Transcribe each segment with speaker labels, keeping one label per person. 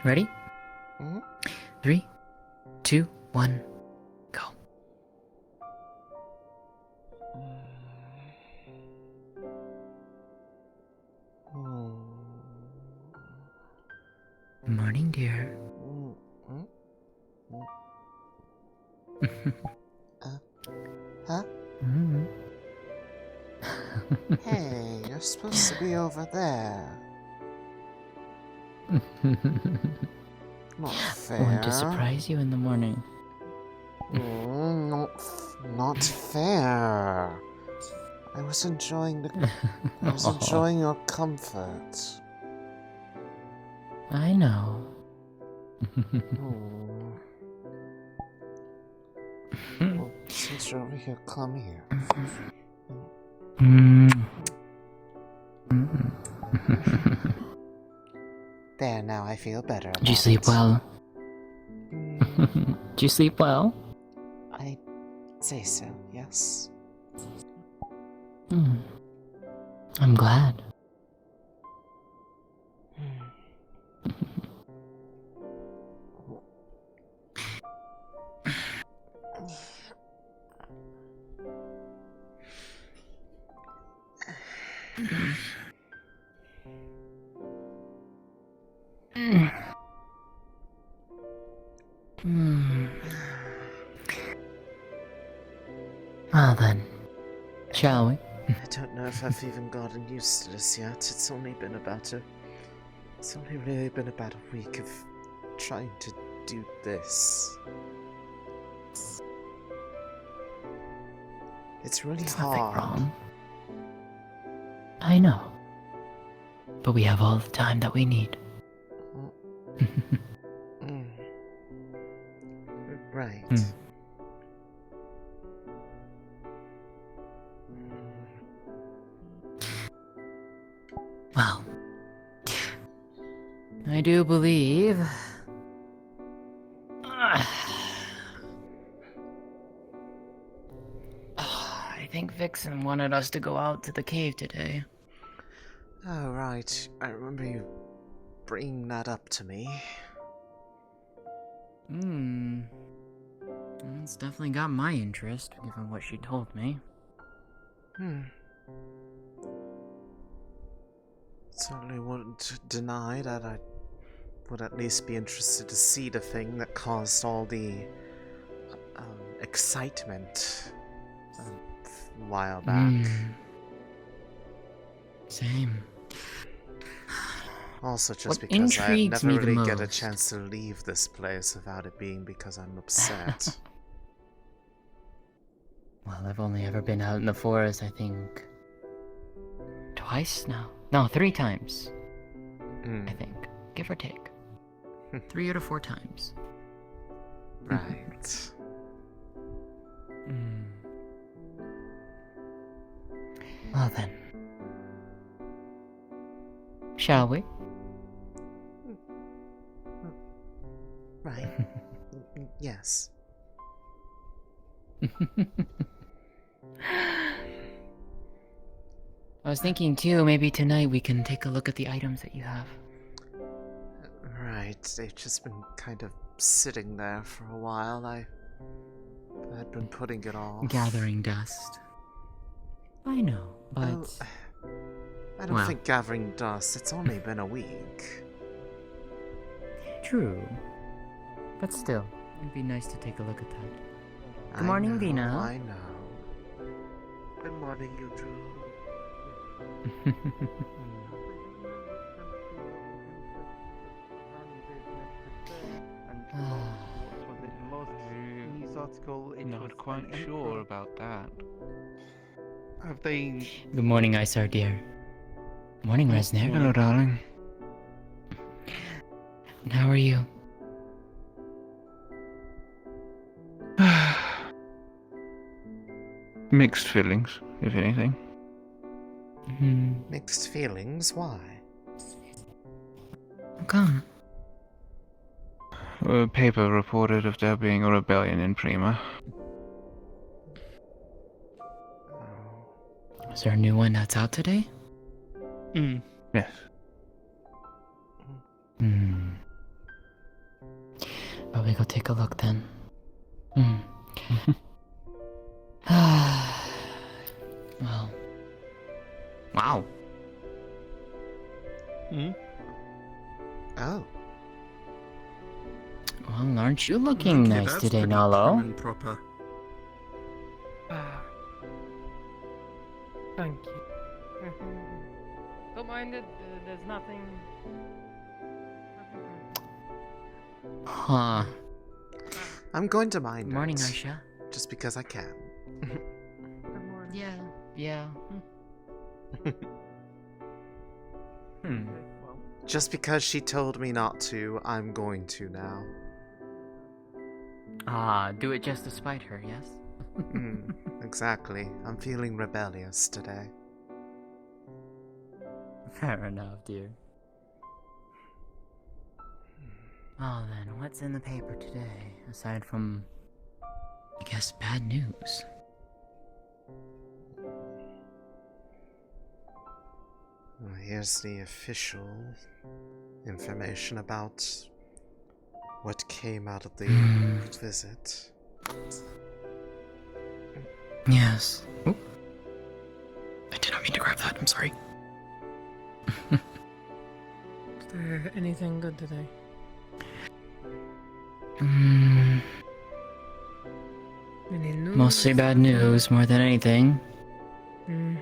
Speaker 1: Ready?
Speaker 2: Mm-hmm.
Speaker 1: 3, 2, 1, go. Morning, dear.
Speaker 2: Huh? Hey, you're supposed to be over there. Not fair.
Speaker 1: Want to surprise you in the morning.
Speaker 2: Not fair. I was enjoying your comfort.
Speaker 1: I know.
Speaker 2: Well, since you're over here, come here. There, now I feel better about it.
Speaker 1: Did you sleep well? Did you sleep well?
Speaker 2: I'd say so, yes.
Speaker 1: I'm glad. Well then, shall we?
Speaker 2: I don't know if I've even gotten used to this yet. It's only really been about a week of trying to do this. It's really
Speaker 1: There's
Speaker 2: hard.
Speaker 1: nothing wrong. I know. But we have all the time that we need.
Speaker 2: Right.
Speaker 1: Well, I do believe... I think Vixen wanted us to go out to the cave today.
Speaker 2: Oh, right. I remember you bringing that up to me.
Speaker 1: It's definitely got my interest, given what she told me.
Speaker 2: Certainly wouldn't deny that I would at least be interested to see the thing that caused all the excitement a while back.
Speaker 1: Same.
Speaker 2: Also, just
Speaker 1: What
Speaker 2: because I
Speaker 1: intrigues
Speaker 2: never
Speaker 1: me the
Speaker 2: really get a
Speaker 1: most-
Speaker 2: chance to leave this place without it being because I'm upset.
Speaker 1: Well, I've only ever been out in the forest, I think... twice now? No, 3 times. I think. Give or take. 3 out of 4 times.
Speaker 2: Right.
Speaker 1: Well then. Shall we?
Speaker 2: Right. Yes.
Speaker 1: I was thinking too, maybe tonight we can take a look at the items that you have.
Speaker 2: Right. They've just been kind of sitting there for a while. I'd been putting it off.
Speaker 1: Gathering dust. I know, but...
Speaker 2: Oh, I don't think gathering dust. It's only been a week.
Speaker 1: True. But still, it'd be nice to take a look at that. Good
Speaker 2: I
Speaker 1: morning,
Speaker 2: know,
Speaker 1: Vina.
Speaker 2: I know. Good morning, you two.
Speaker 3: Not quite sure about that. Have they...
Speaker 1: Good morning, Isar dear. Morning, Resner.
Speaker 3: Hello, darling.
Speaker 1: And how are you?
Speaker 3: Mixed feelings, if anything.
Speaker 2: Mixed feelings? Why?
Speaker 1: Come.
Speaker 3: A paper reported of there being a rebellion in Prima.
Speaker 1: Is there a new one that's out today?
Speaker 3: Yes.
Speaker 1: probably go take a look then. Well. Wow.
Speaker 2: Oh.
Speaker 1: Well, aren't you looking nice today, Nalo?
Speaker 4: Proper.
Speaker 5: Thank you. Don't mind it. There's nothing.
Speaker 1: Huh.
Speaker 2: I'm going to mind
Speaker 1: Good morning,
Speaker 2: it.
Speaker 1: Aisha.
Speaker 2: Just because I can.
Speaker 5: Good morning.
Speaker 1: Yeah.
Speaker 5: Okay, well,
Speaker 2: Just because she told me not to, I'm going to now.
Speaker 1: Do it just to spite her, yes?
Speaker 2: Exactly. I'm feeling rebellious today.
Speaker 1: Fair enough, dear. Well then, what's in the paper today, aside from, I guess, bad news?
Speaker 2: Well, here's the official information about what came out of the visit.
Speaker 1: Yes. Oop. I did not mean to grab that, I'm sorry.
Speaker 5: is there anything good today? Any news?
Speaker 1: Mostly bad news, more than anything.
Speaker 5: Hmm.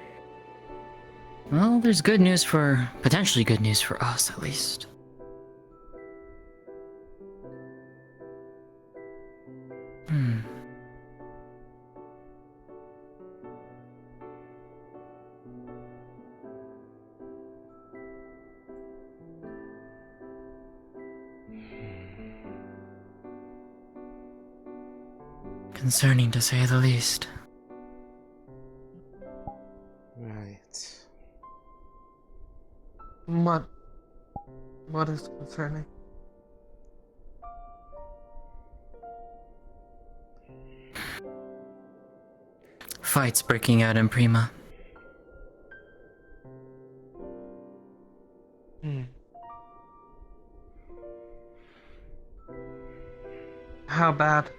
Speaker 1: Well, there's potentially good news for us, at least. Concerning, to say the least.
Speaker 2: Right.
Speaker 5: What is concerning?
Speaker 1: Fights breaking out in Prima.
Speaker 5: How bad?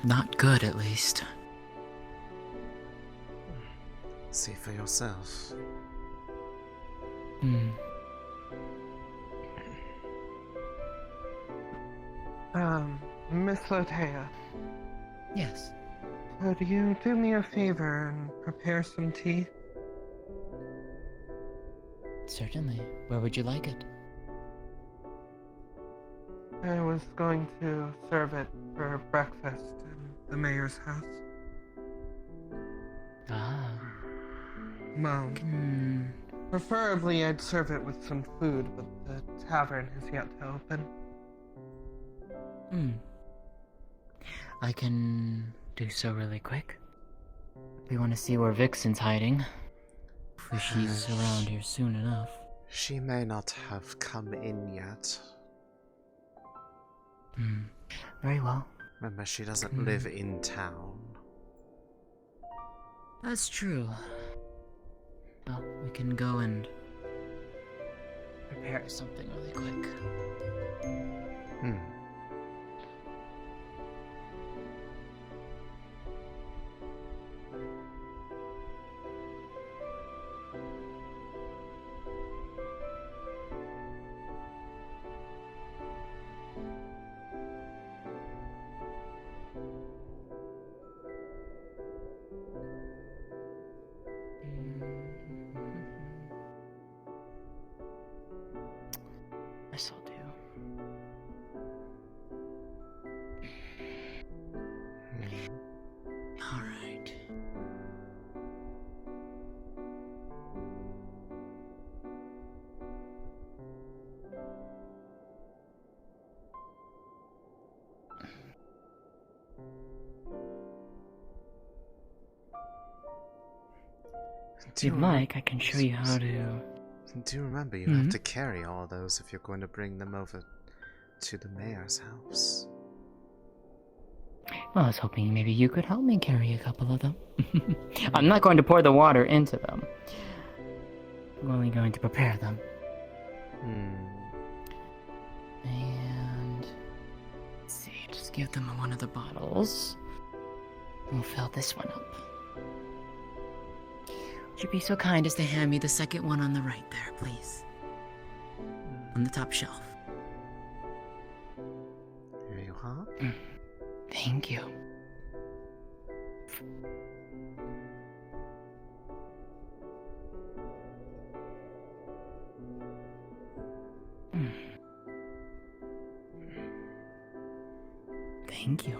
Speaker 1: Not good, at least.
Speaker 2: See for yourself.
Speaker 5: Miss Lotea,
Speaker 1: Yes.
Speaker 5: could you do me a favor and prepare some tea?
Speaker 1: Certainly. Where would you like it?
Speaker 5: I was going to serve it for breakfast in the mayor's house. Well, preferably I'd serve it with some food, but the tavern has yet to open.
Speaker 1: I can do so really quick. We want to see where Vixen's hiding. If she's around here soon enough.
Speaker 2: She may not have come in yet.
Speaker 1: Very well.
Speaker 2: Remember, she doesn't live in town.
Speaker 1: That's true. Well, we can go and prepare something really quick. This'll do. All right. If you'd like, I can show you how to...
Speaker 2: Do remember, you have to carry all those if you're going to bring them over to the mayor's house.
Speaker 1: Well, I was hoping maybe you could help me carry a couple of them. I'm not going to pour the water into them. I'm only going to prepare them. And let's see, just give them one of the bottles. We'll fill this one up. Would you be so kind as to hand me the second one on the right there, please? On the top shelf.
Speaker 2: Here you are.
Speaker 1: Thank you. Thank you.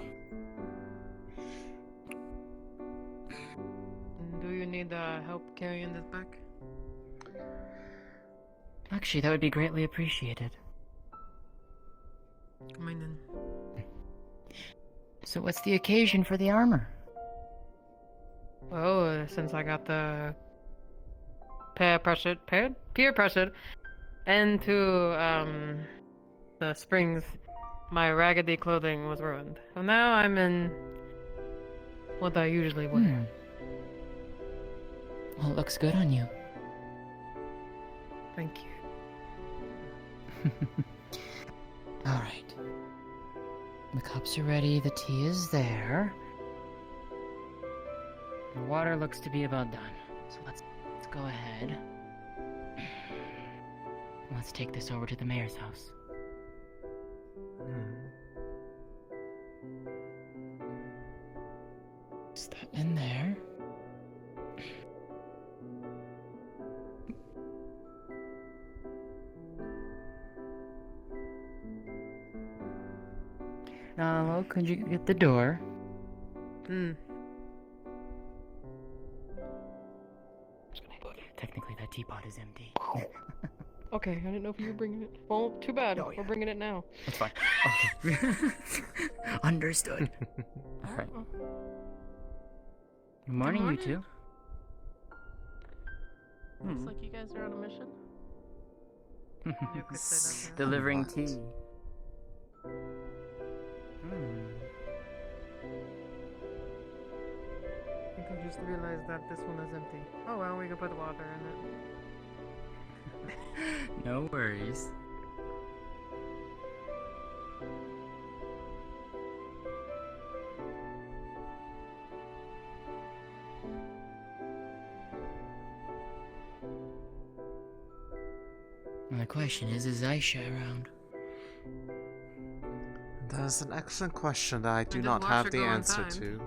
Speaker 4: Do you need help carrying this back?
Speaker 1: Actually, that would be greatly appreciated.
Speaker 4: Come on in.
Speaker 1: So what's the occasion for the armor?
Speaker 4: Well, since I got the peer pressured into the springs, my raggedy clothing was ruined. So now I'm in what I usually wear.
Speaker 1: Well, it looks good on you.
Speaker 4: Thank you.
Speaker 1: Alright. The cups are ready, the tea is there. The water looks to be about done. So let's go ahead. Let's take this over to the mayor's house. Is that in there? Now, could you get the door? Technically, that teapot is empty.
Speaker 4: Okay, I didn't know if you were bringing it. Well, too bad.
Speaker 1: Oh, yeah.
Speaker 4: We're bringing it now.
Speaker 1: That's fine. Okay. Understood. Alright. Good morning, you two.
Speaker 4: Looks like you guys are on a mission. You could say that.
Speaker 1: Delivering tea.
Speaker 4: I think I just realized that this one is empty. Oh well, we can put water in it.
Speaker 1: No worries. And the question is Aisha around?
Speaker 2: That is an excellent question that I do
Speaker 4: just
Speaker 2: not
Speaker 4: watch
Speaker 2: have
Speaker 4: her
Speaker 2: the
Speaker 4: go on
Speaker 2: answer
Speaker 4: time.
Speaker 2: to.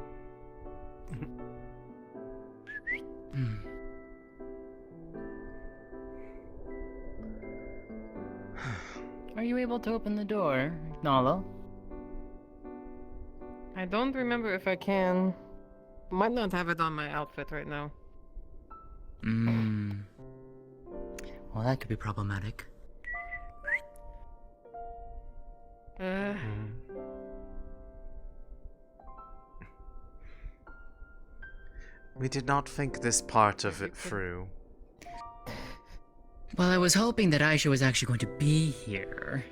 Speaker 1: Are you able to open the door, Nala?
Speaker 4: I don't remember if I can. Might not have it on my outfit right now.
Speaker 1: Well, that could be problematic.
Speaker 2: We did not think this part of it through.
Speaker 1: Well, I was hoping that Aisha was actually going to be here.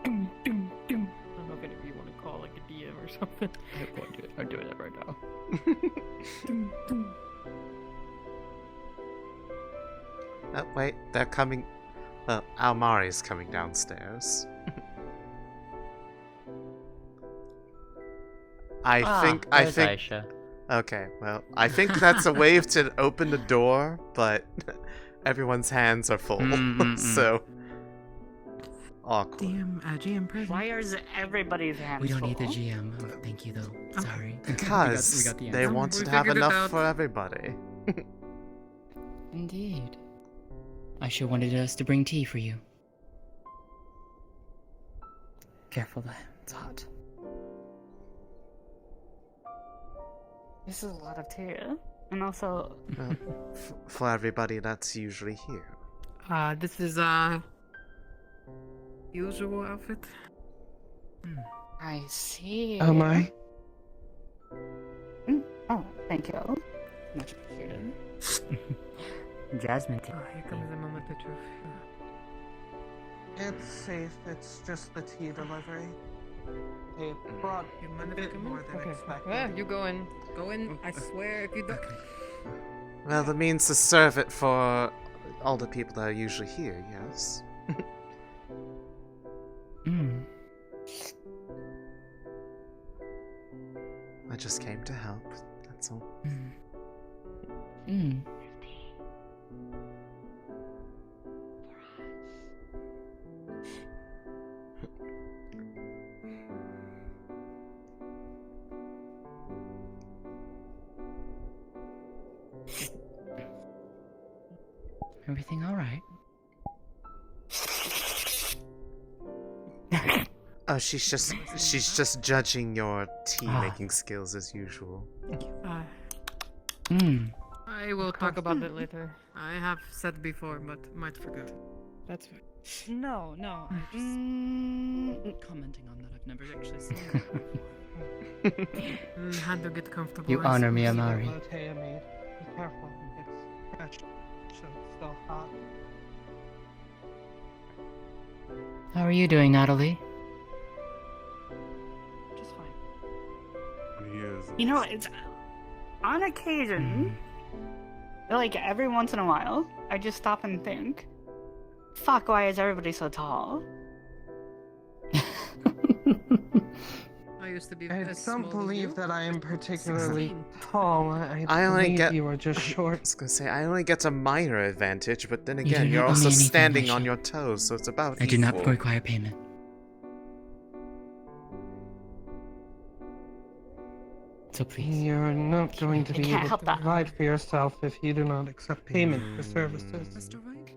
Speaker 4: I don't know if any of you want to call like a DM or something.
Speaker 1: I won't do it. I'm doing it right now.
Speaker 2: Oh, wait, they're coming. Almari's coming downstairs. I think.
Speaker 1: Aisha.
Speaker 2: Okay, well, I think that's a way to open the door, but everyone's hands are full, so awkward.
Speaker 4: GM present.
Speaker 6: Why is everybody's hands
Speaker 1: We don't need the
Speaker 6: full?
Speaker 1: GM. Oh, thank you, though. Sorry.
Speaker 2: Because
Speaker 1: we got the
Speaker 2: they
Speaker 1: answer.
Speaker 2: wanted
Speaker 4: We
Speaker 2: to have
Speaker 4: figured it
Speaker 2: enough
Speaker 4: out.
Speaker 2: for everybody.
Speaker 1: Indeed. Aisha wanted us to bring tea for you. Careful, it's hot.
Speaker 6: This is a lot of tea. And also,
Speaker 2: Well, for everybody that's usually here.
Speaker 4: This is usual outfit.
Speaker 6: I see.
Speaker 5: Oh my.
Speaker 6: Oh, thank you. Much appreciated.
Speaker 1: Jasmine tea.
Speaker 4: Oh, here comes the moment of truth.
Speaker 5: It's safe. It's just the tea delivery. They brought
Speaker 4: You
Speaker 5: a
Speaker 4: mind if I
Speaker 5: bit
Speaker 4: come in?
Speaker 5: more than
Speaker 4: Okay.
Speaker 5: expected.
Speaker 4: Yeah, you go in. Go in. I swear, if you don't.
Speaker 2: Well, that means to serve it for all the people that are usually here, yes.
Speaker 1: Mm.
Speaker 2: I just came to help, that's all.
Speaker 1: Mm. Mm. Everything all right?
Speaker 2: Oh, she's just judging your tea making skills as usual.
Speaker 4: I will talk about it later. I have said before, but might forget. That's fine.
Speaker 6: No, I'm just commenting on that. I've never actually seen it.
Speaker 4: Had to get comfortable.
Speaker 1: You
Speaker 4: I
Speaker 1: honor me,
Speaker 4: suppose.
Speaker 1: Amari.
Speaker 5: Taya made. Be careful. It's fresh, so it's still hot.
Speaker 1: How are you doing, Natalie?
Speaker 6: Just fine.
Speaker 7: Yes.
Speaker 6: You know, it's on occasion, like every once in a while, I just stop and think, fuck, why is everybody so tall?
Speaker 4: I used to be.
Speaker 5: I
Speaker 4: as
Speaker 5: don't
Speaker 4: small as
Speaker 5: believe
Speaker 4: you.
Speaker 5: that I am particularly
Speaker 4: 16.
Speaker 5: tall. I
Speaker 2: only
Speaker 5: believe
Speaker 2: get-
Speaker 5: you are just
Speaker 2: I
Speaker 5: short.
Speaker 2: was gonna say, I only get a minor advantage, but then
Speaker 1: You
Speaker 2: again,
Speaker 1: do
Speaker 2: you're
Speaker 1: not owe
Speaker 2: also
Speaker 1: me anything,
Speaker 2: standing on
Speaker 1: Aisha.
Speaker 2: your toes, so it's about
Speaker 1: I do not
Speaker 2: equal.
Speaker 1: require payment. So please.
Speaker 5: You're not going to
Speaker 6: I
Speaker 5: be
Speaker 6: can't
Speaker 5: able
Speaker 6: help
Speaker 5: to
Speaker 6: that.
Speaker 5: provide for yourself if you do not accept payment for services.
Speaker 6: Mr. Reich?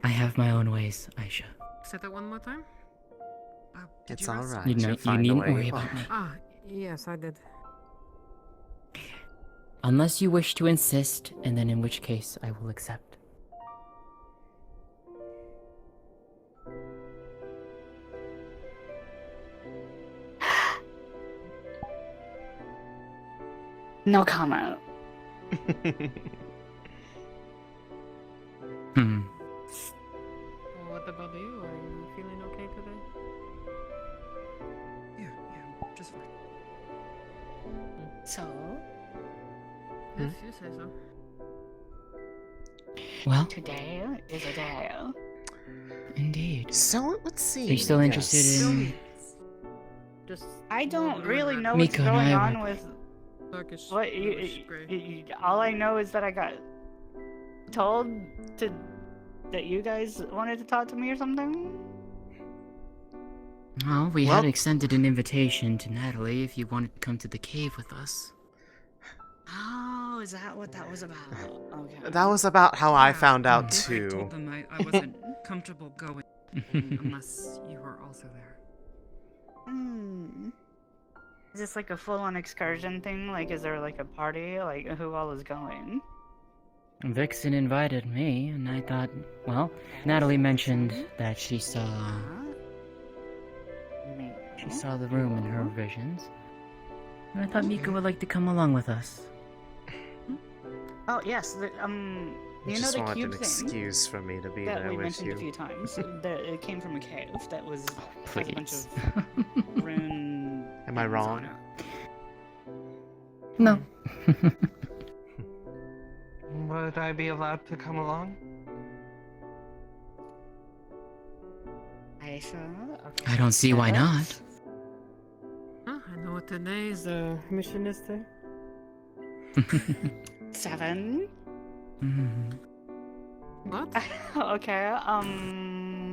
Speaker 1: I have my own ways, Aisha.
Speaker 4: Say that one more time.
Speaker 6: Did
Speaker 2: It's
Speaker 6: you rest?
Speaker 2: alright.
Speaker 1: You
Speaker 2: You'll
Speaker 1: know, you
Speaker 2: find a
Speaker 1: needn't
Speaker 2: way.
Speaker 1: worry about me.
Speaker 4: Ah, yes, I did.
Speaker 1: Unless you wish to insist, and then in which case I will accept.
Speaker 6: No comment.
Speaker 1: Hmm.
Speaker 4: What about you? Are you feeling okay today?
Speaker 6: Yeah, just fine. So,
Speaker 4: Yes, you say so.
Speaker 1: Well,
Speaker 6: today is a day.
Speaker 1: indeed.
Speaker 2: So it would seem.
Speaker 1: Are you still interested
Speaker 2: yes.
Speaker 1: in...
Speaker 4: Just.
Speaker 6: I don't really know
Speaker 1: Miko
Speaker 6: what's
Speaker 1: and
Speaker 6: going
Speaker 1: I
Speaker 6: on
Speaker 1: were-
Speaker 6: with
Speaker 4: Darkish.
Speaker 6: what
Speaker 4: bluish gray.
Speaker 6: all I know is that I got told to that you guys wanted to talk to me or something.
Speaker 1: Well, we
Speaker 2: Well-
Speaker 1: had extended an invitation to Natalie if you wanted to come to the cave with us.
Speaker 6: Oh, is that what that was about? Okay.
Speaker 2: That was about how I found out
Speaker 6: I
Speaker 2: too.
Speaker 6: told them I wasn't comfortable going unless you were also there. Hmm. Is this like a full-on excursion thing? Like, is there like a party? Like, who all is going?
Speaker 1: Vixen invited me, and I thought, well, Natalie mentioned that she saw the room in her visions. And I thought Mika would like to come along with us.
Speaker 6: Oh yes,
Speaker 2: You
Speaker 6: you know
Speaker 2: just
Speaker 6: the
Speaker 2: wanted
Speaker 6: cube
Speaker 2: an
Speaker 6: thing
Speaker 2: excuse for me to be
Speaker 6: that
Speaker 2: there
Speaker 6: we
Speaker 2: with
Speaker 6: mentioned a
Speaker 2: you.
Speaker 6: few times. That it came from a cave that was has a bunch
Speaker 1: Please.
Speaker 6: of rune.
Speaker 2: Am I
Speaker 6: things
Speaker 2: wrong?
Speaker 6: on it.
Speaker 1: No.
Speaker 5: Would I be allowed to come along?
Speaker 6: Aisha, okay.
Speaker 1: I don't see why not.
Speaker 4: Huh, I know what today's mission is there.
Speaker 6: 7.
Speaker 1: Mhm.
Speaker 4: What?
Speaker 6: Okay.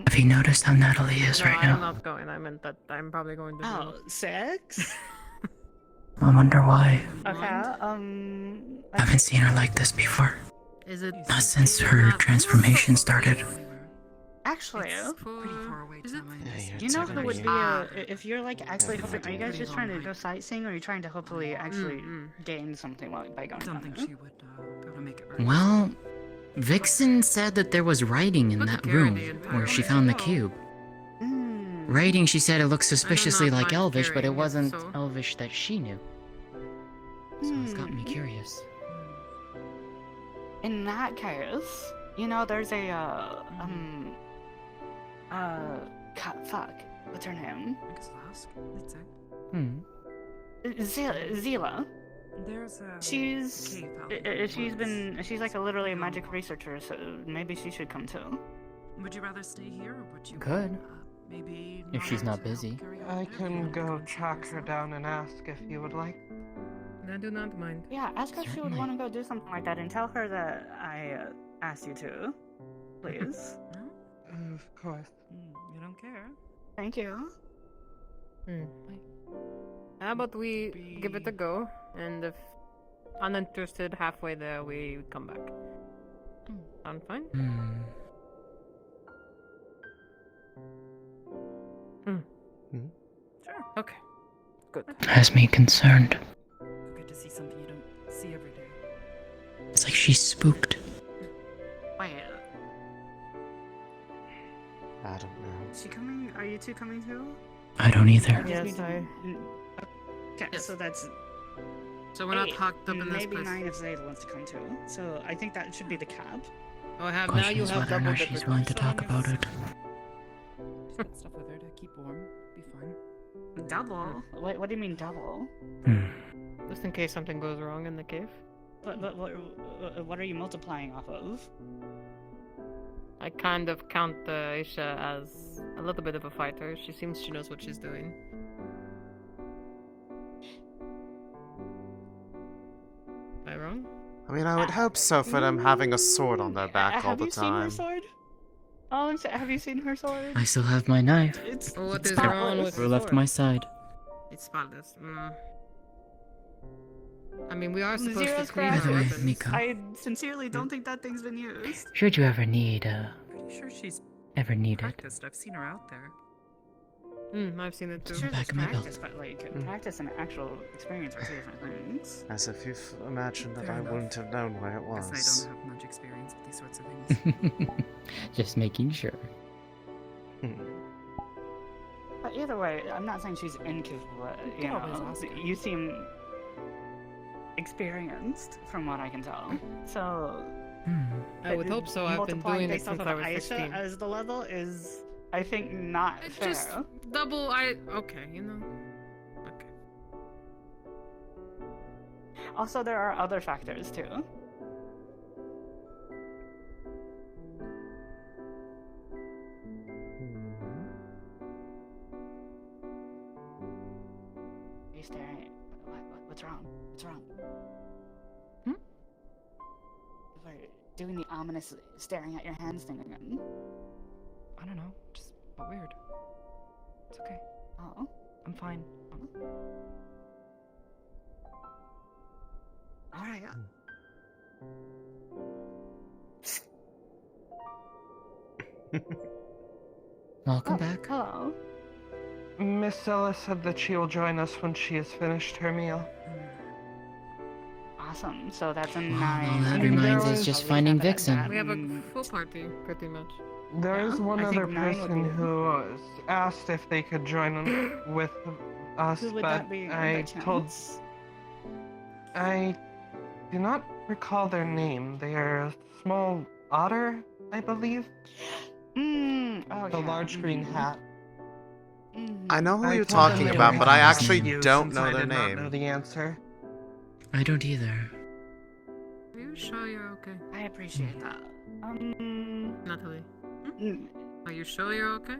Speaker 1: Have you noticed how Natalie is
Speaker 4: No,
Speaker 1: right
Speaker 4: I'm
Speaker 1: now?
Speaker 4: not going. I meant that I'm probably going to.
Speaker 6: Oh, 6.
Speaker 1: I wonder why.
Speaker 6: Okay.
Speaker 1: I haven't seen her like this before.
Speaker 4: Is it?
Speaker 1: Not since her transformation started.
Speaker 6: Actually,
Speaker 4: Pretty far away. Is it?
Speaker 6: you know who would be
Speaker 4: Ah.
Speaker 6: if you're like actually hoping, are you guys just trying to go sightseeing, or are you trying to hopefully actually gain something by going?
Speaker 8: Don't think
Speaker 6: on
Speaker 8: she would go to make it right.
Speaker 1: Well, Vixen said that there was writing in
Speaker 4: Look
Speaker 1: that
Speaker 4: at Karen
Speaker 1: room
Speaker 4: the entire
Speaker 1: where she
Speaker 4: way.
Speaker 1: found the
Speaker 4: Oh.
Speaker 1: cube.
Speaker 6: Mm.
Speaker 1: Writing, she said it looked suspiciously
Speaker 4: not
Speaker 1: like
Speaker 4: mind
Speaker 1: Elvish, but it
Speaker 4: carrying it,
Speaker 1: wasn't
Speaker 4: so-
Speaker 1: Elvish that she knew. So it's got me curious.
Speaker 6: In that case, you know, there's a fuck, what's her name?
Speaker 8: I guess I'll ask. Let's say.
Speaker 1: Hmm.
Speaker 6: Zila.
Speaker 8: There's a
Speaker 6: She's
Speaker 8: cave out in the woods.
Speaker 6: she's like literally a magic researcher, so maybe she should come too.
Speaker 8: Would you rather stay here, or would you
Speaker 1: Could.
Speaker 8: maybe
Speaker 1: If she's not busy.
Speaker 5: I can go track her down and ask if you would like.
Speaker 4: I do not mind.
Speaker 6: Yeah, ask her if she would
Speaker 1: Certainly.
Speaker 6: want to go do something like that, and tell her that I asked you to, please.
Speaker 8: No?
Speaker 5: Of course.
Speaker 8: You don't care?
Speaker 6: Thank you.
Speaker 4: How about we give it a go, and if uninterested halfway there, we come back. Sound fine?
Speaker 8: Sure.
Speaker 4: Okay. Good.
Speaker 1: Has me concerned.
Speaker 8: You get to see something you don't see every day.
Speaker 1: It's like she's spooked.
Speaker 6: Wait,
Speaker 2: I don't know.
Speaker 6: is she coming? Are you two coming too?
Speaker 1: I don't either.
Speaker 4: Yes,
Speaker 6: Okay,
Speaker 4: Yes.
Speaker 6: so that's
Speaker 4: So we're not
Speaker 6: 8,
Speaker 4: hooked up in this
Speaker 6: maybe
Speaker 4: place.
Speaker 6: 9 if Zayda wants to come too. So I think that should be the cap.
Speaker 4: Oh, I have now.
Speaker 1: Question
Speaker 4: You
Speaker 1: is
Speaker 4: have
Speaker 1: whether or
Speaker 4: double
Speaker 1: not she's willing to talk about it.
Speaker 8: Just get stuff with her to keep warm. Be fine.
Speaker 6: Double? What do you mean double?
Speaker 4: Just in case something goes wrong in the cave.
Speaker 6: What are you multiplying off of?
Speaker 4: I kind of count Aisha as a little bit of a fighter. She seems she knows what she's doing. Am I wrong?
Speaker 2: I mean, I would hope so for them having a sword on their back all the
Speaker 6: Have you seen her
Speaker 2: time.
Speaker 6: sword? Have you seen her sword?
Speaker 1: I still have my knife.
Speaker 6: It's
Speaker 4: Oh, what is
Speaker 6: spotless.
Speaker 4: wrong with
Speaker 1: Who left my side?
Speaker 4: It's spotless. I mean, we are supposed
Speaker 6: Zero
Speaker 4: to clean
Speaker 1: By
Speaker 6: scratches.
Speaker 1: the
Speaker 4: the
Speaker 1: way,
Speaker 4: weapons.
Speaker 1: Miko,
Speaker 6: I sincerely don't think that thing's been used.
Speaker 1: should you ever need,
Speaker 8: Pretty sure she's
Speaker 1: ever need it?
Speaker 8: practiced. I've seen her out there.
Speaker 4: I've seen it too.
Speaker 6: Sure,
Speaker 1: back
Speaker 6: there's
Speaker 1: of my belt.
Speaker 6: practice, but like practice and actual experience are two different things.
Speaker 2: As if you've imagined that
Speaker 8: Fair
Speaker 2: I
Speaker 8: enough.
Speaker 2: wouldn't have known where it
Speaker 8: Guess
Speaker 2: was.
Speaker 8: I don't have much experience with these sorts of things.
Speaker 1: Just making sure.
Speaker 6: But either way, I'm not saying she's incapable. You
Speaker 8: can always
Speaker 6: know,
Speaker 8: ask her.
Speaker 6: you seem experienced from what I can tell. So
Speaker 4: I would hope so. I've been
Speaker 6: multiplying
Speaker 4: doing it
Speaker 6: based off
Speaker 4: since
Speaker 6: of
Speaker 4: I was
Speaker 6: Aisha
Speaker 4: 16.
Speaker 6: as the level is, I think, not
Speaker 4: It
Speaker 6: fair.
Speaker 4: just double. Okay, you know. Okay.
Speaker 6: Also, there are other factors too. Are you staring? What's wrong? What's wrong? We're doing the ominous staring at your hands thing again.
Speaker 9: I don't know, just weird. It's okay.
Speaker 6: Oh.
Speaker 9: I'm fine.
Speaker 6: Alright.
Speaker 1: Welcome back.
Speaker 6: Hello.
Speaker 5: Miss Ella said that she will join us when she has finished her meal.
Speaker 6: Awesome. So that's a
Speaker 1: Well,
Speaker 6: 9.
Speaker 1: all that
Speaker 5: And
Speaker 1: reminds
Speaker 5: there
Speaker 1: us
Speaker 5: was-
Speaker 1: just
Speaker 6: I'll leave
Speaker 1: finding
Speaker 6: that at
Speaker 1: Vixen.
Speaker 6: that.
Speaker 4: We have a full party, pretty much.
Speaker 5: There
Speaker 6: Yeah,
Speaker 5: is one
Speaker 6: I think
Speaker 5: other
Speaker 6: 9 would
Speaker 5: person
Speaker 6: be-
Speaker 5: who asked if they could join with us,
Speaker 6: Who would
Speaker 5: but
Speaker 6: that be? by
Speaker 5: I told
Speaker 6: chance?
Speaker 5: I do not recall their name. They are a small otter, I believe.
Speaker 6: Oh,
Speaker 5: The
Speaker 6: yeah.
Speaker 5: large green hat.
Speaker 2: I know who
Speaker 5: I
Speaker 2: you're
Speaker 5: told them
Speaker 2: talking
Speaker 5: they
Speaker 2: about,
Speaker 5: would
Speaker 2: but
Speaker 5: have
Speaker 2: I
Speaker 5: to ask
Speaker 2: actually
Speaker 5: you
Speaker 2: don't
Speaker 5: since
Speaker 2: know
Speaker 5: I
Speaker 2: their
Speaker 5: did not know
Speaker 2: name.
Speaker 5: the answer.
Speaker 1: I don't either.
Speaker 4: Are you sure you're okay,
Speaker 6: I appreciate that.
Speaker 4: Natalie?
Speaker 6: mm,
Speaker 4: Are you sure you're okay?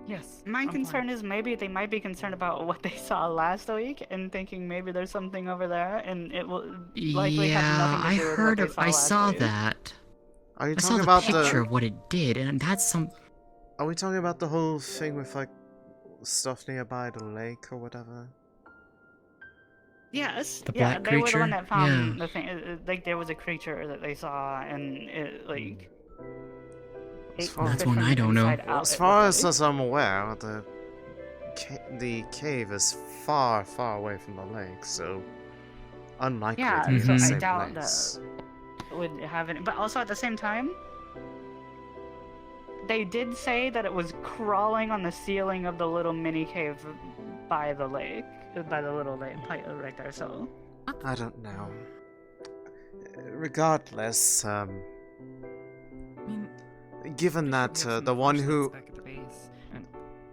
Speaker 9: Yes.
Speaker 6: My
Speaker 9: I'm
Speaker 6: concern
Speaker 9: fine.
Speaker 6: is maybe they might be concerned about what they saw last week and thinking maybe there's something over there, and it will likely have
Speaker 1: Yeah,
Speaker 6: nothing to
Speaker 1: I
Speaker 6: do with
Speaker 1: heard
Speaker 6: what
Speaker 1: of.
Speaker 6: they saw
Speaker 1: I
Speaker 6: last
Speaker 1: saw
Speaker 6: week.
Speaker 1: that.
Speaker 2: Are you
Speaker 1: I saw
Speaker 2: talking
Speaker 1: the
Speaker 2: about
Speaker 1: picture
Speaker 2: the?
Speaker 1: of what it did, and that's some.
Speaker 2: Are we talking about the whole thing with like stuff nearby the lake or whatever?
Speaker 6: Yes.
Speaker 1: The
Speaker 6: yeah,
Speaker 1: black
Speaker 6: they were the
Speaker 1: creature?
Speaker 6: one that found
Speaker 1: Yeah.
Speaker 6: the thing. Like there was a creature that they saw, and it like.
Speaker 2: As
Speaker 6: ate
Speaker 2: far-
Speaker 6: the
Speaker 1: That's
Speaker 6: fish
Speaker 1: one
Speaker 6: from
Speaker 1: I
Speaker 6: the
Speaker 1: don't know.
Speaker 6: inside out,
Speaker 2: As
Speaker 6: it
Speaker 2: far
Speaker 6: looked
Speaker 2: as
Speaker 6: like.
Speaker 2: I'm aware, the cave is far, far away from the lake, so unlikely
Speaker 6: Yeah,
Speaker 2: to be
Speaker 1: so
Speaker 2: the
Speaker 1: I
Speaker 2: same
Speaker 6: doubt
Speaker 2: place.
Speaker 6: would have it, but also at the same time, they did say that it was crawling on the ceiling of the little mini cave by the lake, by the little lake right there. So
Speaker 2: I don't know. Regardless,
Speaker 8: I mean,
Speaker 2: given
Speaker 8: pretty
Speaker 2: that
Speaker 8: sure we have
Speaker 2: the
Speaker 8: some
Speaker 2: one
Speaker 8: flashlights
Speaker 2: who
Speaker 8: back at the base, and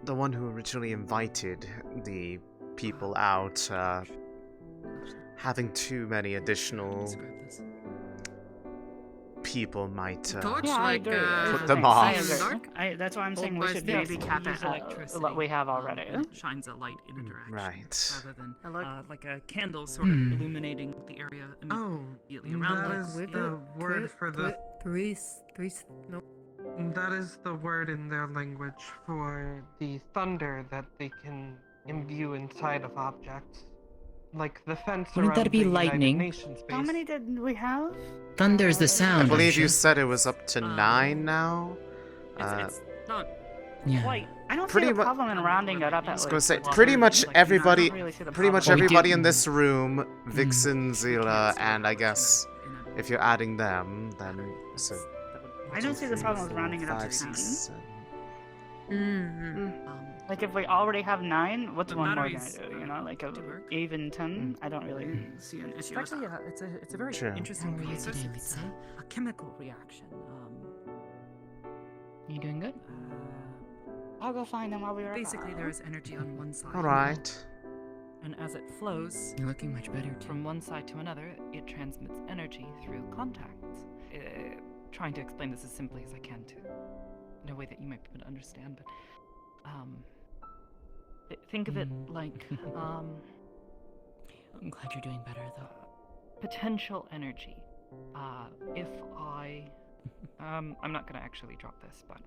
Speaker 2: the one who originally invited the people out having too many additional
Speaker 8: Describe this.
Speaker 2: people might
Speaker 4: Torch,
Speaker 6: Yeah, I
Speaker 4: like,
Speaker 6: agree.
Speaker 2: put them
Speaker 6: I
Speaker 2: off.
Speaker 6: agree. That's why I'm saying we
Speaker 4: by
Speaker 6: should
Speaker 4: stairs.
Speaker 6: maybe
Speaker 8: Yes,
Speaker 6: cap
Speaker 8: use
Speaker 6: it at
Speaker 8: electricity,
Speaker 6: what we have already.
Speaker 8: and it shines a light in a direction,
Speaker 2: Right.
Speaker 8: rather than
Speaker 6: Elec-
Speaker 8: like a candle sort of illuminating the area immediately around.
Speaker 5: that
Speaker 8: it.
Speaker 5: is the word for the.
Speaker 4: No.
Speaker 5: That is the word in their language for the thunder that they can imbue inside of objects. Like the fence
Speaker 1: Wouldn't
Speaker 5: around
Speaker 1: that be
Speaker 5: the
Speaker 1: lightning?
Speaker 5: United Nations base.
Speaker 6: How many did we have?
Speaker 1: Thunder's the
Speaker 2: I
Speaker 1: sound.
Speaker 2: believe you
Speaker 1: Aisha.
Speaker 2: said it was up to 9 now.
Speaker 8: It's not
Speaker 1: Yeah.
Speaker 8: quite.
Speaker 6: I don't see
Speaker 2: Pretty
Speaker 6: the
Speaker 2: mu-
Speaker 6: problem in rounding it up
Speaker 8: I
Speaker 6: at
Speaker 8: was
Speaker 2: I
Speaker 6: least.
Speaker 2: was gonna say,
Speaker 6: Well,
Speaker 2: pretty
Speaker 6: I
Speaker 2: much
Speaker 6: don't
Speaker 2: everybody,
Speaker 6: really see the
Speaker 2: pretty much
Speaker 6: problem.
Speaker 1: Well, we
Speaker 2: everybody
Speaker 1: do-
Speaker 2: in this room, Vixen, Zila, and I guess if you're adding them, then so.
Speaker 6: I don't see the problem with rounding it up to
Speaker 2: 5, 6,
Speaker 6: 10.
Speaker 2: 7.
Speaker 6: Like if we already have 9, what's
Speaker 8: The
Speaker 6: one more gonna
Speaker 8: batteries,
Speaker 6: do? You know, like a
Speaker 8: do work.
Speaker 6: even 10. I don't really see an issue.
Speaker 8: Actually,
Speaker 6: with
Speaker 8: yeah, it's a very
Speaker 2: Sure.
Speaker 8: interesting
Speaker 1: How are you
Speaker 8: process.
Speaker 1: today,
Speaker 8: It's
Speaker 1: Lisa?
Speaker 8: a chemical reaction.
Speaker 1: You doing good?
Speaker 6: I'll go find them while we are.
Speaker 8: Basically, there is energy on one side.
Speaker 2: Alright.
Speaker 8: And as it flows
Speaker 1: You're looking much better too.
Speaker 8: from one side to another, it transmits energy through contacts. Trying to explain this as simply as I can to, in a way that you might be able to understand, but think of it like
Speaker 1: I'm glad you're doing better though.
Speaker 8: potential energy. If I, I'm not gonna actually drop this, but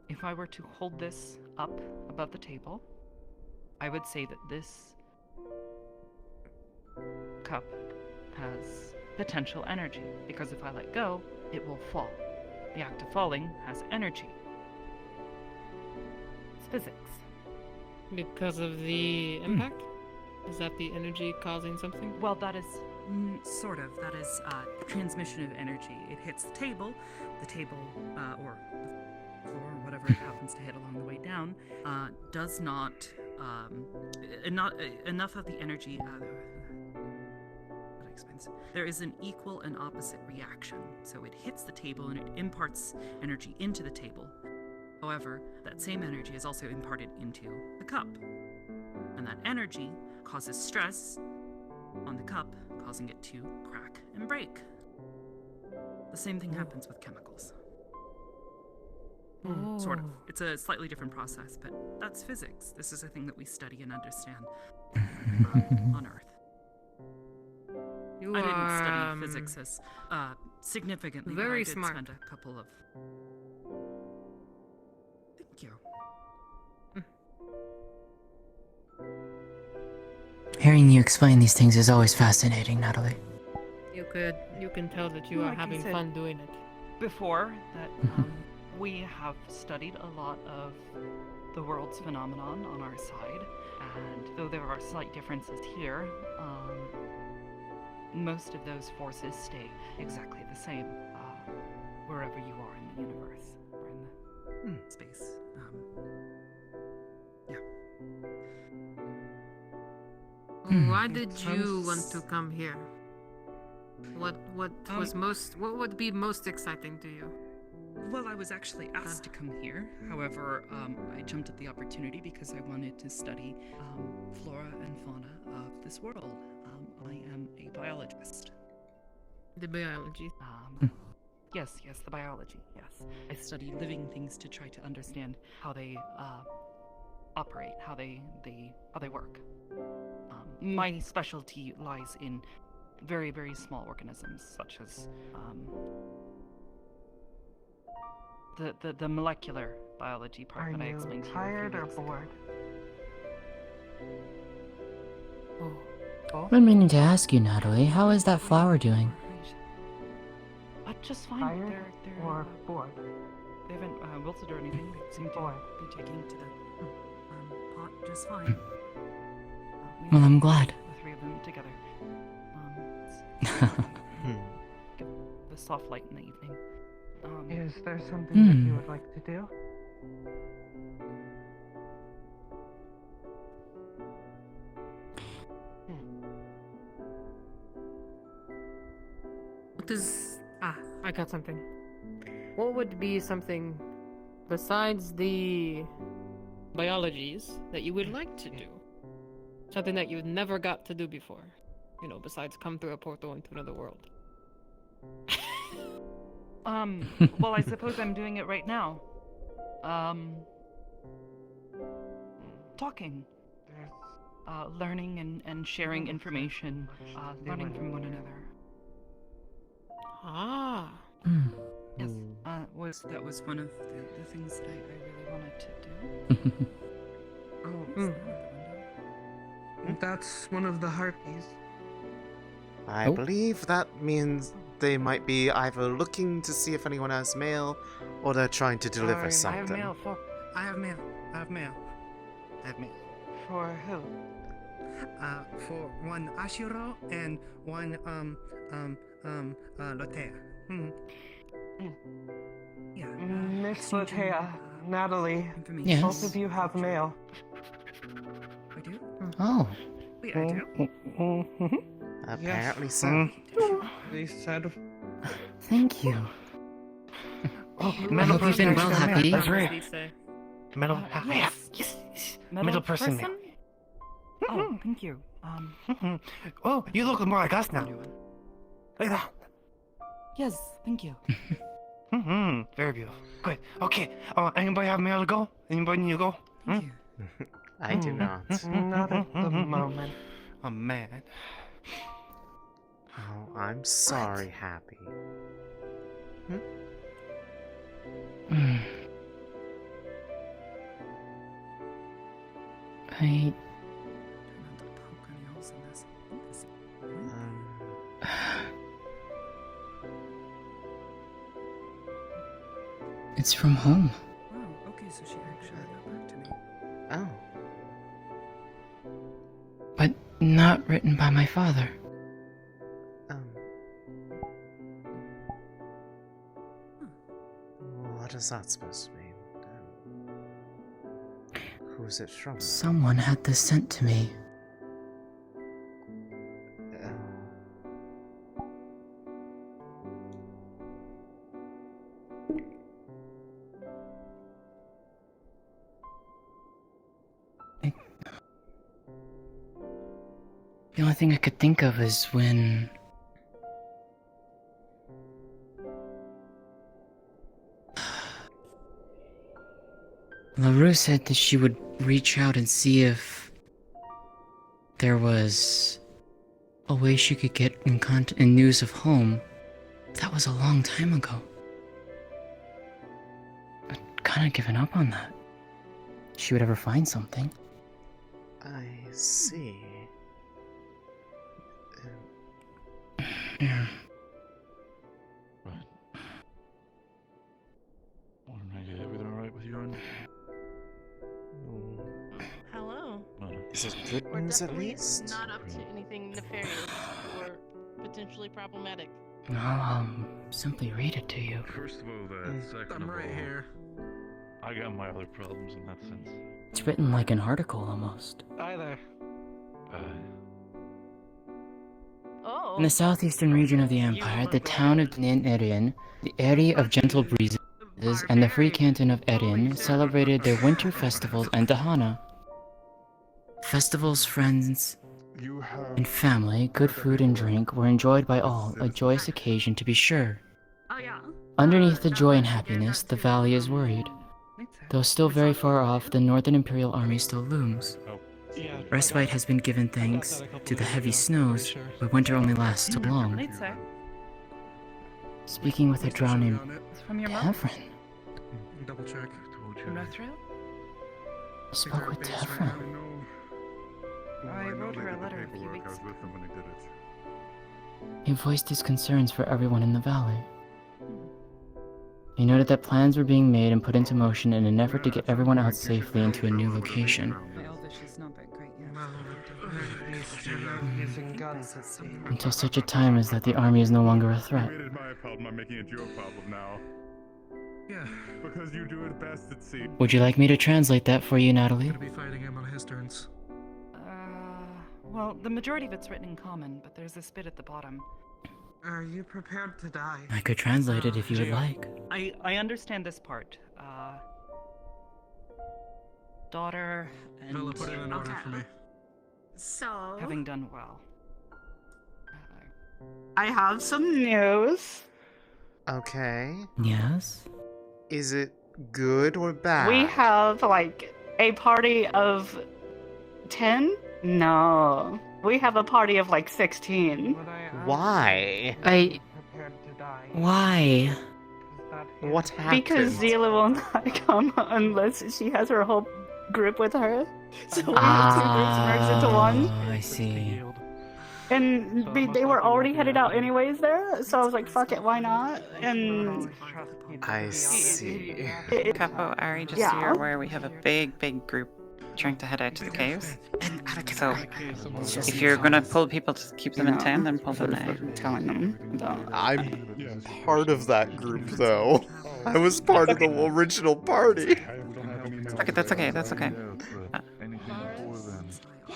Speaker 8: if I were to hold this up above the table, I would say that this cup has potential energy, because if I let go, it will fall. The act of falling has energy. It's physics.
Speaker 4: Because of the impact? Is that the energy causing something?
Speaker 8: Well, that is sort of. That is transmission of energy. It hits the table or the floor, or whatever it happens to hit along the way down, does not enough of the energy. That explains. There is an equal and opposite reaction. So it hits the table and it imparts energy into the table. However, that same energy is also imparted into the cup, and that energy causes stress on the cup, causing it to crack and break. The same thing happens with chemicals. Sort of. It's a slightly different process, but that's physics. This is a thing that we study and understand on Earth.
Speaker 4: You
Speaker 8: I didn't
Speaker 4: are
Speaker 8: study physics as significantly, but
Speaker 4: very
Speaker 8: I did
Speaker 4: smart.
Speaker 8: spend a couple of... Thank you.
Speaker 1: Hearing you explain these things is always fascinating, Natalie.
Speaker 4: You can tell that you are
Speaker 8: Like I
Speaker 4: having
Speaker 8: said
Speaker 4: fun doing it.
Speaker 8: Before that, we have studied a lot of the world's phenomenon on our side, and though there are slight differences here, most of those forces stay exactly the same wherever you are in the universe or in the space.
Speaker 4: Why did you want to come here? What would be most exciting to you?
Speaker 8: Well, I was actually asked to come here. However, I jumped at the opportunity because I wanted to study flora and fauna of this world. I am a biologist.
Speaker 4: The biology.
Speaker 8: Yes, the biology, yes. I study living things to try to understand how they operate, how they work. My specialty lies in very, very small organisms, such as the molecular biology part
Speaker 5: Are
Speaker 8: that I
Speaker 5: you
Speaker 8: explained to you.
Speaker 5: tired or bored?
Speaker 1: I've been meaning to ask you, Natalie, how is that flower doing?
Speaker 8: Just fine.
Speaker 5: Tired
Speaker 8: They're
Speaker 5: or bored?
Speaker 8: they haven't wilted or anything. They seem to
Speaker 5: Bored.
Speaker 8: be taking to the pot just fine. We
Speaker 1: Well,
Speaker 8: have
Speaker 1: I'm glad.
Speaker 8: The three of them together. Give the soft light in the evening.
Speaker 5: Is there something that you would like to do?
Speaker 4: What is... I got something. What would be something besides the biologies that you would like to do? Something that you never got to do before. You know, besides come through a portal into another world.
Speaker 10: Well, I suppose I'm doing it right now. Talking. Learning and sharing information, learning from one another.
Speaker 4: Ah.
Speaker 10: Yes,
Speaker 8: That was one of the things that I really wanted to do.
Speaker 5: Oh,
Speaker 8: Is that out the window?
Speaker 5: that's one of the harpies.
Speaker 2: I believe that means they might be either looking to see if anyone has mail, or they're trying to deliver
Speaker 5: I have
Speaker 2: something.
Speaker 5: mail for
Speaker 11: I have mail. I have mail.
Speaker 5: for who?
Speaker 11: For one Ashiro and one Lotea. Yeah.
Speaker 5: Miss Latea, Natalie,
Speaker 8: Information.
Speaker 1: Yes.
Speaker 5: both of you have mail.
Speaker 8: I do?
Speaker 1: Oh.
Speaker 8: Wait, I do?
Speaker 2: Apparently so.
Speaker 5: They said
Speaker 1: Thank you.
Speaker 7: Oh,
Speaker 1: I hope you've been well, Happy.
Speaker 7: That's
Speaker 4: What
Speaker 7: right.
Speaker 4: does he say?
Speaker 7: Middle.
Speaker 10: yes.
Speaker 7: Middle person.
Speaker 10: Oh, thank you.
Speaker 7: Oh, you look more like us now. Like that.
Speaker 10: Yes, thank you.
Speaker 7: Very beautiful. Good. Okay. Anybody have mail to go? Anybody need to go?
Speaker 8: Thank you.
Speaker 2: I do not.
Speaker 5: not at the moment.
Speaker 7: Oh man.
Speaker 2: Oh, I'm sorry, Happy.
Speaker 1: I
Speaker 8: Try not to poke any holes in this. I think this-
Speaker 1: It's from home.
Speaker 8: Wow, okay, so she actually got back to me.
Speaker 2: Oh.
Speaker 1: But not written by my father.
Speaker 2: What is that supposed to mean? Who's it from?
Speaker 1: Someone had this sent to me. The only thing I could think of is when LaRue said that she would reach out and see if there was a way she could get in news of home. That was a long time ago. I'd kind of given up on that. She would ever find something.
Speaker 2: I see.
Speaker 1: Yeah.
Speaker 3: Right. Want to make everything alright with you, Andy?
Speaker 12: Hello.
Speaker 2: Is it good
Speaker 12: We're
Speaker 2: news at
Speaker 12: definitely
Speaker 2: least?
Speaker 12: not up to anything nefarious or potentially problematic.
Speaker 1: I'll simply read it to you.
Speaker 3: First of all, that. Second
Speaker 11: I'm
Speaker 3: of
Speaker 11: right
Speaker 3: all,
Speaker 11: here.
Speaker 3: I got my other problems in that sense.
Speaker 1: It's written like an article almost.
Speaker 5: Either.
Speaker 12: Oh.
Speaker 1: In the southeastern region of the Empire, the town of Nin Erin, the area of gentle breezes, and the free canton of Erin celebrated their winter festivals and Dahana. Festivals, friends, and family, good food and drink were enjoyed by all, a joyous occasion to be sure.
Speaker 8: Oh, yeah.
Speaker 1: Underneath the joy and happiness, the valley is worried. Though still very far off, the Northern Imperial Army still looms.
Speaker 5: Yeah.
Speaker 1: Respite has been given thanks to the heavy snows, but winter only lasts so long.
Speaker 10: Night, sir.
Speaker 1: Speaking with a drow named
Speaker 10: It's from your mom.
Speaker 1: Tevrin.
Speaker 11: Double check.
Speaker 10: From Northril?
Speaker 1: I spoke with Tevrin.
Speaker 10: I wrote her a letter a few weeks ago.
Speaker 7: with them when I did it.
Speaker 1: He voiced his concerns for everyone in the valley. He noted that plans were being made and put into motion in an effort to get everyone out safely into a new location.
Speaker 8: My Elvish is not that great yet.
Speaker 5: Well, at least you're not using guns at sea.
Speaker 1: Until such a time as that the army is no longer a threat.
Speaker 7: Made it my problem. I'm making it your problem now.
Speaker 11: Yeah.
Speaker 7: Because you do it best at sea.
Speaker 1: Would you like me to translate that for you, Natalie?
Speaker 11: Gonna be fighting him on his turns.
Speaker 10: Well, the majority of it's written in common, but there's this bit at the bottom.
Speaker 5: Are you prepared to die?
Speaker 1: I could translate it if you would like.
Speaker 10: I understand this part. Daughter and
Speaker 11: Villa, put in an order for me.
Speaker 6: So.
Speaker 10: having done well.
Speaker 6: I have some news.
Speaker 2: Okay.
Speaker 1: Yes?
Speaker 2: Is it good or bad?
Speaker 6: We have like a party of 10? No. We have a party of like 16.
Speaker 2: Why?
Speaker 1: Why?
Speaker 2: What happened?
Speaker 6: Because Zila will not come unless she has her whole group with her. So we have two groups merged into one.
Speaker 1: I see.
Speaker 6: And they were already headed out anyways there, so I was like, fuck it, why not? And
Speaker 2: I see.
Speaker 13: Capo, Ari, just so you're aware, we have a big group trying to head out to the caves. So, if you're gonna pull people to keep them in town, then pull them out.
Speaker 6: Telling them about.
Speaker 2: I'm part of that group, though. I was part of the original party.
Speaker 13: Okay, that's okay, that's okay.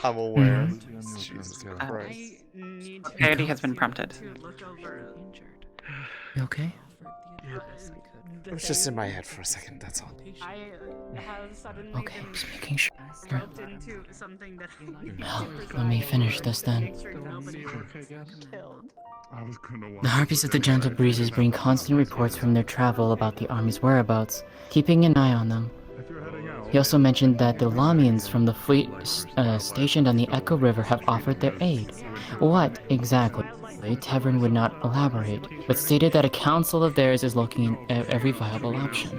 Speaker 2: I'm aware. Jesus Christ.
Speaker 13: Coyote has been prompted.
Speaker 1: You okay?
Speaker 2: It was just in my head for a second, that's all.
Speaker 6: I have suddenly
Speaker 1: Okay, just making sure.
Speaker 6: slipped into something that
Speaker 1: Well, let me finish this then. The Harpies of the Gentle Breezes bring constant reports from their travel about the army's whereabouts, keeping an eye on them. He also mentioned that the Lamians from the fleet stationed on the Echo River have offered their aid. What exactly? Tevrin would not elaborate, but stated that a council of theirs is looking at every viable option.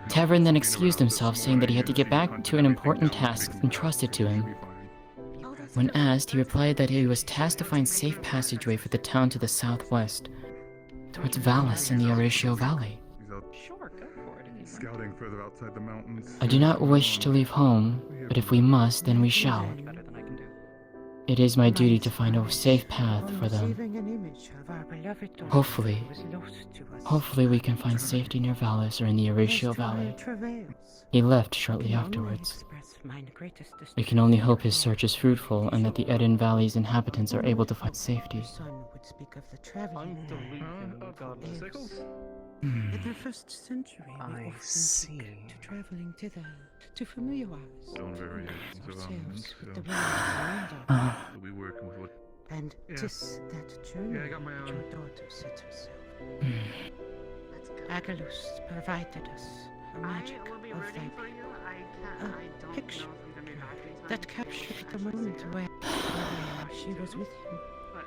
Speaker 1: Tevrin then excused himself, saying that he had to get back to an important task entrusted to him. When asked, he replied that he was tasked to find safe passageway for the town to the southwest, towards Vallis in the Oratio Valley.
Speaker 14: Scouting further outside the mountains.
Speaker 1: I do not wish to leave home, but if we must, then we shall. It is my duty to find a safe path for them. Hopefully we can find safety near Vallis or in the Oratio Valley. He left shortly afterwards. We can only hope his search is fruitful and that the Eden Valley's inhabitants are able to find safety.
Speaker 15: In the first century, we
Speaker 2: I
Speaker 15: often
Speaker 2: see.
Speaker 15: took to traveling thither to familiarize
Speaker 3: Don't variations of
Speaker 15: ourselves with the
Speaker 3: elements,
Speaker 15: world around us.
Speaker 3: we working with what?
Speaker 15: And tis that journey
Speaker 11: Yeah, I got my
Speaker 15: that
Speaker 11: own.
Speaker 15: your daughter set herself. Agalus provided us a magic of thy a picture that captured the moment where she was with him.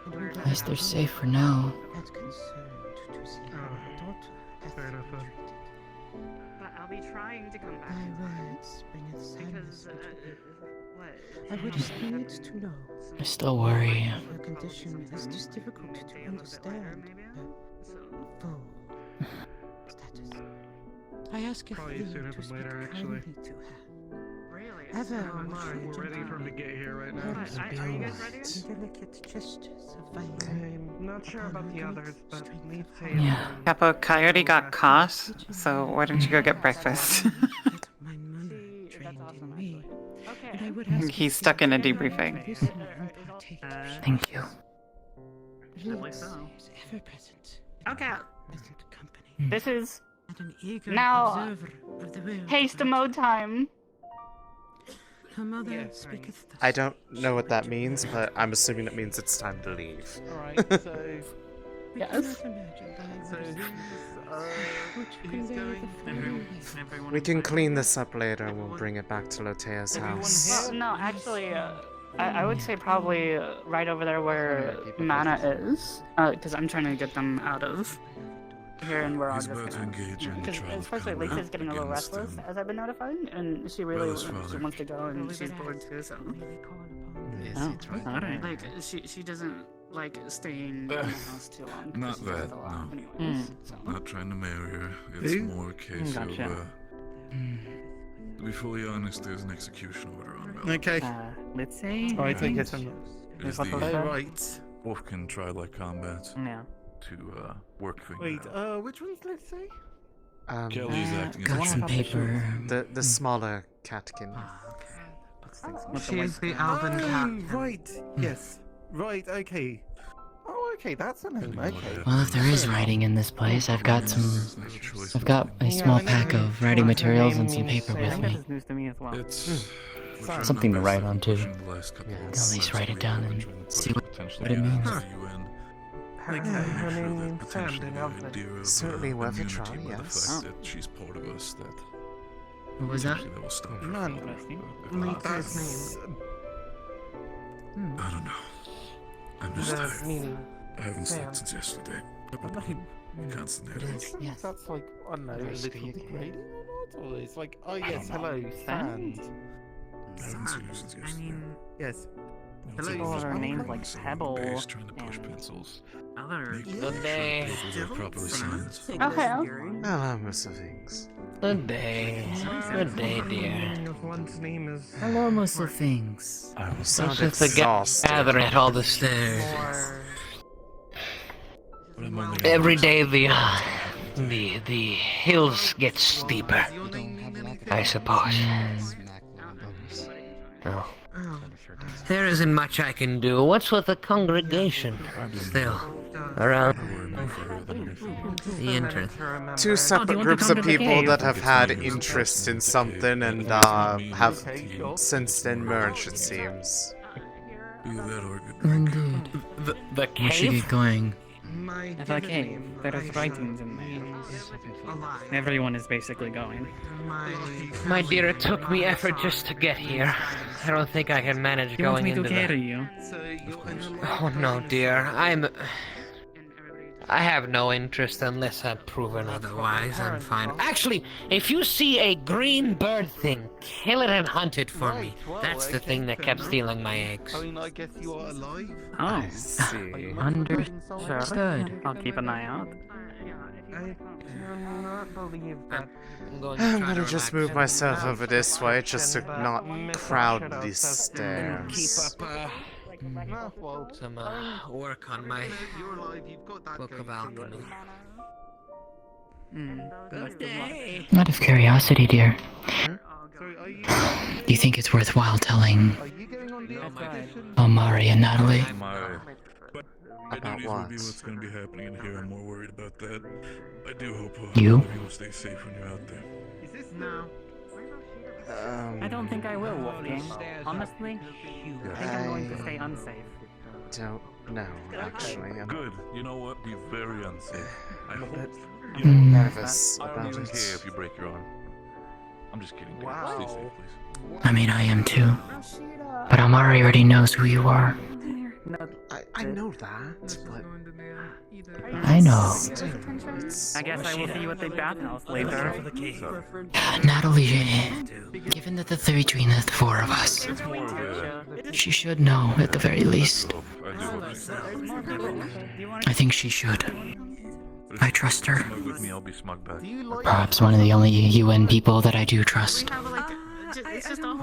Speaker 15: And we
Speaker 1: At least they're safe for now.
Speaker 15: as concerned to see how our daughter hath
Speaker 11: Fair enough,
Speaker 15: been treated.
Speaker 6: But I'll be trying to come back.
Speaker 15: Thy words bringeth sadness
Speaker 6: Because,
Speaker 15: into me.
Speaker 6: what?
Speaker 15: I would need to know.
Speaker 1: I still worry.
Speaker 15: Her condition is just difficult to understand. Her full status. I ask if
Speaker 11: Probably
Speaker 15: you
Speaker 11: sooner
Speaker 15: to
Speaker 11: than
Speaker 15: speak
Speaker 11: later, actually.
Speaker 15: kindly to her.
Speaker 6: Really?
Speaker 15: Ever
Speaker 11: I'm not ready for him to get here right now.
Speaker 6: Are you guys ready?
Speaker 15: Delicate gestures of violence.
Speaker 11: I'm not sure about the others, but leave say
Speaker 1: Yeah.
Speaker 13: Capo, Coyote got caught, so why don't you go get breakfast?
Speaker 15: My mother trained in me.
Speaker 6: Okay.
Speaker 15: And I would ask
Speaker 13: He's stuck in a debriefing.
Speaker 15: listen and partake.
Speaker 1: Thank you.
Speaker 15: Lewis is ever present.
Speaker 6: Okay.
Speaker 15: Pleasant company.
Speaker 6: This is
Speaker 15: And an eager
Speaker 6: now
Speaker 15: observer of the world.
Speaker 6: haste mode time.
Speaker 15: Her mother speaketh thus.
Speaker 2: I don't know what that means, but I'm assuming it means it's time to leave.
Speaker 16: Alright, so
Speaker 15: We
Speaker 6: Yes.
Speaker 15: cannot imagine thy
Speaker 16: so
Speaker 15: words which
Speaker 16: who's
Speaker 15: convey
Speaker 16: going?
Speaker 15: the full
Speaker 2: We can clean this up later and we'll bring it back to Lotea's house.
Speaker 6: Well, no, actually, I would say probably right over there where Mana is, because I'm trying to get them out of here, and we're all
Speaker 3: He's
Speaker 6: just
Speaker 3: about to
Speaker 6: gonna.
Speaker 3: engage in
Speaker 6: Because
Speaker 3: tribal
Speaker 6: especially
Speaker 3: combat
Speaker 6: Lisa's getting a little
Speaker 3: against
Speaker 6: restless,
Speaker 3: them.
Speaker 6: as I've been notified, and she really
Speaker 3: Bella's
Speaker 6: she
Speaker 3: father.
Speaker 6: wants to go, and she's bored too. So.
Speaker 2: Yes,
Speaker 6: Alright. Like she doesn't like staying in the house too long. 'cause
Speaker 3: Not
Speaker 6: she does
Speaker 3: that,
Speaker 6: a lot
Speaker 3: no.
Speaker 6: anyways, so.
Speaker 3: Not trying to marry her. It's
Speaker 11: Who?
Speaker 3: more a case of,
Speaker 16: Gotcha.
Speaker 3: to be fully honest, there's an execution order on Bella.
Speaker 11: Okay.
Speaker 16: let's see.
Speaker 11: Alright, I guess I'm.
Speaker 3: It is
Speaker 16: What
Speaker 3: the
Speaker 16: was that?
Speaker 11: Right.
Speaker 3: Wolfkin tri-like combat
Speaker 16: Yeah.
Speaker 3: to work things
Speaker 11: Wait,
Speaker 3: out.
Speaker 11: which one's let's say?
Speaker 3: Kelly's acting as
Speaker 1: Got
Speaker 3: a
Speaker 1: some
Speaker 3: judge.
Speaker 1: paper.
Speaker 2: The smaller catkin.
Speaker 11: She's the Alvin captain. Right. Yes. Right. Okay. Oh, okay. That's a name. Okay.
Speaker 1: Well, if there is writing in this place, I've got a small pack of writing materials and some paper with me.
Speaker 16: This news to me as well.
Speaker 3: It's
Speaker 1: Something to write on too.
Speaker 3: The last couple of
Speaker 1: At least write it down and see what
Speaker 3: potentially
Speaker 1: what it
Speaker 3: get
Speaker 1: means.
Speaker 3: into the UN.
Speaker 5: Her name means sand
Speaker 3: Potentially
Speaker 5: in
Speaker 3: the
Speaker 5: Elven.
Speaker 3: idea of
Speaker 2: Certainly worth a
Speaker 3: immunity
Speaker 2: try,
Speaker 3: by the
Speaker 2: yes.
Speaker 3: fact that she's part of us, that
Speaker 1: What was that?
Speaker 3: potentially that will stop her
Speaker 11: Man,
Speaker 3: from-
Speaker 5: That's
Speaker 3: I don't know. I'm just
Speaker 5: the
Speaker 3: tired.
Speaker 5: meaning.
Speaker 3: I haven't slept
Speaker 5: Sand.
Speaker 3: since yesterday. Constant
Speaker 1: It
Speaker 3: headache.
Speaker 1: is, yes.
Speaker 11: that's like, I don't know, a little degrading or not? Or it's like, oh yes,
Speaker 16: know.
Speaker 11: hello, sand.
Speaker 3: I haven't seen her since
Speaker 16: I
Speaker 3: yesterday.
Speaker 16: mean,
Speaker 11: Yes.
Speaker 16: people
Speaker 11: Hello.
Speaker 16: that are named like
Speaker 3: Sitting on
Speaker 16: Pebble
Speaker 3: the base trying to push
Speaker 16: and
Speaker 3: pencils.
Speaker 16: other
Speaker 3: Good day. Papers are properly signed.
Speaker 6: Oh, hello.
Speaker 2: Hello, Mr. Things.
Speaker 1: Good day. Good day, dear.
Speaker 5: If one's name is
Speaker 1: Hello, most of things.
Speaker 2: I will sound
Speaker 1: Just to
Speaker 2: exhausted.
Speaker 1: gather at all the stairs.
Speaker 5: or
Speaker 3: But I'm only
Speaker 1: Every day the hills get steeper. I suppose. No. There isn't much I can do. What's with the congregation? Still. Around the interest.
Speaker 2: Two separate groups of people that have had interest in something and have since then merged, it seems.
Speaker 3: Either that or a good drink.
Speaker 1: Indeed.
Speaker 13: The
Speaker 1: We should get going.
Speaker 5: my
Speaker 16: It's like, hey,
Speaker 5: name,
Speaker 16: there's
Speaker 5: Aisha,
Speaker 16: writings in there.
Speaker 5: means alive.
Speaker 16: Everyone is basically going.
Speaker 1: My dear, it took me effort just to get here. I don't think I can manage
Speaker 16: He wants
Speaker 1: going
Speaker 16: me to
Speaker 1: into
Speaker 16: carry
Speaker 1: the...
Speaker 16: you.
Speaker 1: Oh no, dear. I have no interest unless I'm proven otherwise. I'm fine. Actually, if you see a green bird thing, kill it and hunt it for me. That's the thing that kept stealing my eggs.
Speaker 11: I mean, I guess you are alive.
Speaker 16: Oh,
Speaker 2: I see.
Speaker 1: Understood.
Speaker 16: I'll keep an eye out.
Speaker 5: I do not believe that.
Speaker 2: I'm gonna just move myself over this way just to not crowd these stairs.
Speaker 1: Some work on my book of alchemy. Out of curiosity, dear, do you think it's worthwhile telling Omari and Natalie?
Speaker 3: I
Speaker 2: About
Speaker 3: do
Speaker 2: what?
Speaker 3: what's going to be happening in here. I'm more worried about that. I do hope
Speaker 1: You?
Speaker 3: all of you will stay safe when you're out there.
Speaker 5: No.
Speaker 16: I don't think I will, Wolfgang. Honestly, I think I'm going to stay unsafe.
Speaker 2: Don't know, actually. I'm
Speaker 3: Good. You know what? Be very unsafe. I hope.
Speaker 2: a little nervous
Speaker 3: I don't
Speaker 2: about
Speaker 3: even care
Speaker 2: it.
Speaker 3: if you break your arm. I'm just kidding. Stay safe, please.
Speaker 1: I mean, I am too. But Omari already knows who you are.
Speaker 2: I know that, but
Speaker 1: I know.
Speaker 16: I guess I will see you at the bathhouse later.
Speaker 1: Natalie, given that the three between the four of us, she should know at the very least. I think she should. I trust her.
Speaker 3: Smug with me, I'll be smug back.
Speaker 1: Perhaps one of the only UN people that I do trust.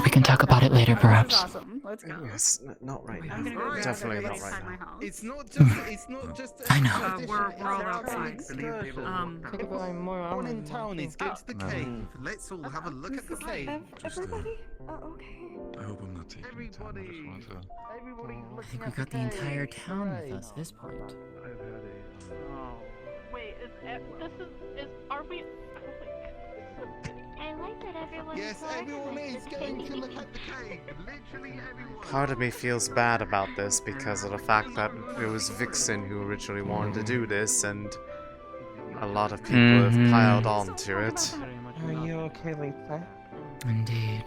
Speaker 1: We can talk about it later, perhaps.
Speaker 6: Let's go.
Speaker 2: yes, not right now. Definitely not right now.
Speaker 11: It's not just.
Speaker 1: I know.
Speaker 8: We're all outside.
Speaker 11: One in town is get to the cave. Let's all have a look at the cave.
Speaker 3: Everybody? I hope I'm not taking your time. I just want to.
Speaker 1: I think we got the entire town with us at this point.
Speaker 12: Wait, are we?
Speaker 14: I like that everyone.
Speaker 11: Yes, everyone is going to look at the cave. Literally everyone.
Speaker 2: Part of me feels bad about this because of the fact that it was Vixen who originally wanted to do this, and a lot of people have piled on to it.
Speaker 5: Are you okay, Lisa?
Speaker 1: Indeed.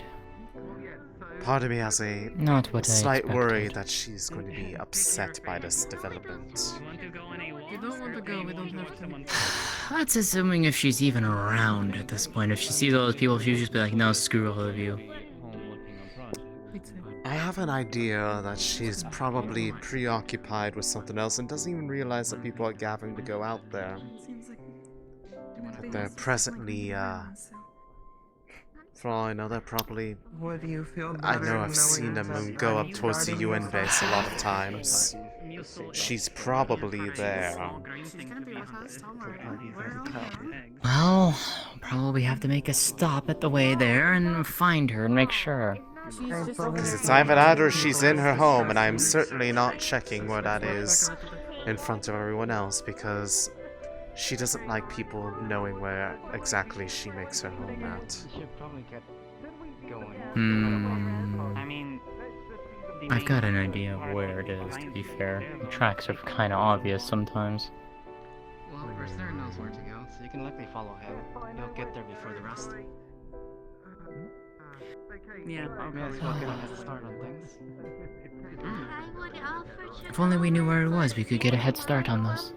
Speaker 2: Part of me has a
Speaker 1: Not what I
Speaker 2: slight worry
Speaker 1: expected.
Speaker 2: that she's going to be upset by this development.
Speaker 4: You don't want to go, we don't have to.
Speaker 1: That's assuming if she's even around at this point. If she sees all those people, she'll just be like, no, screw all of you.
Speaker 2: I have an idea that she's probably preoccupied with something else and doesn't even realize that people are gathering to go out there. That they're presently, for all I know, they're probably...
Speaker 5: Would you feel
Speaker 2: I
Speaker 5: better
Speaker 2: know I've seen
Speaker 5: knowing
Speaker 2: them
Speaker 5: that
Speaker 2: go
Speaker 5: I'm
Speaker 2: up towards the
Speaker 5: guarding
Speaker 2: UN
Speaker 5: your
Speaker 2: base a lot of
Speaker 5: side?
Speaker 2: times. She's probably there.
Speaker 1: Well, probably have to make a stop at the way there and find her and make sure.
Speaker 2: Because it's either that or she's in her home, and I'm certainly not checking where that is in front of everyone else, because she doesn't like people knowing where exactly she makes her home at.
Speaker 16: I mean,
Speaker 1: I've got an idea of where it is, to be fair. The tracks are kinda obvious sometimes.
Speaker 14: Well, Restner knows where to go, so you can likely follow him. He'll get there before the rest.
Speaker 16: Yeah,
Speaker 14: May as well get a head start on things.
Speaker 1: If only we knew where it was, we could get a head start on this.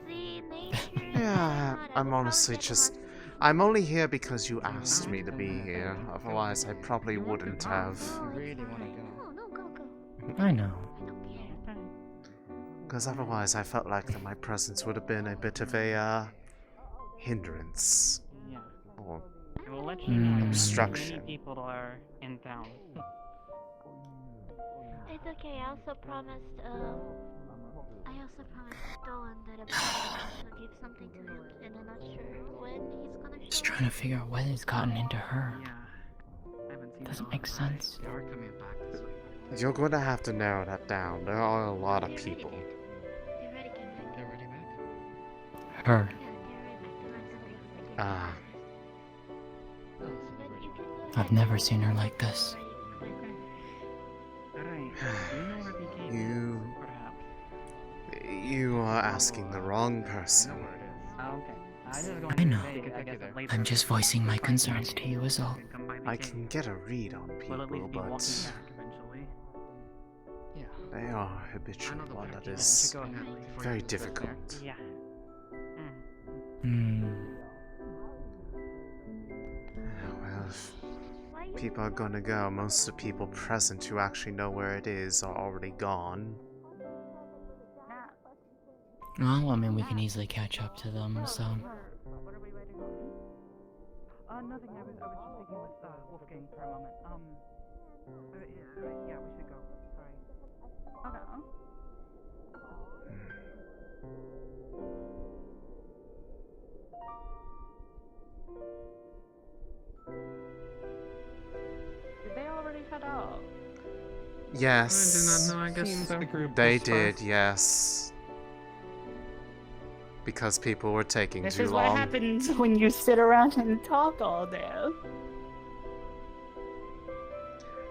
Speaker 2: Yeah, I'm honestly just... I'm only here because you asked me to be here. Otherwise, I probably wouldn't have.
Speaker 14: You really want to go?
Speaker 1: I know.
Speaker 2: Because otherwise, I felt like that my presence would have been a bit of a, hindrance.
Speaker 16: Yeah.
Speaker 2: Or
Speaker 16: We'll let you know how
Speaker 2: obstruction.
Speaker 16: many people are in town.
Speaker 17: It's okay. I also promised Dolan that I'll give something to him, and I'm not sure when he's gonna show.
Speaker 1: Just trying to figure out whether it's gotten into her.
Speaker 16: Yeah. I haven't seen
Speaker 1: Doesn't make sense.
Speaker 14: They are coming back this week.
Speaker 2: You're going to have to narrow that down. There are a lot of people.
Speaker 14: They're already back?
Speaker 1: Her.
Speaker 2: Ah.
Speaker 1: I've never seen her like this.
Speaker 2: You are asking the wrong person.
Speaker 1: I know. I'm just voicing my concerns to you is all.
Speaker 2: I can get a read on people, but they are habitual one that is very difficult.
Speaker 16: Yeah.
Speaker 2: Well, if people are gonna go, most of the people present who actually know where it is are already gone.
Speaker 1: Well, I mean, we can easily catch up to them, so...
Speaker 9: Nothing. I was just speaking with Wolfgang for a moment. Yeah, we should go. Sorry. Okay. Did they already head out?
Speaker 2: Yes.
Speaker 5: I did not know, I guess so.
Speaker 2: They did, yes. Because people were taking
Speaker 6: This
Speaker 2: too
Speaker 6: is
Speaker 2: long.
Speaker 6: what happens when you sit around and talk all day.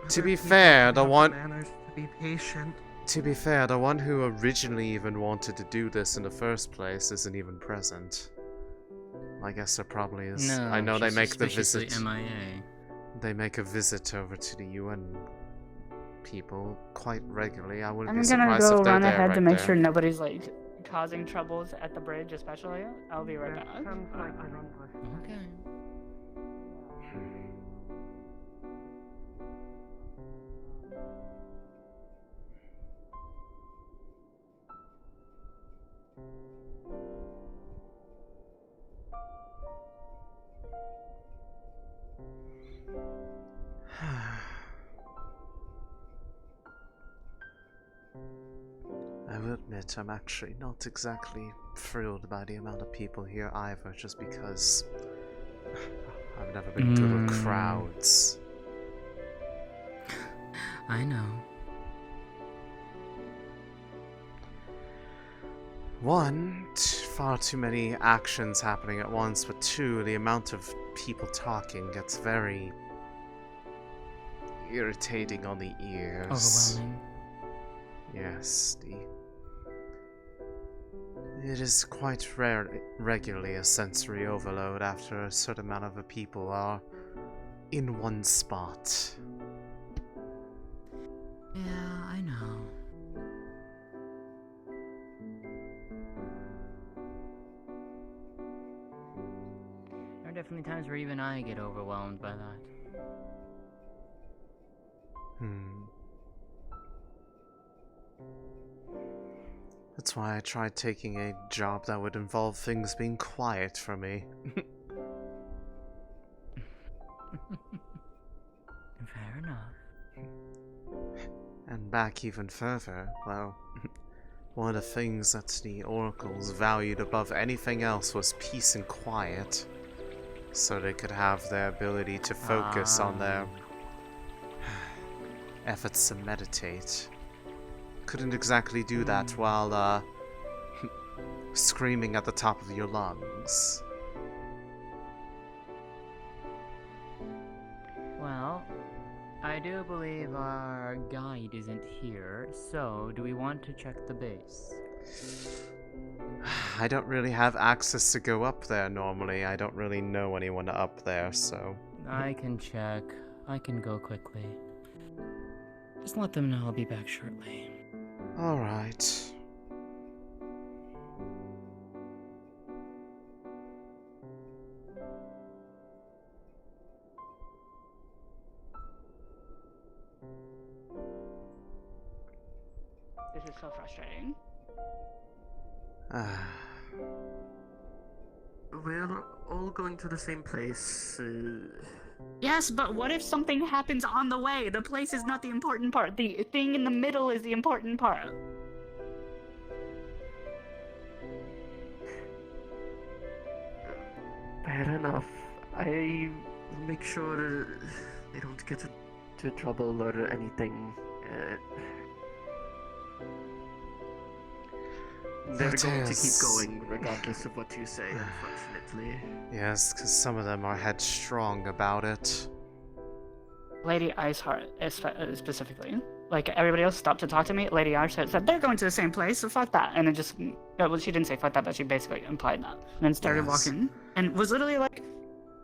Speaker 2: To be fair, the one...
Speaker 5: Manners to be patient.
Speaker 2: To be fair, the one who originally even wanted to do this in the first place isn't even present. I guess there probably is.
Speaker 1: No,
Speaker 2: I know they
Speaker 1: she's
Speaker 2: make the
Speaker 1: suspiciously
Speaker 2: visit.
Speaker 1: MIA.
Speaker 2: They make a visit over to the UN people quite regularly. I wouldn't
Speaker 6: I'm
Speaker 2: be
Speaker 6: gonna
Speaker 2: surprised
Speaker 6: go
Speaker 2: if they're
Speaker 6: run
Speaker 2: there
Speaker 6: ahead
Speaker 2: right
Speaker 6: to make
Speaker 2: there.
Speaker 6: sure nobody's like causing troubles at the bridge, especially. I'll be right back.
Speaker 1: Okay.
Speaker 2: I will admit, I'm actually not exactly thrilled by the amount of people here either, just because I've never been good with crowds.
Speaker 1: I know.
Speaker 2: One, far too many actions happening at once, but two, the amount of people talking gets very irritating on the ears.
Speaker 1: Overwhelming.
Speaker 2: Yes, it is quite regularly a sensory overload after a certain amount of people are in one spot.
Speaker 1: Yeah, I know. There are definitely times where even I get overwhelmed by that.
Speaker 2: That's why I tried taking a job that would involve things being quiet for me.
Speaker 1: Fair enough.
Speaker 2: And back even further, well, one of the things that the oracles valued above anything else was peace and quiet, so they could have their ability to focus on their efforts to meditate. Couldn't exactly do that while screaming at the top of your lungs.
Speaker 1: Well, I do believe our guide isn't here, so do we want to check the base?
Speaker 2: I don't really have access to go up there normally. I don't really know anyone up there, so...
Speaker 1: I can check. I can go quickly. Just let them know I'll be back shortly.
Speaker 2: Alright.
Speaker 6: This is so frustrating.
Speaker 5: We're all going to the same place.
Speaker 6: Yes, but what if something happens on the way? The place is not the important part. The thing in the middle is the important part.
Speaker 5: Fair enough. I make sure they don't get into trouble or anything. They're going to keep going regardless of what you say, unfortunately.
Speaker 2: Yes, because some of them are headstrong about it.
Speaker 6: Lady Iceheart, specifically. Like, everybody else stopped to talk to me. Lady Iceheart said, they're going to the same place, so fuck that. And it just... Well, she didn't say fuck that, but she basically implied that. And then started walking. And was literally, like,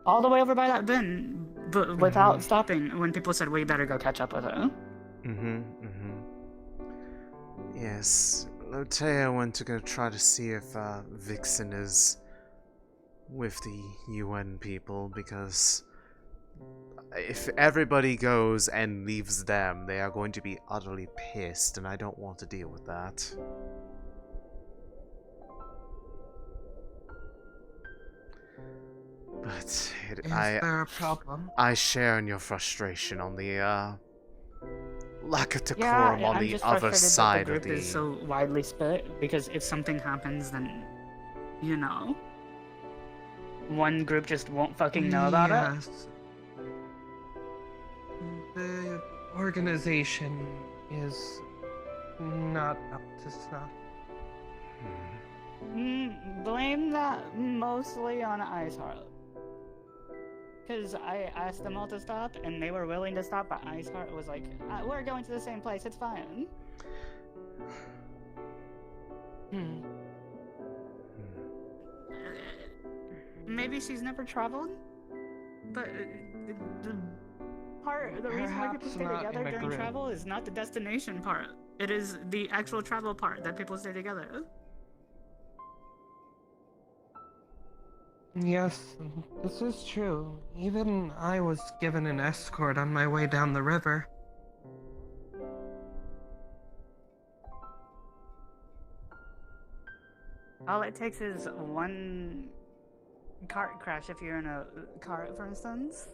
Speaker 6: all the way over by that bin, but without stopping when people said, we better go catch up with her.
Speaker 2: Yes. Lotea went to go try to see if Vixen is with the UN people, because if everybody goes and leaves them, they are going to be utterly pissed, and I don't want to deal with that. But
Speaker 5: Is there a problem?
Speaker 2: I share in your frustration on the lack of decorum on the other side
Speaker 6: of
Speaker 2: of
Speaker 6: the
Speaker 2: the...
Speaker 6: group is so widely split, because if something happens, then, you know, one group just won't fucking know about it.
Speaker 5: The organization is not up to snuff.
Speaker 6: Blame that mostly on Iceheart. Because I asked them all to stop, and they were willing to stop, but Iceheart was like, we're going to the same place, it's fine. Maybe she's never traveled? But the reason why people stay together during travel is not the destination part. It is the actual travel part that people stay together.
Speaker 5: Yes, this is true. Even I was given an escort on my way down the river.
Speaker 6: All it takes is one cart crash if you're in a cart, for instance.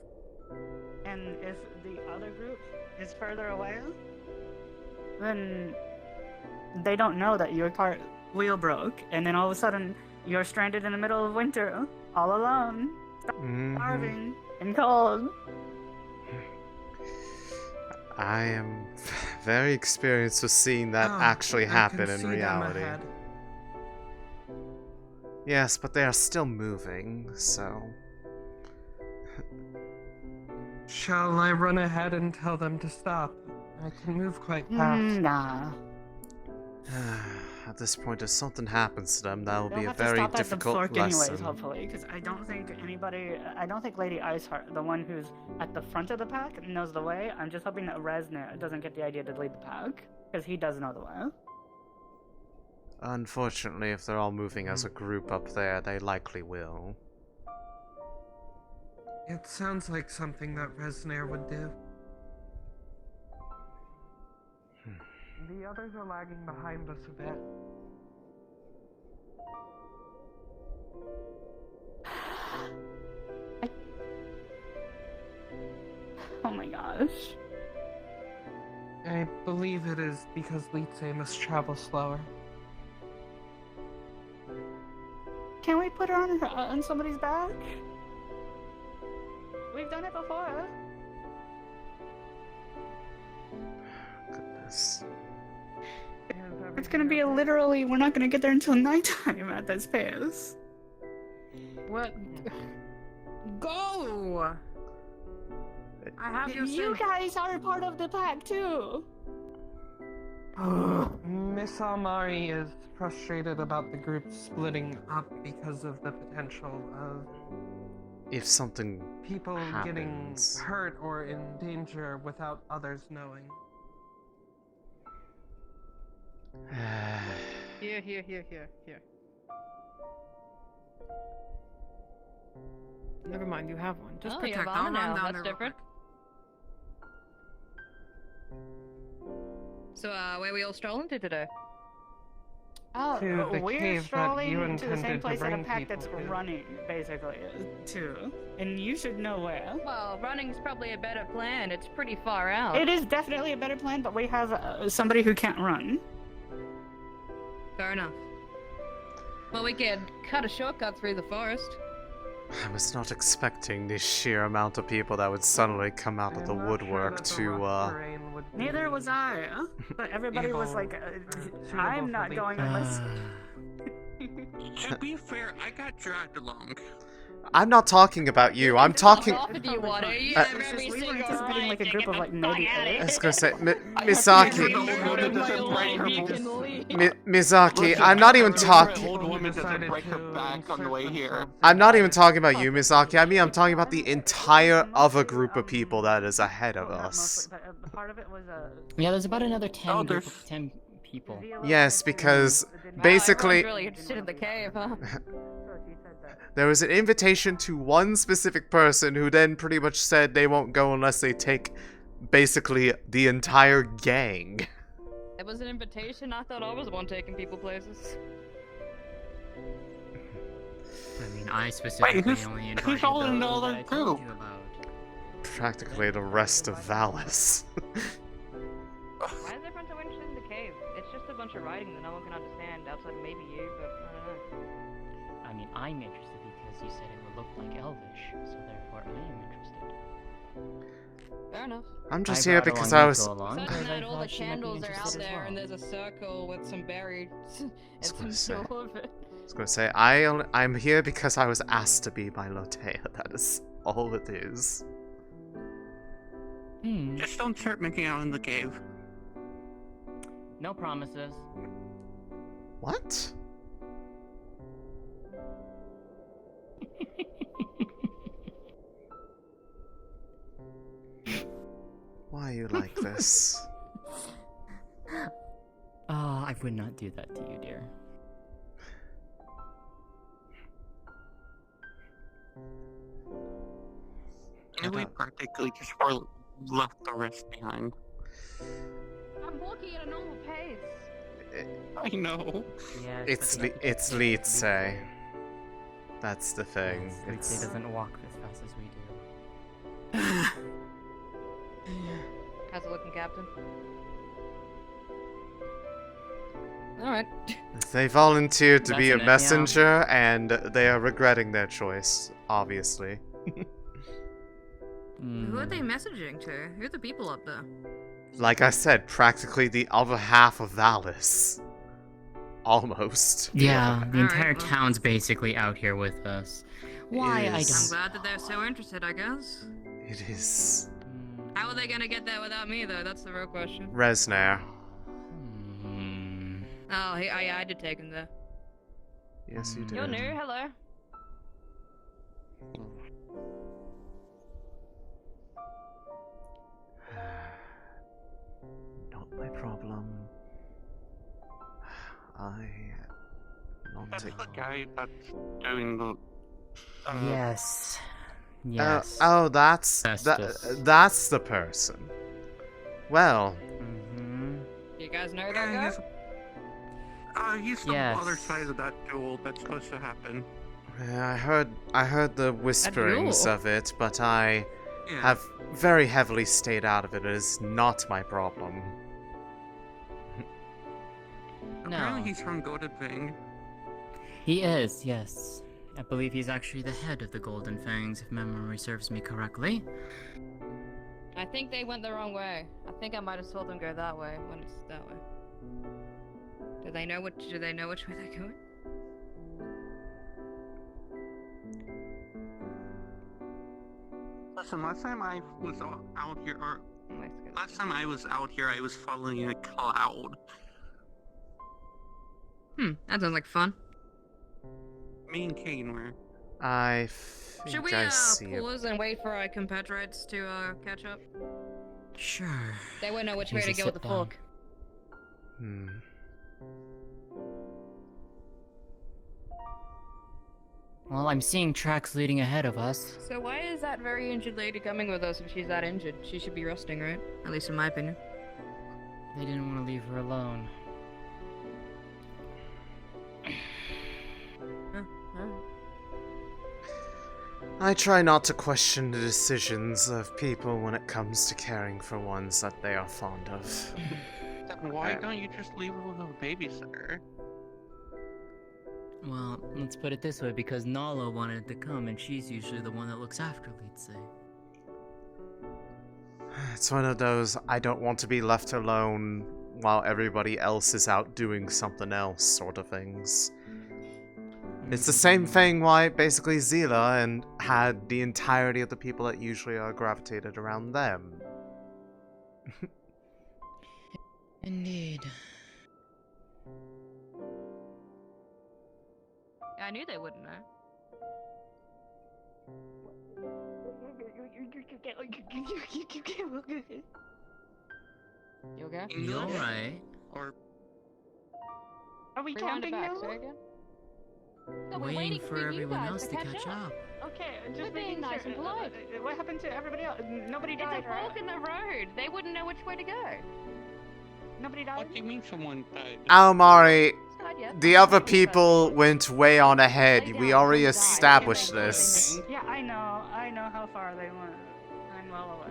Speaker 6: And if the other group is further away, then they don't know that your cart wheel broke, and then all of a sudden you're stranded in the middle of winter, all alone, starving and cold.
Speaker 2: I am very experienced with seeing that actually happen in reality. Yes, but they are still moving, so...
Speaker 5: Shall I run ahead and tell them to stop? I can move quite fast.
Speaker 6: Nah.
Speaker 2: At this point, if something happens to them, that will be a
Speaker 6: They'll have to
Speaker 2: very
Speaker 6: stop
Speaker 2: difficult
Speaker 6: at the fork
Speaker 2: lesson.
Speaker 6: anyways, hopefully, because I don't think Lady Iceheart, the one who's at the front of the pack, knows the way. I'm just hoping that Resner doesn't get the idea to lead the pack, because he does know the way.
Speaker 2: Unfortunately, if they're all moving as a group up there, they likely will.
Speaker 5: It sounds like something that Resner would do. The others are lagging behind us a bit.
Speaker 6: Oh my gosh.
Speaker 5: I believe it is because Litze must travel slower.
Speaker 6: Can we put her on somebody's back? We've done it before.
Speaker 2: Goodness.
Speaker 6: It's gonna be literally, we're not gonna get there until nighttime at this pace.
Speaker 4: What? Go!
Speaker 8: I have your
Speaker 6: You
Speaker 8: scent.
Speaker 6: guys are a part of the pack too.
Speaker 5: Miss Amari is frustrated about the group splitting up because of the potential of
Speaker 2: If something
Speaker 5: people
Speaker 2: happens.
Speaker 5: getting hurt or in danger without others knowing.
Speaker 4: Here. Never mind, you have one. Just
Speaker 8: Oh,
Speaker 4: protect.
Speaker 8: you have
Speaker 4: I'll
Speaker 8: armor
Speaker 4: run
Speaker 8: now.
Speaker 4: down
Speaker 8: That's
Speaker 4: there real
Speaker 8: different. So, where we all strolling to today?
Speaker 6: Oh,
Speaker 5: To the
Speaker 6: we're
Speaker 5: cave that
Speaker 6: strolling
Speaker 5: you
Speaker 6: to the same
Speaker 5: intended to
Speaker 6: place in a
Speaker 5: bring
Speaker 6: pack
Speaker 5: people
Speaker 6: that's
Speaker 5: to.
Speaker 6: running, basically, too. And you should know where.
Speaker 8: Well, running's probably a better plan. It's pretty far out.
Speaker 6: It is definitely a better plan, but we have somebody who can't run.
Speaker 8: Fair enough. Well, we could cut a shortcut through the forest.
Speaker 2: I was not expecting the sheer amount of people that would suddenly come out of the woodwork to,
Speaker 6: Neither was I, but everybody was like, I'm not going unless...
Speaker 7: To be fair, I got dragged along.
Speaker 2: I'm not talking about you, I'm talking...
Speaker 6: We were anticipating like a group of like maybe
Speaker 2: I was
Speaker 6: 8.
Speaker 2: gonna say, Misaki... Misaki, I'm not even talking...
Speaker 7: Old woman doesn't break her back on the way here.
Speaker 2: I'm not even talking about you, Misaki. I mean, I'm talking about the entire other group of people that is ahead of us.
Speaker 6: Part of it was
Speaker 1: Yeah, there's about another 10 people.
Speaker 2: Yes, because basically...
Speaker 8: Everyone's really interested in the cave, huh?
Speaker 2: There was an invitation to one specific person who then pretty much said they won't go unless they take basically the entire gang.
Speaker 8: It was an invitation. I thought I was the one taking people places.
Speaker 1: I mean, I specifically only invited
Speaker 7: who's all in the
Speaker 1: those
Speaker 7: other
Speaker 1: that I told
Speaker 7: group?
Speaker 1: you about.
Speaker 2: Practically the rest of Valis.
Speaker 8: Why is everyone so interested in the cave? It's just a bunch of writing that no one can understand outside of maybe you, but I don't know.
Speaker 1: I mean, I'm interested because you said it would look like Elvish, so therefore I am interested.
Speaker 8: Fair enough.
Speaker 2: I'm just
Speaker 1: I
Speaker 2: here
Speaker 1: brought
Speaker 2: because
Speaker 1: along
Speaker 2: I was...
Speaker 1: Nico along
Speaker 8: Besides
Speaker 1: because I
Speaker 8: that, all the
Speaker 1: thought she might be
Speaker 8: candles are out
Speaker 1: interested as
Speaker 8: there,
Speaker 1: well.
Speaker 8: and there's a circle with some berries and
Speaker 2: gonna
Speaker 8: some
Speaker 2: say.
Speaker 8: fuel of it.
Speaker 2: I was gonna say, I'm here because I was asked to be by Lotea. That is all it is.
Speaker 7: Just don't start making out in the cave.
Speaker 1: No promises.
Speaker 2: What? Why are you like this?
Speaker 1: Oh, I would not do that to you, dear.
Speaker 7: And we practically just left the rest behind.
Speaker 8: I'm walking at a normal pace.
Speaker 7: I know.
Speaker 1: Yeah,
Speaker 2: It's Lietse. That's the thing.
Speaker 1: Lietse doesn't walk as fast as we do.
Speaker 8: How's it looking, Captain? Alright.
Speaker 2: They volunteered to be a
Speaker 1: That's it, yeah.
Speaker 2: messenger, and they are regretting their choice, obviously.
Speaker 8: Who are they messaging to? Who are the people up there?
Speaker 2: Like I said, practically the other half of Valis. Almost.
Speaker 1: Yeah, the entire town's basically out here with us. Why, I
Speaker 8: I'm
Speaker 1: don't...
Speaker 8: glad that they're so interested, I guess.
Speaker 2: It is.
Speaker 8: How are they gonna get there without me, though? That's the real question.
Speaker 2: Resner.
Speaker 8: Oh, I did take him there.
Speaker 2: Yes, you did.
Speaker 8: You're new, hello.
Speaker 2: Not my problem.
Speaker 7: That's the guy that's doing the...
Speaker 1: Yes. Yes.
Speaker 2: Oh, that's
Speaker 1: Festus.
Speaker 2: that's the person. Well,
Speaker 8: You guys know that guy?
Speaker 7: He's the
Speaker 1: Yes.
Speaker 7: other side of that duel that's supposed to happen.
Speaker 2: I heard the whisperings
Speaker 8: duel?
Speaker 2: of it, but I
Speaker 7: Yeah.
Speaker 2: have very heavily stayed out of it. It is not my problem.
Speaker 7: Apparently
Speaker 1: No.
Speaker 7: he's from Golden Ving.
Speaker 1: He is, yes. I believe he's actually the head of the Golden Fangs, if memory serves me correctly.
Speaker 8: I think they went the wrong way. I think I might have told them go that way when it's that way. Do they know which way they're going?
Speaker 5: Listen, last time I was out here, or last time I was out here, I was following a cloud.
Speaker 18: That sounds like fun.
Speaker 5: Me and Kane were.
Speaker 2: I think
Speaker 18: Should we
Speaker 2: I see it.
Speaker 18: pause and wait for our compatriots to catch up?
Speaker 1: Sure.
Speaker 18: They won't know which way to
Speaker 1: Easy
Speaker 18: go with the
Speaker 1: sit down.
Speaker 18: fork.
Speaker 1: Well, I'm seeing tracks leading ahead of us.
Speaker 18: So why is that very injured lady coming with us if she's that injured? She should be resting, right? At least in my opinion.
Speaker 1: They didn't want to leave her alone.
Speaker 2: I try not to question the decisions of people when it comes to caring for ones that they are fond of.
Speaker 5: Then why don't you just leave her with a babysitter?
Speaker 1: Well, let's put it this way, because Nala wanted to come, and she's usually the one that looks after, we'd say.
Speaker 2: It's one of those I don't want to be left alone while everybody else is out doing something else sort of things. It's the same thing why basically Zila and had the entirety of the people that usually are gravitated around them.
Speaker 1: Indeed.
Speaker 18: I knew they wouldn't know. You okay?
Speaker 1: You alright?
Speaker 5: Or
Speaker 6: Are we
Speaker 18: Rewind it
Speaker 6: camping
Speaker 18: back,
Speaker 6: now?
Speaker 18: say again?
Speaker 1: No, we're waiting for everyone else to catch up.
Speaker 6: Okay, just
Speaker 18: We're being
Speaker 6: making
Speaker 18: nice
Speaker 6: sure.
Speaker 18: and polite.
Speaker 6: What happened to everybody else? Nobody died,
Speaker 18: It's a
Speaker 6: right?
Speaker 18: fork in the road. They wouldn't know which way to go.
Speaker 6: Nobody died?
Speaker 5: what do you mean someone died?
Speaker 2: Almari,
Speaker 18: Not yet.
Speaker 2: the other people went way on ahead. We already established this.
Speaker 6: Yeah, I know how far they went. I'm well aware.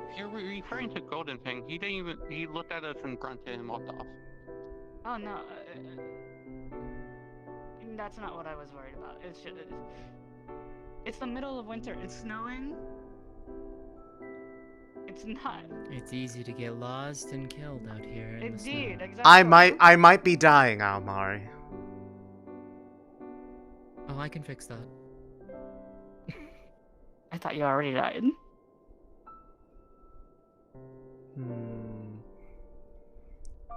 Speaker 5: If you're referring to Golden Fang, he didn't even. He looked at us and grunted and walked off.
Speaker 6: Oh no, that's not what I was worried about. It's the middle of winter. It's snowing. It's not.
Speaker 1: It's easy to get lost and killed out here in the snow.
Speaker 6: Indeed, exactly.
Speaker 2: I might be dying, Almari.
Speaker 1: Oh, I can fix that.
Speaker 6: I thought you already died.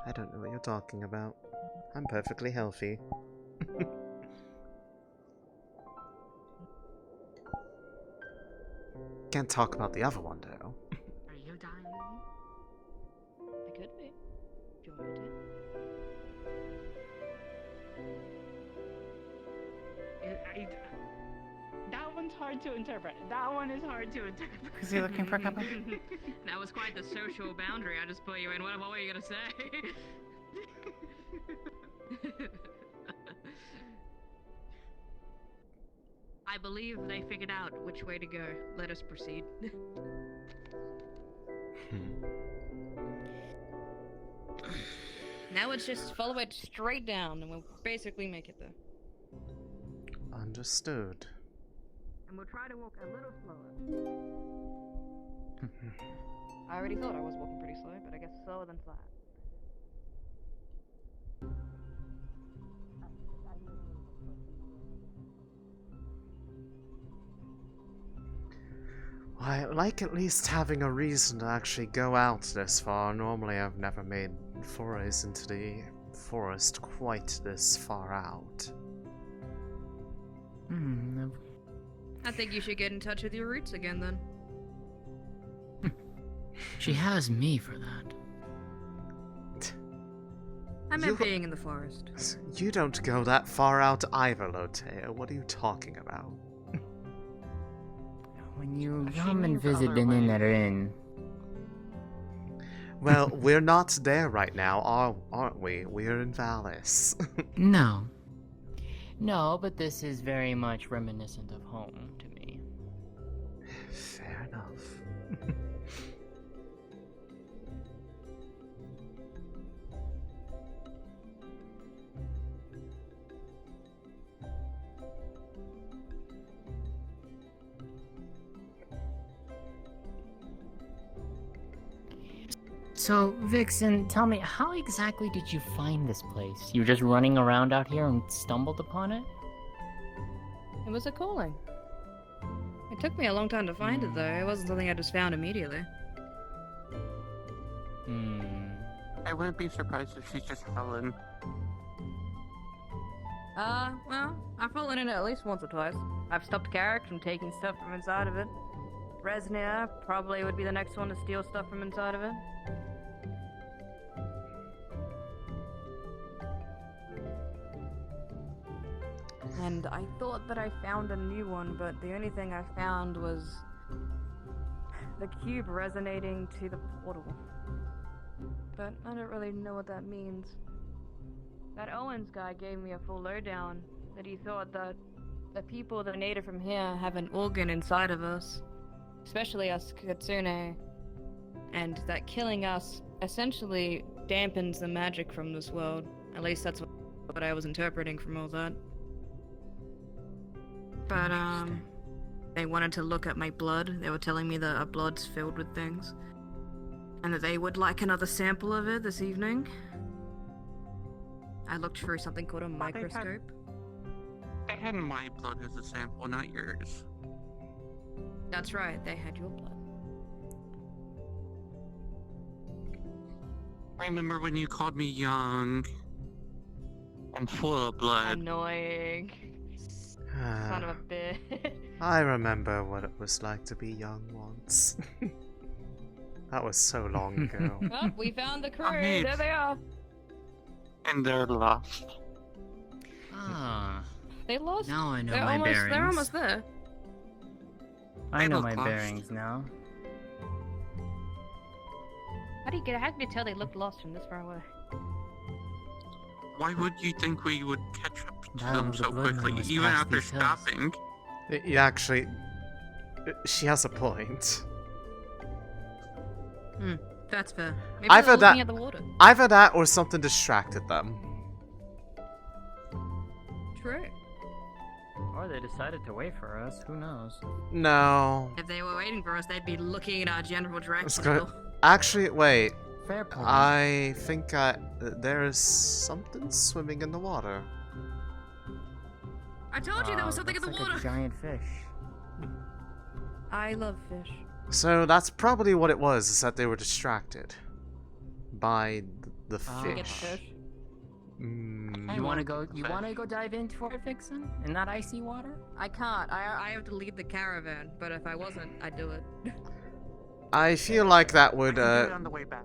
Speaker 2: I don't know what you're talking about. I'm perfectly healthy. Can't talk about the other one, though.
Speaker 6: Are you dying?
Speaker 18: I could be. Do you want me to?
Speaker 6: That one's hard to interpret. That one is hard to interpret.
Speaker 13: Is he looking for a couple?
Speaker 18: That was quite the social boundary I just put you in. What were you gonna say? I believe they figured out which way to go. Let us proceed. Now let's just follow it straight down and we'll basically make it there.
Speaker 2: Understood.
Speaker 18: And we'll try to walk a little slower. I already thought I was walking pretty slow, but I guess slower than flat.
Speaker 2: Well, I like at least having a reason to actually go out this far. Normally I've never made forays into the forest quite this far out.
Speaker 1: No.
Speaker 18: I think you should get in touch with your roots again then.
Speaker 1: She has me for that.
Speaker 18: I meant being in the forest.
Speaker 2: You don't go that far out either, Lotea. What are you talking about?
Speaker 1: When you come and visit the inn that are in.
Speaker 2: Well, we're not there right now, aren't we? We're in Valis.
Speaker 1: No. No, but this is very much reminiscent of home to me.
Speaker 2: Fair enough.
Speaker 1: So, Vixen, tell me, how exactly did you find this place? You were just running around out here and stumbled upon it?
Speaker 18: It was a calling. It took me a long time to find it, though. It wasn't something I just found immediately.
Speaker 7: I wouldn't be surprised if she just fell in.
Speaker 18: Well, I've fallen in it at least once or twice. I've stopped Carrick from taking stuff from inside of it. Resnia probably would be the next one to steal stuff from inside of it. And I thought that I found a new one, but the only thing I found was the cube resonating to the portal. But I don't really know what that means. That Owens guy gave me a full lowdown that he thought that the people that are native from here have an organ inside of us, especially us Kitsune, and that killing us essentially dampens the magic from this world. At least that's what I was interpreting from all that. But, they wanted to look at my blood. They were telling me that our blood's filled with things. And that they would like another sample of it this evening. I looked through something called a microscope.
Speaker 7: They had my blood as a sample, not yours.
Speaker 18: That's right, they had your blood.
Speaker 7: Remember when you called me young and full of blood?
Speaker 18: Annoying. Son of a bitch.
Speaker 2: I remember what it was like to be young once. That was so long ago.
Speaker 18: Well, we found the crew.
Speaker 7: Hey.
Speaker 18: There they are.
Speaker 7: And they're lost.
Speaker 1: Ah.
Speaker 18: They lost.
Speaker 1: Now I know
Speaker 18: they're
Speaker 1: my
Speaker 18: almost,
Speaker 1: bearings.
Speaker 18: They're almost there.
Speaker 1: I know
Speaker 7: look
Speaker 1: my
Speaker 7: lost.
Speaker 1: bearings now.
Speaker 18: How can you tell they looked lost from this far away?
Speaker 7: Why would you think we would catch up to
Speaker 1: That
Speaker 7: them
Speaker 1: was the
Speaker 7: so
Speaker 1: blood
Speaker 7: quickly,
Speaker 1: moon was
Speaker 7: even
Speaker 1: past
Speaker 7: after
Speaker 1: these hills.
Speaker 7: stopping?
Speaker 2: You actually... She has a point.
Speaker 18: That's fair. Maybe
Speaker 2: Either
Speaker 18: they're looking
Speaker 2: that,
Speaker 18: at the water.
Speaker 2: either that or something distracted them.
Speaker 18: True.
Speaker 16: Or they decided to wait for us. Who knows?
Speaker 2: No.
Speaker 18: If they were waiting for us, they'd be looking in our general
Speaker 2: It's
Speaker 18: direction.
Speaker 2: good. Actually, wait.
Speaker 16: Fair point.
Speaker 2: I think there is something swimming in the water.
Speaker 18: I told you there was something in the
Speaker 16: looks
Speaker 18: water.
Speaker 16: like a giant fish.
Speaker 18: I love fish.
Speaker 2: So that's probably what it was, is that they were distracted by the
Speaker 16: Ah.
Speaker 2: fish.
Speaker 18: Get the fish.
Speaker 16: You wanna go? You wanna go dive into it, Vixen? In that icy water?
Speaker 18: I can't. I have to lead the caravan, but if I wasn't, I'd do it.
Speaker 2: I feel like that would,
Speaker 7: on the way back.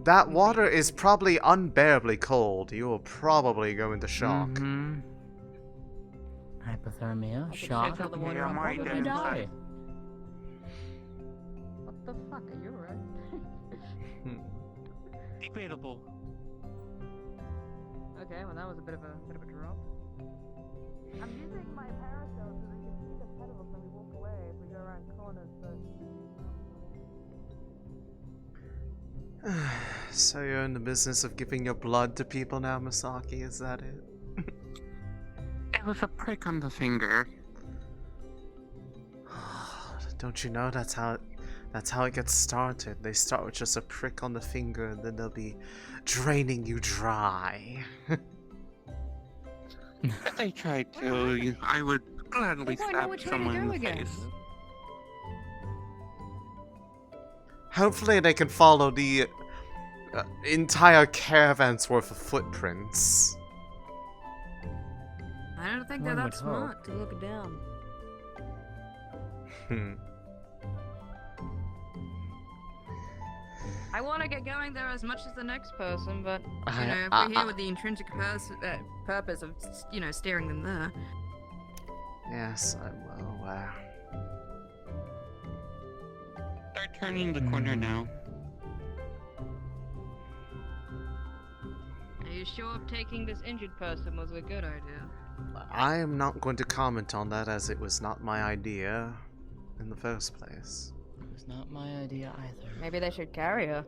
Speaker 2: that water is probably unbearably cold. You will probably go into shock.
Speaker 1: Mm-hmm. Hypothermia, shock,
Speaker 18: tell the water
Speaker 7: Yeah,
Speaker 18: I'm
Speaker 7: I'm
Speaker 1: probably
Speaker 7: already
Speaker 1: die.
Speaker 7: dead.
Speaker 18: What the fuck? Are you right?
Speaker 7: Debatable.
Speaker 18: Okay, well that was a bit of a drop. I'm using my parasol so we can see the petals when we walk away if we go around corners, but...
Speaker 2: So you're in the business of giving your blood to people now, Misaki, is that it?
Speaker 7: It was a prick on the finger.
Speaker 2: Don't you know that's how it gets started? They start with just a prick on the finger and then they'll be draining you dry.
Speaker 7: If they tried to, I would gladly
Speaker 18: I know
Speaker 7: stab
Speaker 18: which way to
Speaker 7: someone in
Speaker 18: go
Speaker 7: the
Speaker 18: again.
Speaker 7: face.
Speaker 2: Hopefully they can follow the entire caravan's worth of footprints.
Speaker 18: I don't think
Speaker 1: One
Speaker 18: they're
Speaker 1: would
Speaker 18: that smart to look down. I want to get going there as much as the next person, but you know, if we're here with the intrinsic purpose of, you know, steering them there.
Speaker 2: Yes, I'm well aware.
Speaker 7: Start turning the corner now.
Speaker 18: Are you sure taking this injured person was a good idea?
Speaker 2: I am not going to comment on that as it was not my idea in the first place.
Speaker 1: It's not my idea either.
Speaker 18: Maybe they should carry her.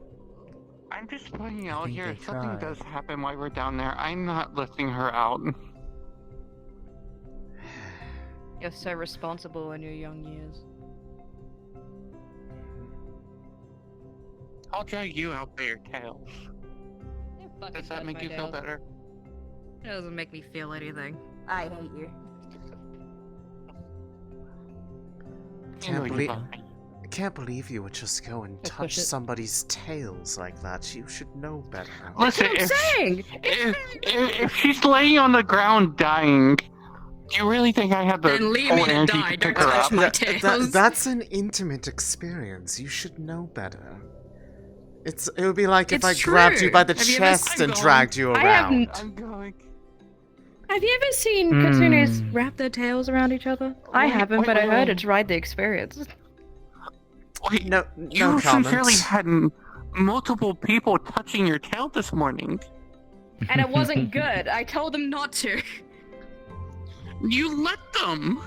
Speaker 7: I'm just pointing out
Speaker 1: think
Speaker 7: here,
Speaker 1: they
Speaker 7: if something
Speaker 1: tried.
Speaker 7: does happen while we're down there, I'm not lifting her out.
Speaker 18: You're so responsible in your young years.
Speaker 7: I'll drag you out by your tails.
Speaker 18: You fucking
Speaker 7: Does that
Speaker 18: touch
Speaker 7: make
Speaker 18: my
Speaker 7: you feel
Speaker 18: tail.
Speaker 7: better?
Speaker 18: It doesn't make me feel anything. I hate you.
Speaker 2: I can't believe you would just go and touch somebody's tails like that. You should know better.
Speaker 7: Listen, if she's laying on the ground dying, do you really think I have the full energy to pick her up?
Speaker 2: That's an intimate experience. You should know better. It would be like if I grabbed you by the chest and dragged you around.
Speaker 19: Have you ever seen Katsunas wrap their tails around each other? I haven't, but I heard it's right the experience.
Speaker 7: Wait,
Speaker 2: no
Speaker 7: you
Speaker 2: comment.
Speaker 7: sincerely had multiple people touching your tail this morning.
Speaker 19: And it wasn't good. I told them not to.
Speaker 7: You let them.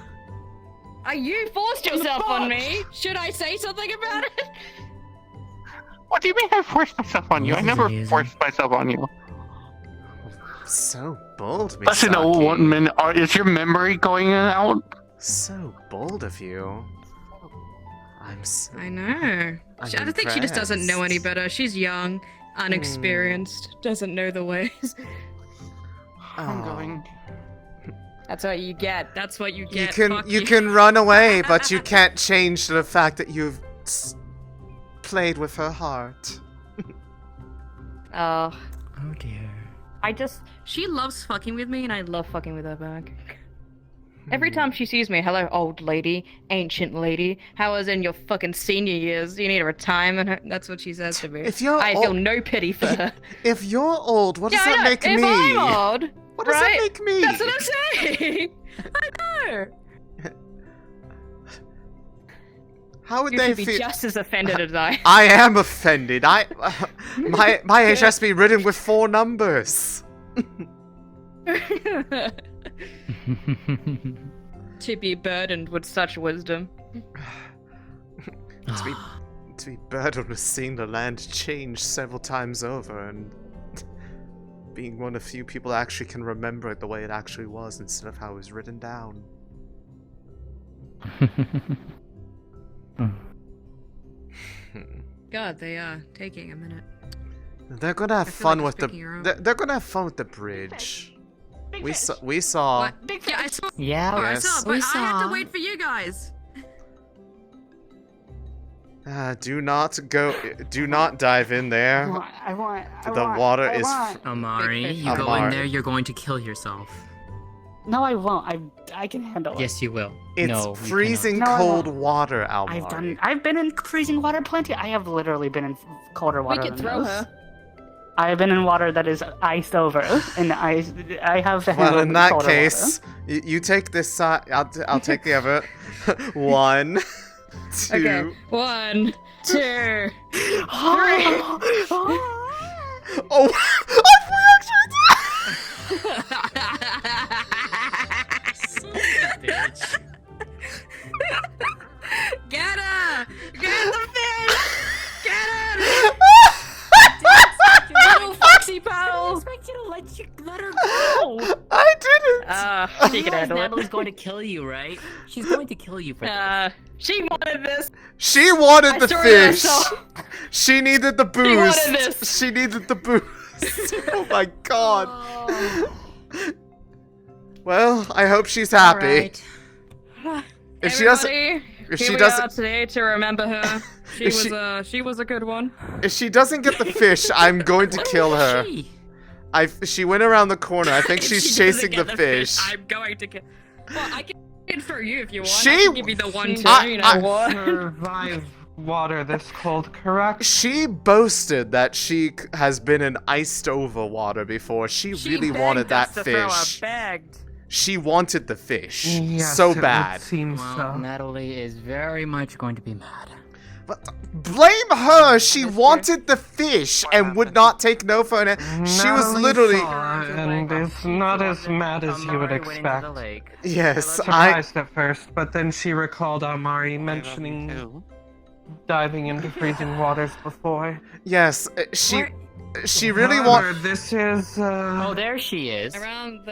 Speaker 19: You forced yourself on me. Should I say something about it?
Speaker 7: What do you mean I forced myself on you? I never forced myself on you.
Speaker 2: So bold, Misaki.
Speaker 7: Listen, old woman, is your memory going out?
Speaker 2: So bold of you.
Speaker 19: I know. I don't think she just doesn't know any better. She's young, unexperienced, doesn't know the ways.
Speaker 7: I'm going.
Speaker 19: That's what you get. That's what you get.
Speaker 2: You can run away, but you can't change the fact that you've played with her heart.
Speaker 19: Oh
Speaker 1: dear.
Speaker 19: She loves fucking with me, and I love fucking with her back. Every time she sees me, hello, old lady, ancient lady. How was in your fucking senior years? You need a retirement? That's what she says to me. I feel no pity for her.
Speaker 2: If you're old, what does that make me?
Speaker 19: If I'm old,
Speaker 2: what does that make me?
Speaker 19: That's what I'm saying. I know.
Speaker 2: How would
Speaker 19: you
Speaker 2: they
Speaker 19: should
Speaker 2: feel?
Speaker 19: be just as offended as I.
Speaker 2: I am offended. My age has to be written with 4 numbers.
Speaker 19: To be burdened with such wisdom.
Speaker 2: to be burdened with seeing the land change several times over and being one of the few people that actually can remember it the way it actually was instead of how it was written down.
Speaker 19: God, they are taking a minute.
Speaker 2: They're gonna have fun with they're gonna have fun with the bridge. We saw.
Speaker 8: What? Yeah, I saw.
Speaker 1: Yeah,
Speaker 8: I
Speaker 2: yes.
Speaker 8: saw, but I have to wait for you guys.
Speaker 2: Do not dive in there. The water is.
Speaker 16: Amari, you go in there, you're going to kill yourself.
Speaker 20: No, I won't. I can handle it.
Speaker 1: Yes, you will.
Speaker 2: It's freezing cold water, Almari.
Speaker 20: I've been in freezing water plenty. I have literally been in colder water.
Speaker 19: We could throw her.
Speaker 20: I have been in water that is iced over, and I have to handle
Speaker 2: Well, in that
Speaker 20: colder
Speaker 2: case, you take this side. I'll take the other. 1, 2.
Speaker 19: Okay. 1, 2, 3.
Speaker 2: Oh,
Speaker 8: Bitch. Get her! Get the fish! Get her!
Speaker 19: Little foxy paddles!
Speaker 16: I expect you to let her go.
Speaker 2: I didn't.
Speaker 19: She can handle it.
Speaker 16: Natalie's going to kill you, right? She's going to kill you for this.
Speaker 19: She wanted this.
Speaker 2: She wanted the fish.
Speaker 19: She
Speaker 2: needed the boost.
Speaker 19: wanted this.
Speaker 2: She needed the boost. Oh my god. Well, I hope she's happy.
Speaker 19: Right.
Speaker 2: If she doesn't, if she doesn't,
Speaker 19: are today to remember her. She was a good one.
Speaker 2: If she doesn't get the fish, I'm going to kill her. She went around the corner. I think she's chasing the fish.
Speaker 19: I'm going to kill. Well, I can throw you if you want.
Speaker 2: She
Speaker 19: I can give you the 1, 2.
Speaker 5: Survive water this cold, correct?
Speaker 2: She boasted that she has been in iced over water before. She really wanted that fish. She wanted the fish so bad.
Speaker 1: Well, Natalie is very much going to be mad.
Speaker 2: But blame her! She wanted the fish and would not take no for it. She was literally.
Speaker 5: And is not as mad as you would expect.
Speaker 2: Yes,
Speaker 5: surprised at first, but then she recalled Amari mentioning diving into freezing waters before.
Speaker 2: Yes, she really wanted.
Speaker 5: This is.
Speaker 1: Oh, there she is.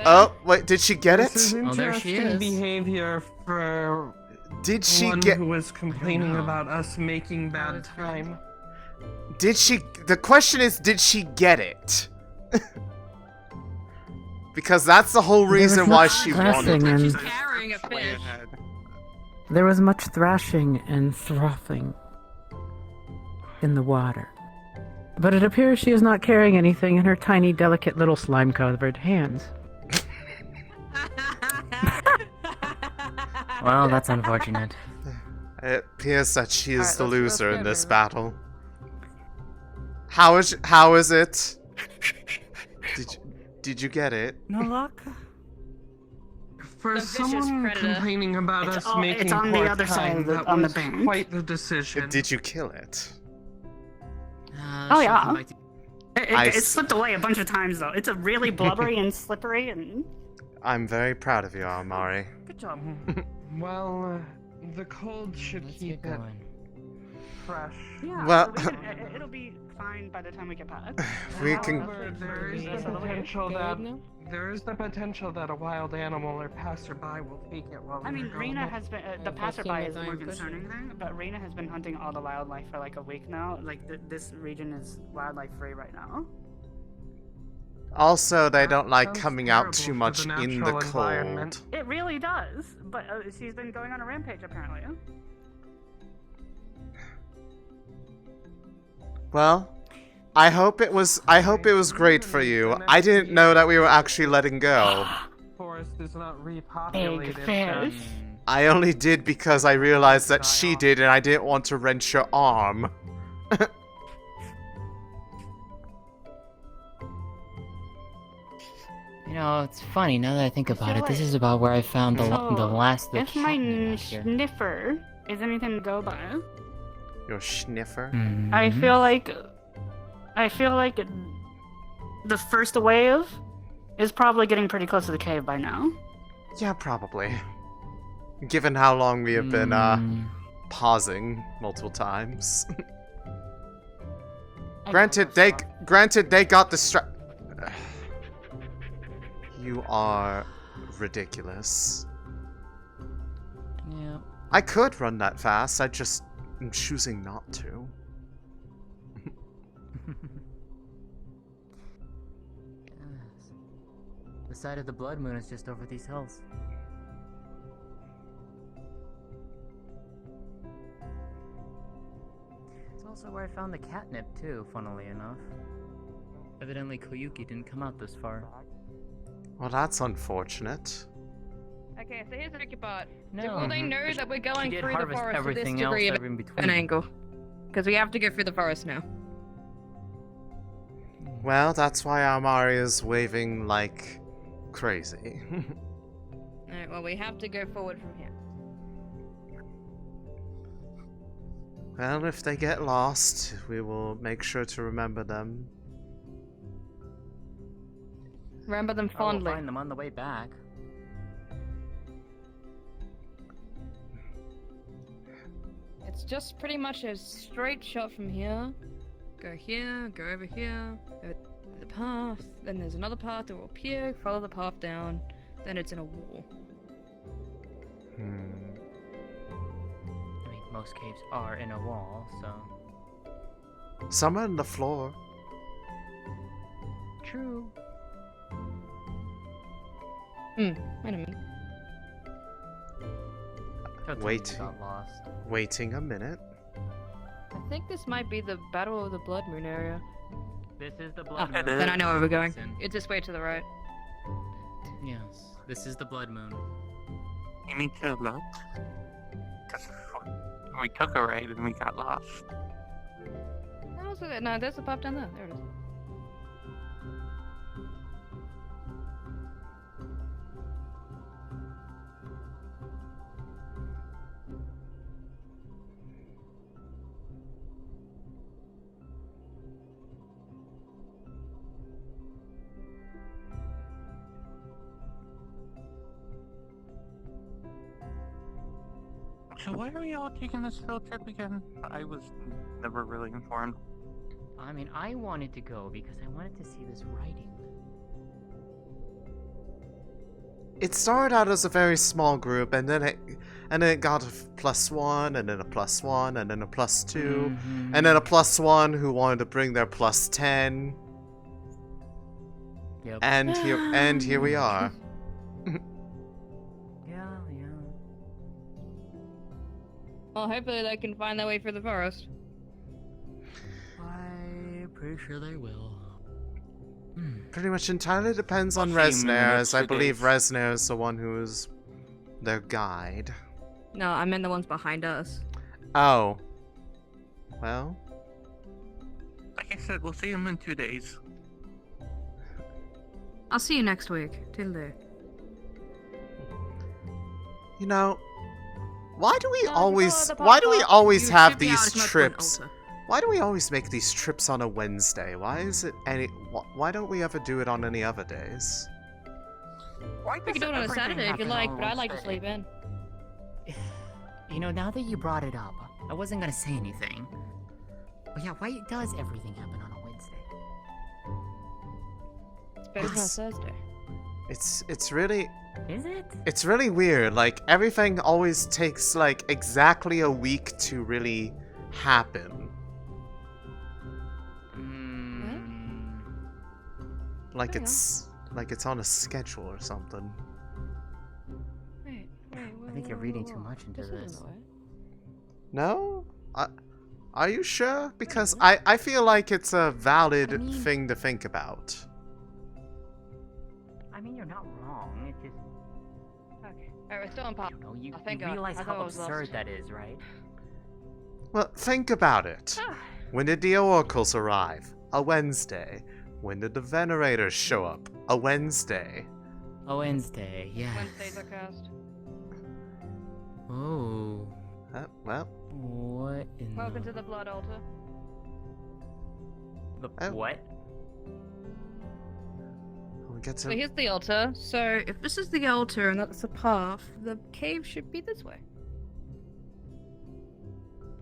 Speaker 2: Oh, wait, did she get it?
Speaker 5: This is
Speaker 1: Oh, there she
Speaker 5: interesting
Speaker 1: is.
Speaker 5: behavior for.
Speaker 2: Did she
Speaker 5: one
Speaker 2: get?
Speaker 5: Who was complaining about us making bad time?
Speaker 2: Did she? The question is, did she get it? Because that's the whole reason why she wanted it.
Speaker 19: She's carrying a fish.
Speaker 15: There was much thrashing and frothing in the water. But it appears she is not carrying anything in her tiny, delicate little slime-covered hands.
Speaker 1: Well, that's unfortunate.
Speaker 2: It appears that she is the loser in this battle. How is it? Did you get it?
Speaker 15: No luck?
Speaker 5: For someone complaining about us making
Speaker 20: it's on
Speaker 5: poor
Speaker 20: the other side
Speaker 5: time,
Speaker 20: of the,
Speaker 5: that
Speaker 20: on the
Speaker 5: was
Speaker 20: bank.
Speaker 5: quite the decision.
Speaker 2: Did you kill it?
Speaker 20: Oh yeah.
Speaker 2: I
Speaker 20: It slipped away a bunch of times though. It's a really blubbery and slippery and.
Speaker 2: I'm very proud of you, Amari.
Speaker 20: Good job.
Speaker 5: Well, the cold should keep it fresh.
Speaker 20: Yeah.
Speaker 2: Well-
Speaker 20: so it'll be fine by the time we get back.
Speaker 2: We can.
Speaker 5: However, there is the potential that a wild animal or passerby will take it while
Speaker 20: I mean,
Speaker 5: we're gone.
Speaker 20: Rena has been the passerby is a more concerning thing, but Rena has been hunting all the wildlife for like a week now. Like this region is wildlife free right now.
Speaker 2: Also, they don't like coming out too much in the cold.
Speaker 20: It really does, but she's been going on a rampage apparently.
Speaker 2: Well, I hope it was great for you. I didn't know that we were actually letting go.
Speaker 5: Forest is not repopulated.
Speaker 2: I only did because I realized that she did and I didn't want to wrench her arm.
Speaker 1: You know, it's funny now that I think about it. This is about where I found the last. The
Speaker 20: If my sniffer is anything to go by,
Speaker 2: Your sniffer?
Speaker 20: I feel like the first wave is probably getting pretty close to the cave by now.
Speaker 2: Yeah, probably. Given how long we have been pausing multiple times. Granted, they got distracted. You are ridiculous.
Speaker 1: Yeah.
Speaker 2: I could run that fast. I just am choosing not to.
Speaker 1: Yes. The site of the blood moon is just over these hills. It's also where I found the catnip too, funnily enough. Evidently Koyuki didn't come out this far.
Speaker 2: Well, that's unfortunate.
Speaker 19: Okay, so here's the tricky part.
Speaker 1: No.
Speaker 19: Will they know that we're going
Speaker 1: did
Speaker 19: through the
Speaker 1: harvest
Speaker 19: forest with this
Speaker 1: everything
Speaker 19: degree
Speaker 1: else
Speaker 19: of
Speaker 1: in between.
Speaker 19: an angle? Because we have to go through the forest now.
Speaker 2: Well, that's why Amari is waving like crazy.
Speaker 19: Alright, well we have to go forward from here.
Speaker 2: Well, if they get lost, we will make sure to remember them.
Speaker 19: Remember them
Speaker 1: We'll
Speaker 19: fondly.
Speaker 1: find them on the way back.
Speaker 19: It's just pretty much a straight shot from here. Go here, go over here, go the path, then there's another path that will appear, follow the path down, then it's in a wall.
Speaker 1: I mean, most caves are in a wall, so...
Speaker 2: Some are on the floor.
Speaker 19: True. Wait a minute.
Speaker 2: Wait.
Speaker 1: Got lost.
Speaker 2: Waiting a minute.
Speaker 19: I think this might be the Battle of the Blood Moon area.
Speaker 1: This is the blood moon.
Speaker 19: Then I know where we're going.
Speaker 1: Listen.
Speaker 19: It's this way to the right.
Speaker 1: Yes, this is the blood moon.
Speaker 7: You mean to look? Because we took a ride and we got lost.
Speaker 19: No, there's a pop down there. There it is.
Speaker 7: So why are we all taking this field trip again? I was never really informed.
Speaker 1: I mean, I wanted to go because I wanted to see this writing.
Speaker 2: It started out as a very small group, and then it got a +1, and then a +1, and then a +2, and then a +1 who wanted to bring their +10.
Speaker 1: Yep.
Speaker 2: And here we are.
Speaker 1: Yeah.
Speaker 19: Well, hopefully they can find their way through the forest.
Speaker 1: I'm pretty sure they will.
Speaker 2: Pretty much entirely depends on
Speaker 7: I'll see you in
Speaker 2: Resner,
Speaker 7: the
Speaker 2: as I
Speaker 7: next 2
Speaker 2: believe
Speaker 7: days.
Speaker 2: Resner is the one who is their guide.
Speaker 19: No, I meant the ones behind us.
Speaker 2: Oh. Well.
Speaker 7: Like I said, we'll see him in 2 days.
Speaker 19: I'll see you next week. Toodaloo.
Speaker 2: You know, why do we
Speaker 19: No,
Speaker 2: always
Speaker 19: the
Speaker 2: why do we
Speaker 19: pop-up,
Speaker 2: always
Speaker 19: you
Speaker 2: have
Speaker 19: should be out
Speaker 2: these
Speaker 19: as much
Speaker 2: trips?
Speaker 19: one altar.
Speaker 2: Why do we always make these trips on a Wednesday? Why is it any why don't we ever do it on any other days?
Speaker 7: Why
Speaker 19: We can do it on a Saturday if you like, but I like to sleep in.
Speaker 1: You know, now that you brought it up, I wasn't gonna say anything. But yeah, why does everything happen on a Wednesday?
Speaker 19: It's better than Thursday.
Speaker 2: It's really
Speaker 1: Is it?
Speaker 2: It's really weird. Like everything always takes like exactly a week to really happen. Like it's on a schedule or something.
Speaker 1: I think you're reading too much into this.
Speaker 2: No? Are you sure? Because I feel like it's a valid thing to think about.
Speaker 1: I mean, you're not wrong. It just...
Speaker 19: Okay. Alright, we're still on pop.
Speaker 1: You
Speaker 19: Thank God.
Speaker 1: realize
Speaker 19: I
Speaker 1: how
Speaker 19: thought I was
Speaker 1: absurd
Speaker 19: lost.
Speaker 1: that is, right?
Speaker 2: Well, think about it. When did the oracles arrive? A Wednesday. When did the venerators show up? A Wednesday.
Speaker 1: A Wednesday, yes.
Speaker 19: Wednesdays are cast.
Speaker 1: Oh.
Speaker 2: Well.
Speaker 1: What in
Speaker 19: Welcome to the Blood Altar.
Speaker 1: the... What?
Speaker 2: We get
Speaker 19: So
Speaker 2: to...
Speaker 19: here's the altar. So if this is the altar and that's the path, the cave should be this way.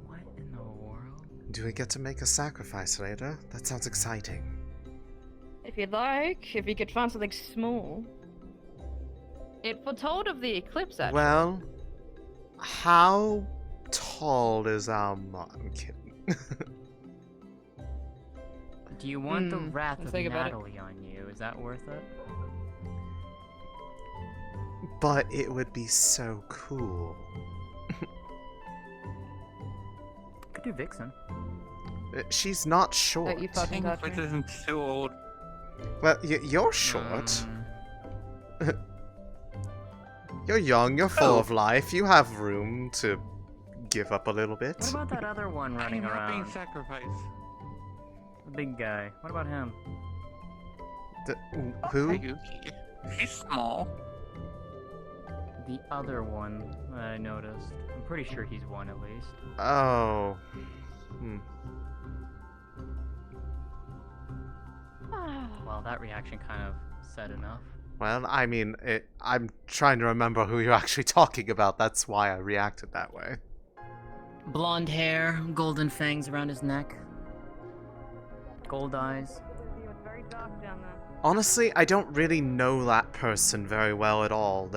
Speaker 1: What in the world?
Speaker 2: Do we get to make a sacrifice later? That sounds exciting.
Speaker 19: If you'd like, if you could find something small. It foretold of the eclipse, actually.
Speaker 2: Well, how tall is our I'm kidding.
Speaker 1: Do you want the wrath
Speaker 19: let's
Speaker 1: of
Speaker 19: think about it.
Speaker 1: Natalie on you? Is that worth it?
Speaker 2: But it would be so cool.
Speaker 1: Could do Vixen.
Speaker 2: She's not short.
Speaker 19: You fucking got
Speaker 7: Which
Speaker 19: me.
Speaker 7: isn't too old.
Speaker 2: Well, you're short. You're young, you're full of life, you have room to give up a little bit.
Speaker 1: What about that other one running
Speaker 7: I'm not being
Speaker 1: around?
Speaker 7: sacrificed.
Speaker 1: The big guy. What about him?
Speaker 2: Who?
Speaker 7: He's small.
Speaker 1: The other one that I noticed. I'm pretty sure he's one at least.
Speaker 2: Oh.
Speaker 1: Well, that reaction kind of said enough.
Speaker 2: Well, I mean, I'm trying to remember who you're actually talking about. That's why I reacted that way.
Speaker 1: Blonde hair, golden fangs around his neck. Gold eyes.
Speaker 19: It's very dark down there.
Speaker 2: Honestly, I don't really know that person very well at all.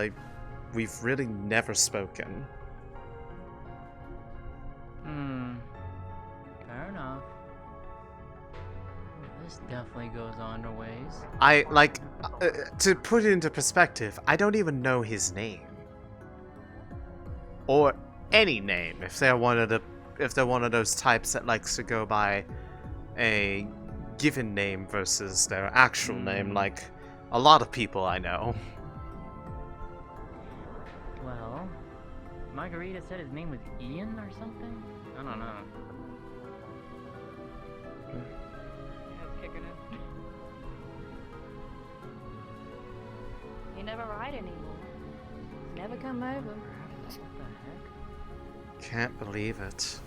Speaker 2: We've really never spoken.
Speaker 1: Fair enough. This definitely goes on a ways.
Speaker 2: To put it into perspective, I don't even know his name. Or any name, if they're one of those types that likes to go by a given name versus their actual name, like a lot of people I know.
Speaker 1: Well, Margarita said his name was Ian or something? I don't know.
Speaker 19: That's kicking it. You never ride anymore. Never come over.
Speaker 1: What the heck?
Speaker 2: Can't believe it.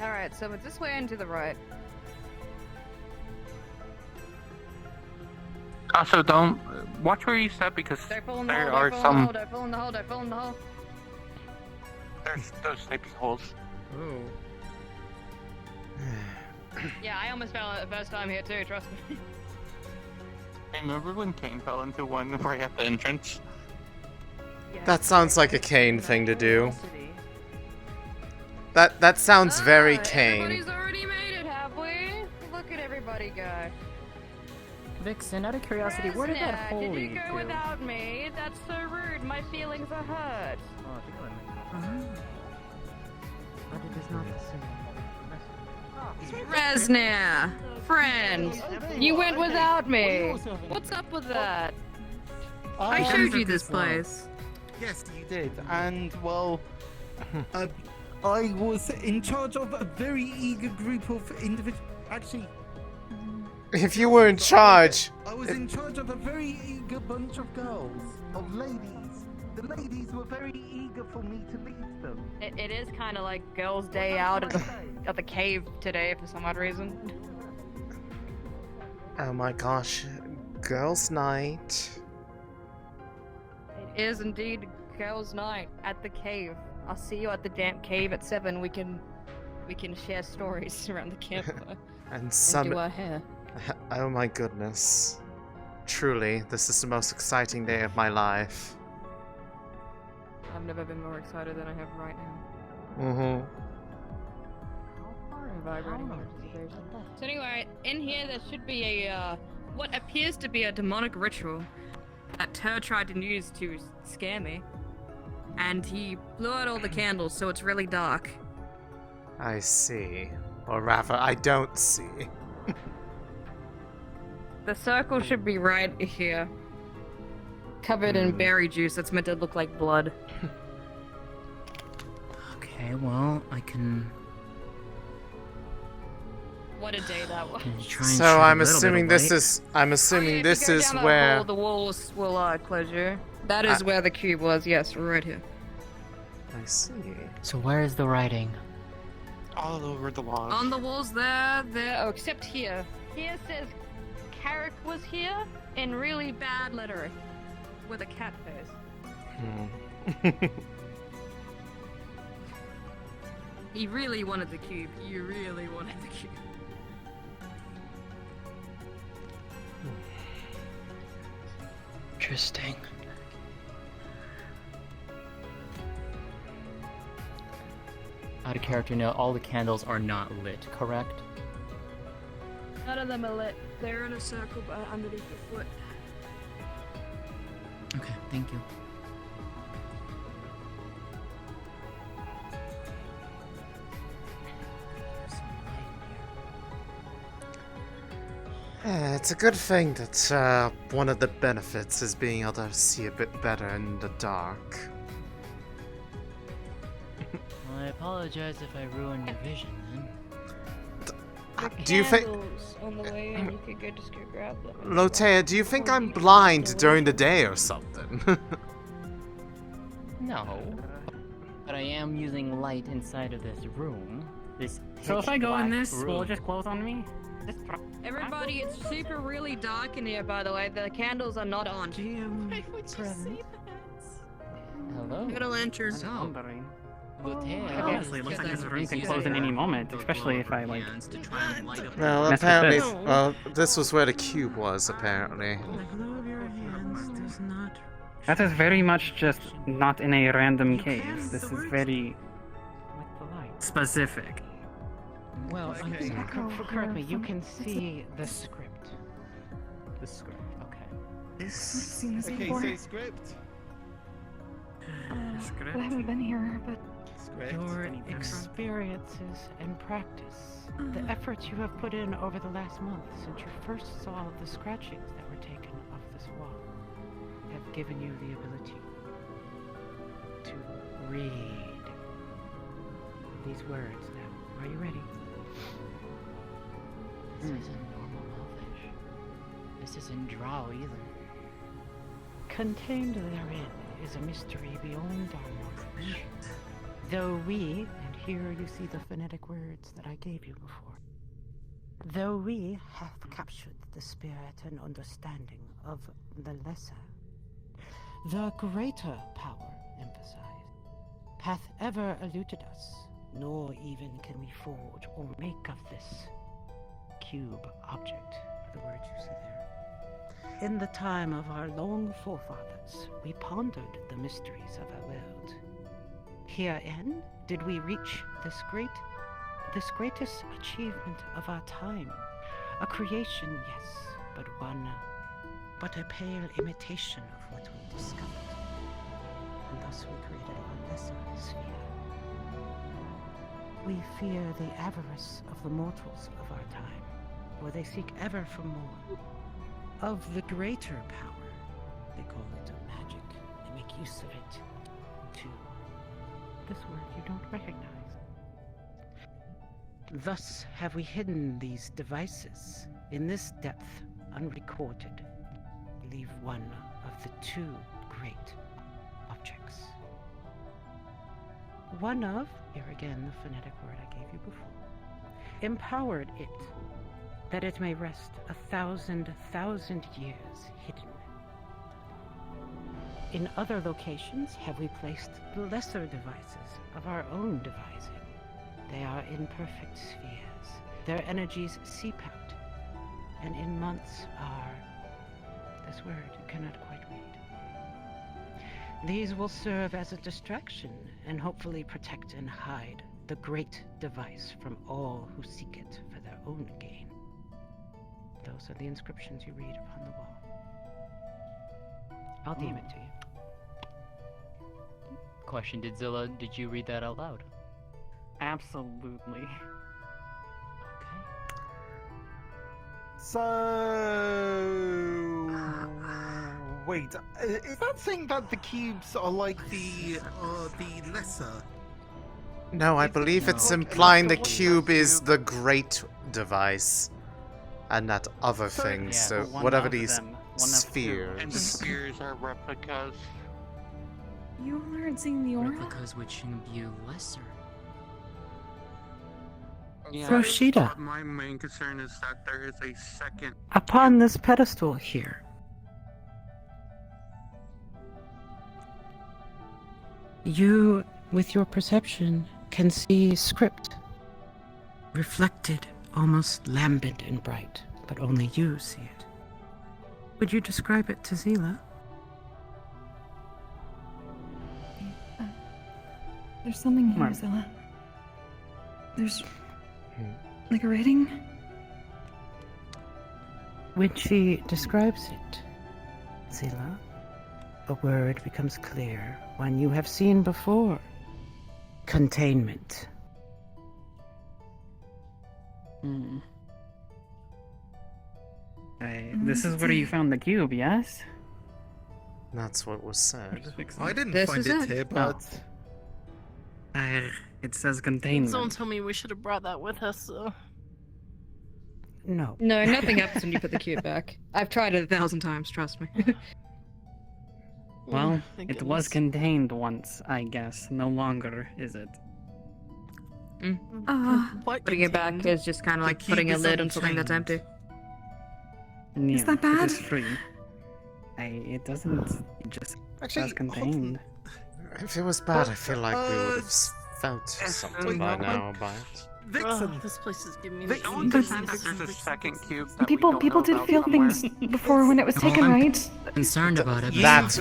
Speaker 19: Alright, so it's this way and to the right.
Speaker 7: Also, don't watch where you step because
Speaker 19: Don't fall in the
Speaker 7: there
Speaker 19: hole,
Speaker 7: are
Speaker 19: don't fall in the hole,
Speaker 7: some.
Speaker 19: don't fall in the hole, don't fall in the hole.
Speaker 7: There's those types of holes.
Speaker 1: Ooh.
Speaker 19: Yeah, I almost fell the first time here too, trust me.
Speaker 7: Remember when Kane fell into one right at the entrance?
Speaker 2: That sounds like a Kane thing to do. That sounds very Kane.
Speaker 19: Everybody's already made it, have we? Look at everybody go.
Speaker 16: Vixen, out of curiosity, where did that hole
Speaker 19: Did you
Speaker 16: lead
Speaker 19: go
Speaker 16: to?
Speaker 19: without me? That's so rude. My feelings are hurt.
Speaker 15: But it is not the same.
Speaker 19: Resnir, friend, you went without me. What's up with that? I showed you this place.
Speaker 11: Yes, you did. And, well, I was in charge of a very eager group of individuals. Actually,
Speaker 2: If you were in charge.
Speaker 11: I was in charge of a very eager bunch of girls, of ladies. The ladies were very eager for me to lead them.
Speaker 19: It is kind of like girls' day out at the cave today for some odd reason.
Speaker 2: Oh my gosh. Girls' night.
Speaker 19: It is indeed girls' night at the cave. I'll see you at the damp cave at 7. We can share stories around the campfire
Speaker 2: And some.
Speaker 19: do our hair.
Speaker 2: Oh my goodness. Truly, this is the most exciting day of my life.
Speaker 19: I've never been more excited than I have right now.
Speaker 2: Mm-hmm.
Speaker 19: Vibrating anticipation. So anyway, in here there should be a what appears to be a demonic ritual that Tur tried to use to scare me, and he blew out all the candles, so it's really dark.
Speaker 2: I see. Or rather, I don't see.
Speaker 19: The circle should be right here, covered in berry juice. That's meant to look like blood.
Speaker 1: Okay, well, I can
Speaker 19: What a day that was.
Speaker 1: try and
Speaker 2: So
Speaker 1: shed a
Speaker 2: I'm
Speaker 1: little bit
Speaker 2: assuming
Speaker 1: of
Speaker 2: this
Speaker 1: light.
Speaker 2: is. I'm assuming this
Speaker 19: If you go
Speaker 2: is
Speaker 19: down that
Speaker 2: where.
Speaker 19: hole, the walls will close you. That is where the cube was. Yes, right here.
Speaker 2: I see.
Speaker 1: So where is the writing?
Speaker 7: All over the wall.
Speaker 19: On the walls there, oh, except here. Here says Carrick was here in really bad lettering with a cat face. He really wanted the cube. He really wanted the cube.
Speaker 1: Interesting. Out of character note, all the candles are not lit, correct?
Speaker 19: None of them are lit. They're in a circle underneath your foot.
Speaker 1: Okay, thank you.
Speaker 2: It's a good thing that one of the benefits is being able to see a bit better in the dark.
Speaker 1: Well, I apologize if I ruined your vision then.
Speaker 2: Do you think,
Speaker 19: On the way in, you could just go grab them.
Speaker 2: Lotea, do you think I'm blind during the day or something?
Speaker 1: No. But I am using light inside of this room. This
Speaker 16: So if I go in
Speaker 1: pitch
Speaker 16: this,
Speaker 1: black
Speaker 16: will
Speaker 1: room.
Speaker 16: it just close on me?
Speaker 19: Everybody, it's super really dark in here, by the way. The candles are not on.
Speaker 12: Why would you say
Speaker 1: Hello?
Speaker 19: Get a lantern.
Speaker 16: Honestly, it looks like this room can close at any moment, especially if I like.
Speaker 2: Well,
Speaker 16: mess with
Speaker 2: apparently,
Speaker 16: this.
Speaker 2: well, this was where the cube was, apparently.
Speaker 16: That is very much just not in a random cave. This is very specific.
Speaker 15: Well, correct me. You can see the script.
Speaker 1: The script, okay.
Speaker 15: This seems
Speaker 11: Okay,
Speaker 15: important.
Speaker 11: so script.
Speaker 15: I haven't been here, but your experiences and practice, the efforts you have put in over the last month since you first saw the scratchings that were taken of this wall, have given you the ability to read these words now. Are you ready?
Speaker 1: This isn't normal Elvish. This isn't Drow either.
Speaker 15: Contained therein is a mystery beyond our knowledge. Though we, and here you see the phonetic words that I gave you before, though we have captured the spirit and understanding of the lesser, the greater power emphasized hath ever eluded us, nor even can we forge or make of this cube object, the words you see there. In the time of our long forefathers, we pondered the mysteries of our world. Herein did we reach this greatest achievement of our time. A creation, yes, but a pale imitation of what we discovered. And thus we created our lesser sphere. We fear the avarice of the mortals of our time, for they seek ever for more. Of the greater power, they call it a magic. They make use of it to this word you don't recognize. Thus have we hidden these devices in this depth unrecorded. We leave one of the two great objects. One of, here again the phonetic word I gave you before, empowered it, that it may rest 1,000 years hidden. In other locations have we placed the lesser devices of our own devising. They are in perfect spheres. Their energies seep out, and in months are, this word you cannot quite read. These will serve as a distraction and hopefully protect and hide the great device from all who seek it for their own gain. Those are the inscriptions you read upon the wall. I'll DM it to you.
Speaker 1: Question, did you read that out loud?
Speaker 20: Absolutely.
Speaker 11: So, wait, is that saying that the cubes are like the lesser?
Speaker 2: No, I believe it's implying the cube is the great device, and not other things. So whatever these spheres.
Speaker 7: And the spheres are replicas.
Speaker 21: You aren't seeing the aura?
Speaker 16: Replicas which imbue lesser.
Speaker 7: Yeah,
Speaker 15: Rosita.
Speaker 7: but my main concern is that there is a second.
Speaker 15: Upon this pedestal here, you, with your perception, can see script reflected, almost lambent and bright, but only you see it. Would you describe it to Zila?
Speaker 21: There's something here, Zilla. There's like a writing.
Speaker 15: When she describes it, Zila, a word becomes clear, one you have seen before. Containment.
Speaker 20: This is where you found the cube, yes?
Speaker 2: That's what was said.
Speaker 11: I didn't
Speaker 4: This
Speaker 11: find
Speaker 4: is
Speaker 11: it
Speaker 4: it.
Speaker 11: here, but
Speaker 20: it says containment.
Speaker 12: Someone told me we should have brought that with us, so.
Speaker 15: No.
Speaker 19: No, nothing happens when you put the cube back. I've tried it 1,000 times, trust me.
Speaker 20: Well,
Speaker 12: Thank
Speaker 20: it
Speaker 12: goodness.
Speaker 20: was contained once, I guess. No longer is it.
Speaker 19: Putting it back is just kind of like
Speaker 11: cube
Speaker 19: putting a
Speaker 11: is
Speaker 19: lid on something that's empty.
Speaker 20: Yeah,
Speaker 21: that bad?
Speaker 20: It is free. It doesn't just
Speaker 11: Actually,
Speaker 20: says contained.
Speaker 2: If it was bad, I feel like we would have felt something by
Speaker 11: wait,
Speaker 2: now about it.
Speaker 11: Vixen.
Speaker 12: This place is giving me
Speaker 7: They don't
Speaker 12: the
Speaker 7: pretend that there's a second cube that
Speaker 21: People
Speaker 7: we don't know
Speaker 21: did
Speaker 7: about
Speaker 21: feel
Speaker 7: somewhere.
Speaker 21: things before when it was taken,
Speaker 16: I'm
Speaker 21: right?
Speaker 16: concerned about it.
Speaker 2: That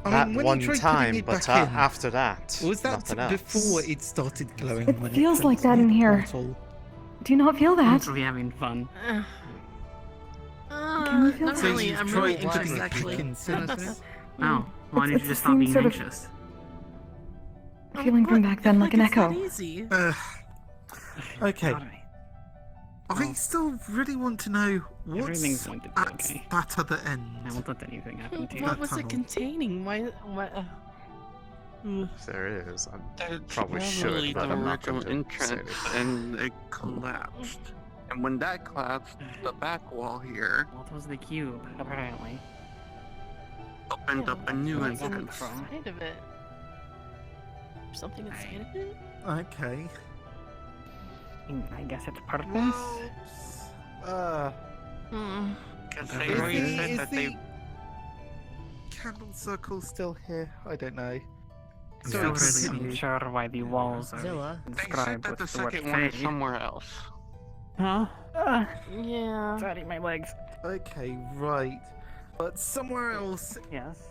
Speaker 11: I
Speaker 2: that
Speaker 11: mean, when
Speaker 2: one
Speaker 11: you tried
Speaker 2: time,
Speaker 11: putting it
Speaker 2: but
Speaker 11: back in,
Speaker 2: after that,
Speaker 11: was that
Speaker 2: nothing else.
Speaker 11: before it started glowing?
Speaker 21: It
Speaker 11: when
Speaker 21: feels like that
Speaker 11: transmitted
Speaker 21: in
Speaker 11: the
Speaker 21: here.
Speaker 11: portal?
Speaker 21: Do you not feel that?
Speaker 20: Are we having fun?
Speaker 21: Can we feel
Speaker 12: not
Speaker 21: that?
Speaker 12: really.
Speaker 11: you've
Speaker 12: I'm really
Speaker 11: tried putting
Speaker 12: anxious,
Speaker 11: it
Speaker 12: actually.
Speaker 11: back in since.
Speaker 20: Oh, why
Speaker 21: It's-
Speaker 20: did
Speaker 21: it's
Speaker 20: you
Speaker 21: the
Speaker 20: just stop
Speaker 21: same
Speaker 20: being
Speaker 21: sort of-
Speaker 20: anxious?
Speaker 21: Feeling from back then like an
Speaker 12: it's
Speaker 21: echo.
Speaker 12: not easy.
Speaker 11: Okay.
Speaker 20: Alright.
Speaker 11: I still really want to know
Speaker 20: Everything's
Speaker 11: what's
Speaker 20: going to be
Speaker 11: at
Speaker 20: okay.
Speaker 11: that other end.
Speaker 20: I won't let anything happen to you.
Speaker 12: What
Speaker 11: That
Speaker 12: was
Speaker 11: tunnel.
Speaker 12: it containing? Why?
Speaker 2: If there is, I
Speaker 7: That's
Speaker 2: probably
Speaker 7: probably
Speaker 2: should, but
Speaker 7: the
Speaker 2: I'm not
Speaker 7: original
Speaker 2: going to say
Speaker 7: entrance,
Speaker 2: anything.
Speaker 7: and it collapsed. And when that collapsed, the back wall here
Speaker 20: Well, it was the cube, apparently.
Speaker 7: opened up a new
Speaker 12: What's
Speaker 7: entrance.
Speaker 12: inside of it? Something inside of it?
Speaker 11: Okay.
Speaker 20: I guess it's part of this.
Speaker 7: Because
Speaker 20: Is
Speaker 7: they
Speaker 11: Is
Speaker 7: already
Speaker 11: the,
Speaker 7: said
Speaker 11: is
Speaker 7: that
Speaker 11: the
Speaker 7: they.
Speaker 11: candle circle still here? I don't know.
Speaker 20: I'm
Speaker 11: So
Speaker 20: still really unsure why the walls are
Speaker 16: Zilla.
Speaker 7: They said
Speaker 20: described
Speaker 7: that
Speaker 20: with
Speaker 7: the
Speaker 20: the word
Speaker 7: second one is
Speaker 20: fey.
Speaker 7: somewhere else.
Speaker 20: Huh?
Speaker 12: Yeah.
Speaker 20: Sorry, my legs.
Speaker 11: Okay, right. But somewhere else.
Speaker 20: Yes.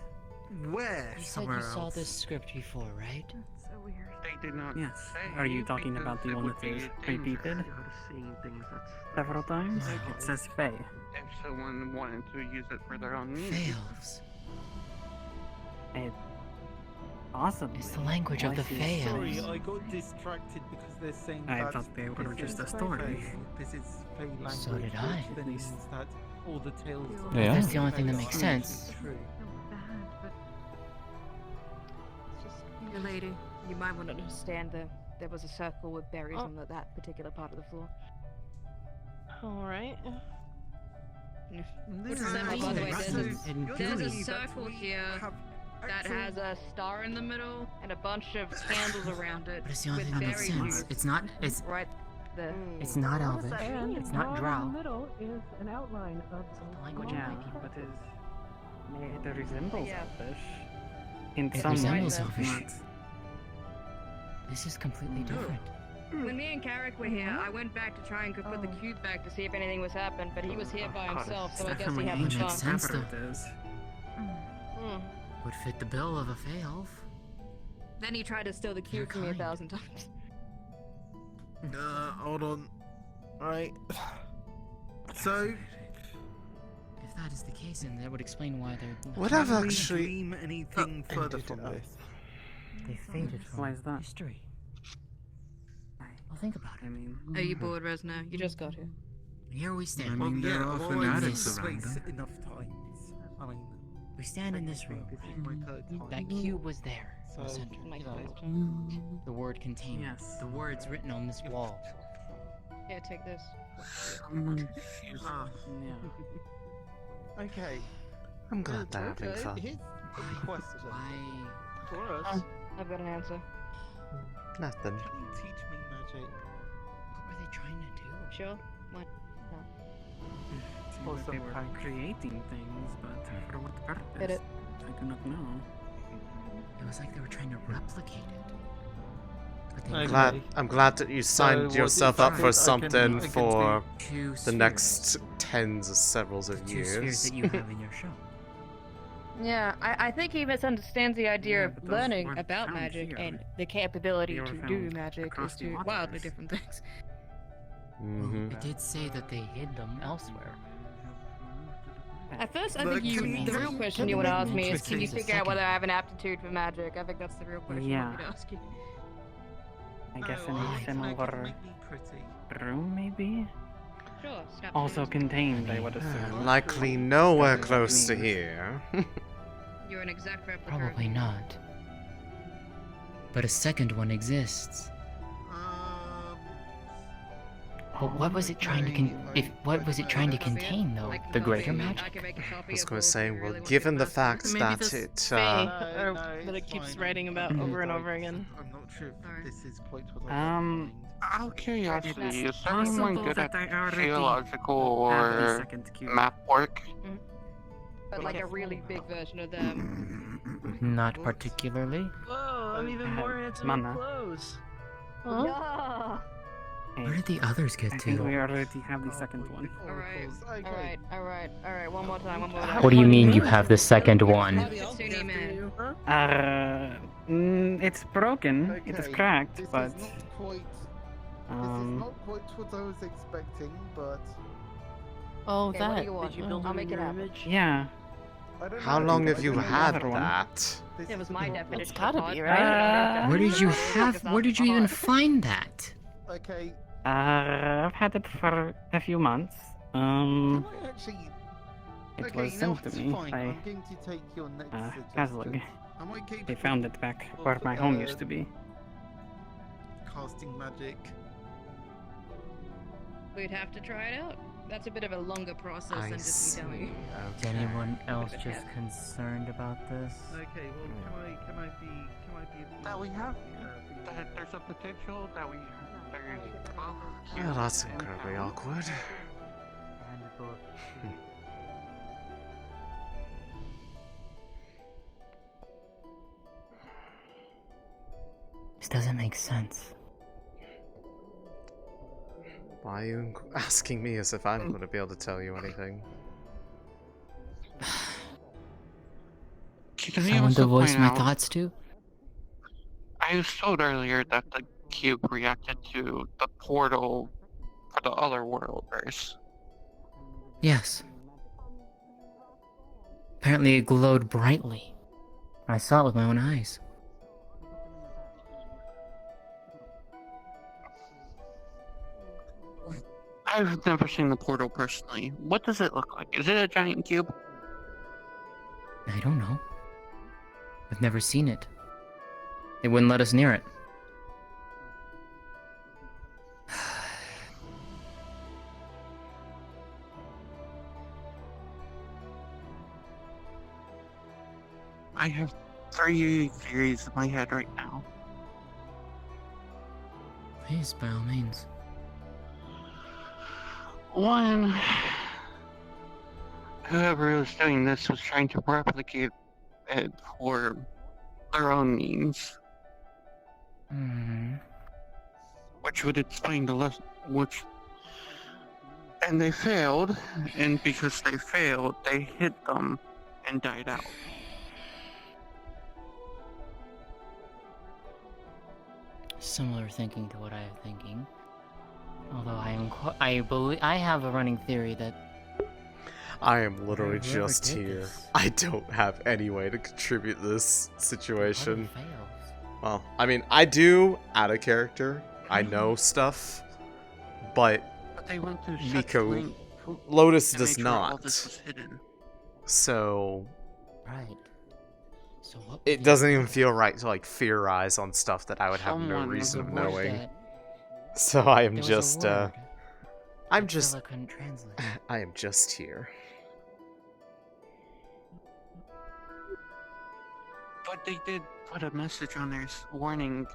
Speaker 11: Where?
Speaker 16: You said
Speaker 11: Somewhere
Speaker 16: you saw
Speaker 11: else.
Speaker 16: this script before, right?
Speaker 18: That's so weird.
Speaker 11: They did not
Speaker 7: Yes.
Speaker 11: say
Speaker 7: Are you talking
Speaker 11: because
Speaker 7: about the
Speaker 11: it
Speaker 7: one
Speaker 11: would
Speaker 7: that
Speaker 11: be
Speaker 7: is
Speaker 11: dangerous.
Speaker 7: repeated
Speaker 11: Seeing things
Speaker 7: several times? It says Fae.
Speaker 11: If someone wanted to use it for their own means.
Speaker 1: Fails.
Speaker 7: Possibly.
Speaker 1: It's the language of the Fae
Speaker 11: Sorry,
Speaker 1: elves.
Speaker 11: I got distracted because they're saying
Speaker 7: I
Speaker 11: that
Speaker 7: thought they were
Speaker 11: this
Speaker 7: just
Speaker 11: is
Speaker 7: a story.
Speaker 11: Fae, this is Fae language.
Speaker 1: So did I.
Speaker 11: Which then means that all the tales.
Speaker 1: Yeah. That's the only
Speaker 11: Fae
Speaker 1: thing that
Speaker 11: are
Speaker 1: makes
Speaker 11: actually
Speaker 1: sense.
Speaker 11: true.
Speaker 18: Your lady, you might want to understand that there was a circle with berries on that particular part of the floor.
Speaker 12: Alright.
Speaker 18: What's that, by the way? There's a circle here that has a star in the middle and a bunch of candles around it.
Speaker 1: But it's the only
Speaker 18: with
Speaker 1: thing that makes
Speaker 18: berry
Speaker 1: sense.
Speaker 18: juice
Speaker 1: It's not. It's
Speaker 18: right there.
Speaker 1: It's not Elvish.
Speaker 15: And
Speaker 1: It's not
Speaker 15: drawn
Speaker 1: Drow.
Speaker 15: in the middle is an outline of
Speaker 1: the language
Speaker 7: Yeah,
Speaker 1: of my people.
Speaker 7: but it resembles
Speaker 18: Yeah.
Speaker 7: Elvish. In
Speaker 1: It
Speaker 7: some
Speaker 1: resembles
Speaker 7: ways,
Speaker 1: Elvish.
Speaker 7: not.
Speaker 1: This is completely different.
Speaker 18: When me and Carrick were here, I went back to try and put the cube back to see if anything was happened, but he was here by himself, so I guess he
Speaker 1: Definitely
Speaker 18: having
Speaker 1: ancient
Speaker 18: fun.
Speaker 1: sense, though.
Speaker 7: It is.
Speaker 1: Would fit the bill of a Fae elf.
Speaker 18: Then he tried to steal the cube from me 1,000 times.
Speaker 11: Hold on. Alright. So,
Speaker 1: If that is the case, then that would explain why they're.
Speaker 2: Would
Speaker 11: can
Speaker 2: have
Speaker 11: we
Speaker 2: actually
Speaker 11: glean anything further from this?
Speaker 1: They faded from
Speaker 7: Why is that?
Speaker 1: history. Well, think about it.
Speaker 7: I mean,
Speaker 18: Are you bored, Resna? You just got here.
Speaker 1: Here we stand.
Speaker 11: Well, yeah,
Speaker 3: there are
Speaker 11: I've
Speaker 3: often
Speaker 11: always
Speaker 3: addicts
Speaker 11: seen
Speaker 3: around
Speaker 11: space
Speaker 3: them.
Speaker 11: enough times. I mean,
Speaker 1: We stand in this room.
Speaker 11: this is my third time.
Speaker 1: That cube was there. in the
Speaker 11: So,
Speaker 1: center.
Speaker 11: you know,
Speaker 1: The word contained.
Speaker 7: Yes.
Speaker 1: The words written on this wall.
Speaker 18: Here, take this.
Speaker 11: Ah,
Speaker 7: Yeah.
Speaker 11: okay.
Speaker 2: I'm glad they're having
Speaker 11: Okay,
Speaker 2: fun.
Speaker 11: here's a question.
Speaker 1: Why?
Speaker 11: For us,
Speaker 18: I've got an answer.
Speaker 2: Nothing.
Speaker 11: can you teach me magic?
Speaker 1: What were they trying to do?
Speaker 18: Sure? What? No.
Speaker 7: Seems
Speaker 11: Or
Speaker 7: like they
Speaker 11: some
Speaker 7: were
Speaker 11: kind.
Speaker 7: creating things, but for what purpose?
Speaker 18: Get it?
Speaker 7: I do not know.
Speaker 1: It was like they were trying to replicate it. But they
Speaker 11: Okay.
Speaker 2: I'm glad that you signed
Speaker 11: what
Speaker 2: yourself
Speaker 11: is
Speaker 2: up
Speaker 11: it
Speaker 2: for
Speaker 11: I
Speaker 2: something
Speaker 11: can
Speaker 2: for
Speaker 1: Two
Speaker 2: the
Speaker 1: spheres.
Speaker 2: next tens of severals of
Speaker 1: Two spheres
Speaker 2: years.
Speaker 1: that you have in your show.
Speaker 19: Yeah, I think he misunderstands the idea
Speaker 7: Yeah,
Speaker 19: of
Speaker 7: but those
Speaker 19: learning
Speaker 7: weren't
Speaker 19: about
Speaker 7: found
Speaker 19: magic
Speaker 7: here.
Speaker 19: and the capability
Speaker 7: They were
Speaker 19: to do
Speaker 7: found
Speaker 19: magic
Speaker 7: across
Speaker 19: is
Speaker 7: the
Speaker 19: two
Speaker 7: waters.
Speaker 19: wildly different things.
Speaker 2: Mm-hmm.
Speaker 1: It did say that they hid them elsewhere.
Speaker 19: At first, I
Speaker 11: But
Speaker 19: think
Speaker 11: can
Speaker 19: the
Speaker 11: you-
Speaker 19: real question
Speaker 11: can
Speaker 19: you
Speaker 11: you
Speaker 19: want to
Speaker 11: make
Speaker 19: ask
Speaker 11: me
Speaker 19: me is, can you
Speaker 1: interested?
Speaker 19: figure out whether I have an aptitude for magic? I think that's the real question I want me to ask you.
Speaker 7: I guess
Speaker 11: No,
Speaker 7: in a
Speaker 11: I can make
Speaker 7: similar
Speaker 11: me pretty.
Speaker 7: room, maybe?
Speaker 19: Sure, snap
Speaker 7: Also
Speaker 19: fingers.
Speaker 7: contained, I would assume.
Speaker 2: Likely nowhere close to here.
Speaker 19: You're an exact replica.
Speaker 1: Probably not. But a second one exists. But what was it trying to what was it trying to contain though? The greater magic?
Speaker 2: I was going to say, well, given the fact
Speaker 12: Maybe
Speaker 2: that
Speaker 12: this
Speaker 2: it,
Speaker 12: Fae,
Speaker 11: No,
Speaker 12: or
Speaker 11: no,
Speaker 12: that it
Speaker 11: it's
Speaker 12: keeps
Speaker 11: fine.
Speaker 12: writing about over and over again.
Speaker 11: I'm not sure if this is quite what I
Speaker 7: Out
Speaker 11: of curiosity,
Speaker 7: is someone good at
Speaker 14: geological
Speaker 7: have the
Speaker 14: or
Speaker 7: second cube.
Speaker 14: map work?
Speaker 19: But like a really big version of them.
Speaker 1: Not particularly.
Speaker 12: Whoa, I'm even more handsome
Speaker 7: Mana.
Speaker 12: in clothes.
Speaker 19: Yeah.
Speaker 1: Where did the others
Speaker 7: I
Speaker 1: get
Speaker 7: think we
Speaker 1: to?
Speaker 7: already have the second one.
Speaker 19: Alright, one more time.
Speaker 1: What do you mean you have the second one?
Speaker 19: Kitsune man.
Speaker 7: It's broken. It is
Speaker 11: Okay,
Speaker 7: cracked,
Speaker 11: this
Speaker 7: but
Speaker 11: is not quite. This is not quite what I was expecting, but
Speaker 12: Oh,
Speaker 19: Okay, what do
Speaker 12: that.
Speaker 19: you want?
Speaker 12: Did you build
Speaker 19: I'll
Speaker 12: it
Speaker 19: make
Speaker 12: in
Speaker 19: it
Speaker 12: your
Speaker 19: happen.
Speaker 12: image?
Speaker 7: yeah.
Speaker 11: I don't
Speaker 2: how
Speaker 11: know.
Speaker 2: long
Speaker 11: I
Speaker 2: have you
Speaker 11: don't know.
Speaker 2: had
Speaker 7: another one.
Speaker 2: that?
Speaker 11: This
Speaker 19: It was
Speaker 11: is
Speaker 19: my
Speaker 11: not-
Speaker 19: definition.
Speaker 12: It's gotta
Speaker 19: of
Speaker 12: be,
Speaker 19: hot.
Speaker 12: right?
Speaker 1: Where did you have? Where did you even find that?
Speaker 11: Okay.
Speaker 7: I've had it for a few months.
Speaker 11: Can I actually?
Speaker 7: It
Speaker 11: Okay,
Speaker 7: was
Speaker 11: you know
Speaker 7: sent
Speaker 11: what,
Speaker 7: to
Speaker 11: it's
Speaker 7: me
Speaker 11: fine.
Speaker 7: by
Speaker 11: I'm going to take your next
Speaker 7: Kazlig.
Speaker 11: suggestion. Am I capable
Speaker 7: They found it back where my home used to be.
Speaker 11: casting magic?
Speaker 19: We'd have to try it out. That's a bit of a longer process
Speaker 2: I
Speaker 19: than just me telling you.
Speaker 1: Is anyone else just concerned about this?
Speaker 11: Okay, well, can I be?
Speaker 14: That we have. That there's a potential that we.
Speaker 2: Well, that's incredibly awkward.
Speaker 1: This doesn't make sense.
Speaker 2: Why are you asking me as if I'm going to be able to tell you anything?
Speaker 14: Can we
Speaker 1: Someone to
Speaker 14: also
Speaker 1: voice
Speaker 14: point
Speaker 1: my
Speaker 14: out-
Speaker 1: thoughts to?
Speaker 14: I
Speaker 7: I was told earlier that the cube reacted to the portal for the other worlders.
Speaker 1: Yes. Apparently it glowed brightly. I saw it with my own eyes.
Speaker 7: I've never seen the portal personally. What does it look like? Is it a giant cube?
Speaker 1: I don't know. I've never seen it. They wouldn't let us near it.
Speaker 7: I have 3 theories in my head right now.
Speaker 1: Please, by all means.
Speaker 7: One, whoever was doing this was trying to replicate it for their own means. Which would explain the lesson, and they failed, and because they failed, they hit them and died out.
Speaker 1: Similar thinking to what I am thinking. Although I have a running theory that
Speaker 2: I am literally
Speaker 1: Whoever
Speaker 2: just
Speaker 1: did
Speaker 2: here.
Speaker 1: this-
Speaker 2: I don't have any way to contribute to this situation. Well, I mean, I do out of character. I know stuff, but
Speaker 7: they went through such
Speaker 2: Miko,
Speaker 7: length
Speaker 2: Lotus
Speaker 7: to
Speaker 2: does
Speaker 7: make sure all this
Speaker 2: not.
Speaker 7: was hidden.
Speaker 2: So
Speaker 1: right. So what?
Speaker 2: it doesn't even feel right to like theorize on stuff that I would have no
Speaker 7: Someone
Speaker 2: reason of
Speaker 1: was a word
Speaker 2: knowing.
Speaker 1: that-
Speaker 2: So I am
Speaker 1: there was a
Speaker 2: just
Speaker 1: word
Speaker 2: I'm
Speaker 1: that
Speaker 2: just
Speaker 1: Zilla couldn't translate.
Speaker 2: I am just here.
Speaker 7: But they did put a message on there warning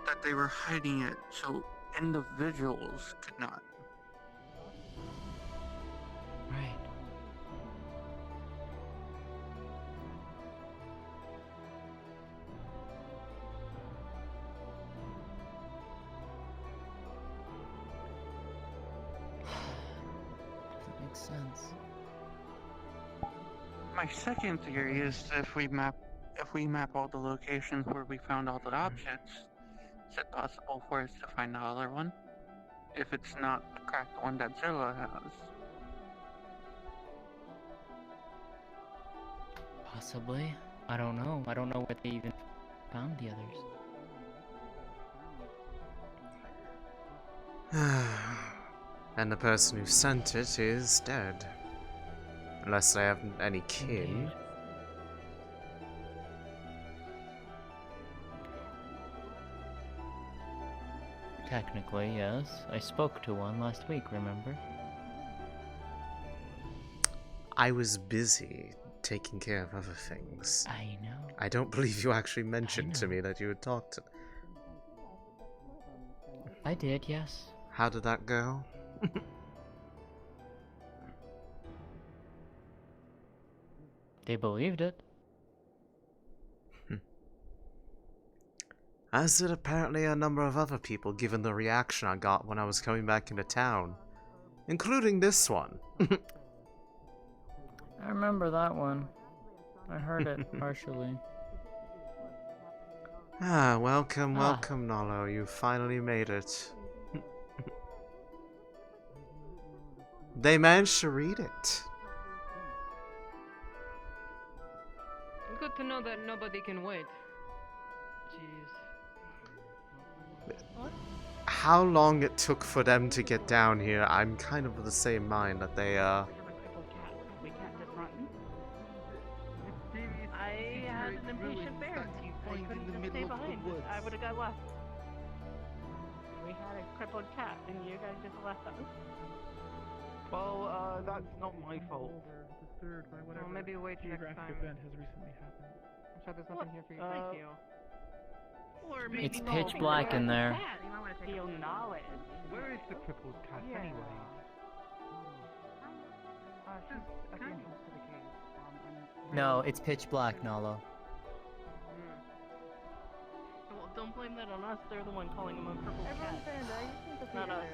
Speaker 7: that they were hiding it so individuals could not.
Speaker 1: Right. Doesn't make sense.
Speaker 7: My second theory is if we map all the locations where we found all the objects, is it possible for us to find the other one? If it's not the cracked one that Zilla has.
Speaker 1: Possibly. I don't know. I don't know where they even found the others.
Speaker 2: And the person who sent it is dead. Unless they have any kin.
Speaker 1: Technically, yes. I spoke to one last week, remember?
Speaker 2: I was busy taking care of other things.
Speaker 1: I know.
Speaker 2: I don't believe you actually mentioned to me that you had talked to...
Speaker 1: I did, yes.
Speaker 2: How did that go?
Speaker 1: They believed it.
Speaker 2: As did apparently a number of other people, given the reaction I got when I was coming back into town. Including this one.
Speaker 1: I remember that one. I heard it partially.
Speaker 2: Ah, welcome, Nolo. You finally made it. They managed to read it.
Speaker 4: Good to know that nobody can wait. Jeez.
Speaker 2: How long it took for them to get down here, I'm kind of of the same mind that they,
Speaker 20: We can't just run.
Speaker 18: I had an impatient bear. I couldn't just stay behind. I would have got lost.
Speaker 20: We had a crippled cat, and you guys just left us.
Speaker 11: Well, that's not my fault.
Speaker 4: Well, maybe wait next time.
Speaker 11: Event has recently happened.
Speaker 4: I'm sure there's nothing here for you. Thank you.
Speaker 18: Or
Speaker 1: It's
Speaker 18: maybe
Speaker 1: pitch black in there.
Speaker 20: You might want to feel knowledge.
Speaker 11: Where is the crippled cat anyway?
Speaker 20: She's at the entrance to the cave.
Speaker 1: No, it's pitch black, Nalo.
Speaker 18: Well, don't blame that on us. They're the one calling him a crippled cat. Not us.